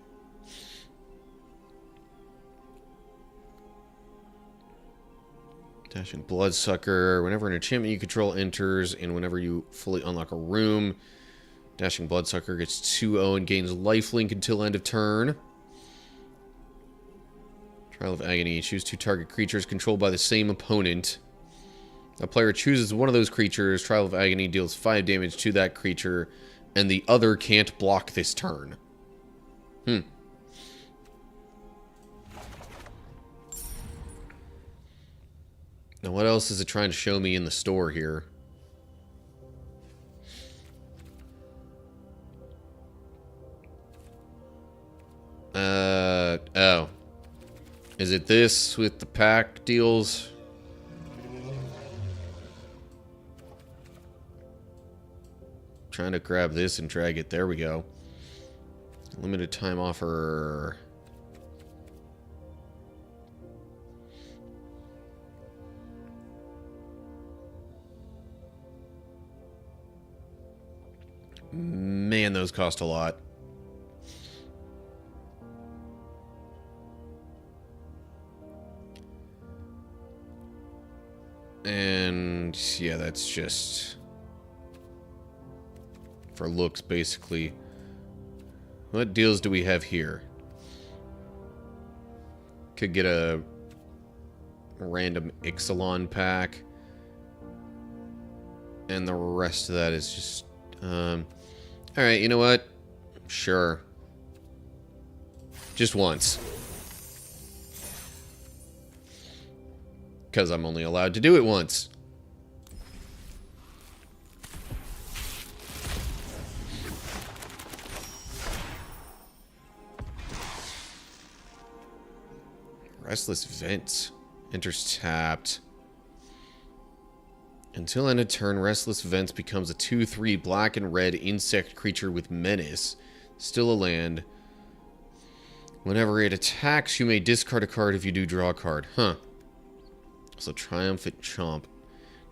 Dashing Bloodsucker. Whenever an enchantment you control enters, and whenever you fully unlock a room, Dashing Bloodsucker gets 2-0 and gains lifelink until end of turn. Trial of Agony. Choose 2 target creatures controlled by the same opponent. A player chooses one of those creatures. Trial of Agony deals 5 damage to that creature, and the other can't block this turn. Now, what else is it trying to show me in the store here? Oh. Is it this with the pack deals? Trying to grab this and drag it. There we go. Limited time offer. Man, those cost a lot. And yeah, that's just for looks, basically. What deals do we have here? Could get a random Ixalan pack. And the rest of that is just... Alright, you know what? Sure. Just once. Because I'm only allowed to do it once. Restless Vent. Enters tapped. Until end of turn, Restless Vent becomes a 2/3 black and red insect creature with menace. Still a land. Whenever it attacks, you may discard a card. If you do, draw a card. Huh. So Triumphant Chomp.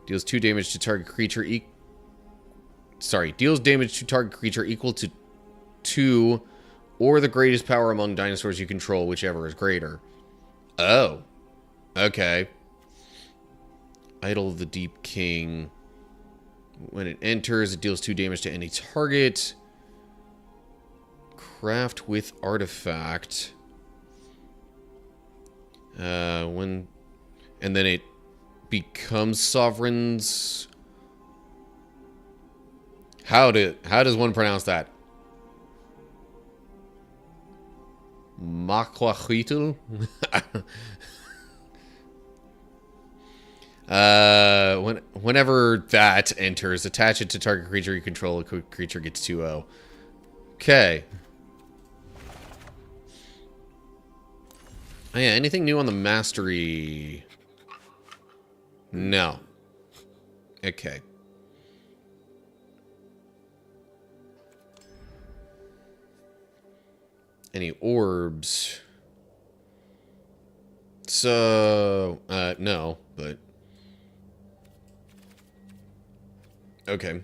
Deals 2 damage to target creature deals damage to target creature equal to 2 or the greatest power among dinosaurs you control, whichever is greater. Oh. Okay. Idol of the Deep King. When it enters, it deals 2 damage to any target. Craft with Artifact. And then it becomes Sovereign's... How does one pronounce that? Makwahuitl? Whenever that enters, attach it to target creature you control. A creature gets 2/0. Okay. Oh yeah, anything new on the mastery? No. Okay. Any orbs? So, no, but... Okay.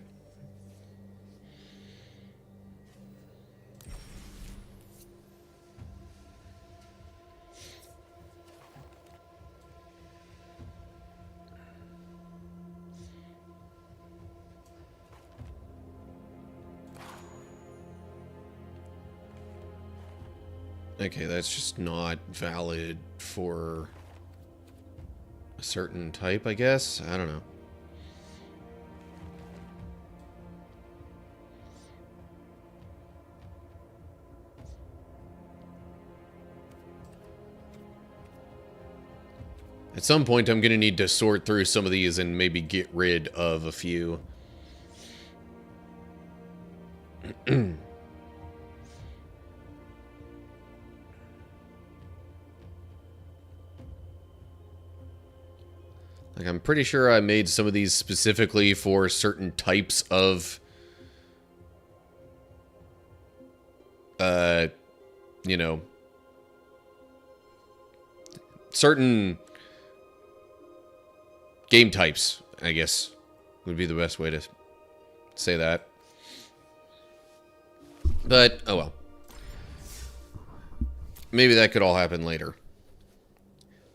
Okay, that's just not valid for a certain type, I guess? I don't know. At some point, I'm going to need to sort through some of these and maybe get rid of a few. Like, I'm pretty sure I made some of these specifically for certain types of, you know, certain game types, I guess, would be the best way to say that. But, oh well. Maybe that could all happen later.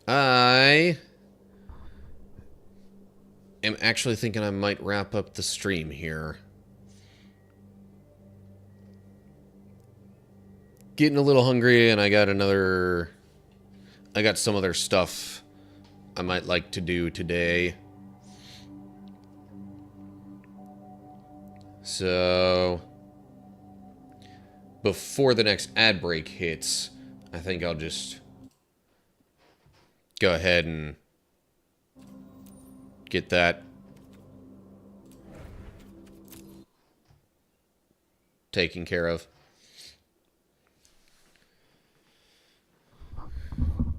I am actually thinking I might wrap up the stream here. Getting a little hungry, and I got some other stuff I might like to do today. So, before the next ad break hits, I think I'll just go ahead and get that taken care of.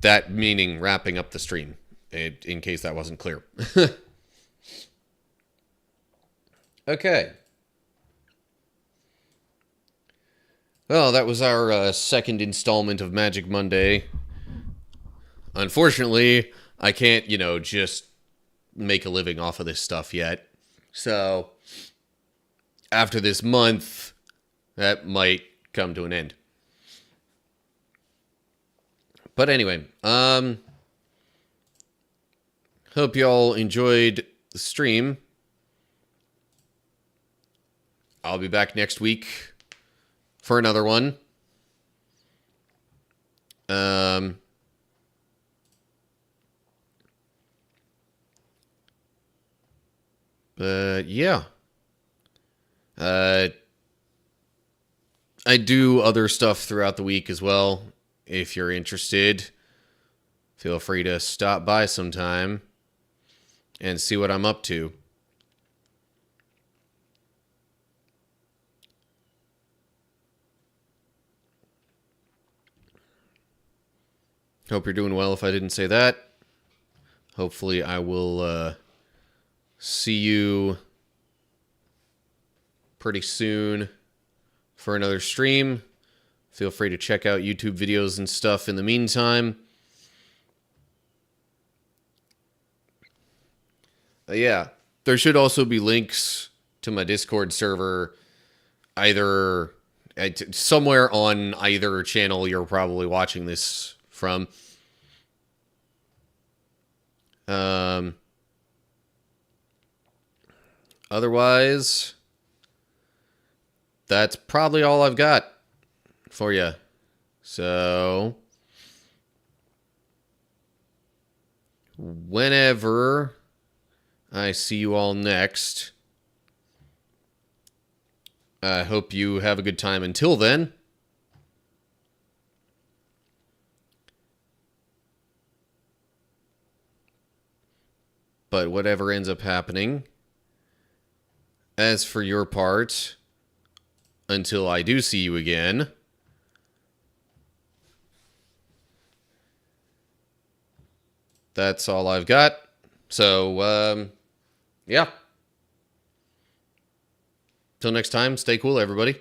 That meaning wrapping up the stream, in case that wasn't clear. Okay. Well, that was our second installment of Magic Monday. Unfortunately, I can't, you know, just make a living off of this stuff yet. So, after this month, that might come to an end. But anyway, hope y'all enjoyed the stream. I'll be back next week for another one. But yeah. I do other stuff throughout the week as well. If you're interested, feel free to stop by sometime and see what I'm up to. Hope you're doing well if I didn't say that. Hopefully I will see you pretty soon for another stream. Feel free to check out YouTube videos and stuff in the meantime. Yeah, there should also be links to my Discord server either somewhere on either channel you're probably watching this from. Otherwise, that's probably all I've got for you. So, whenever I see you all next, I hope you have a good time. Until then, But whatever ends up happening, as for your part, until I do see you again, that's all I've got. So, yeah. Till next time, stay cool, everybody.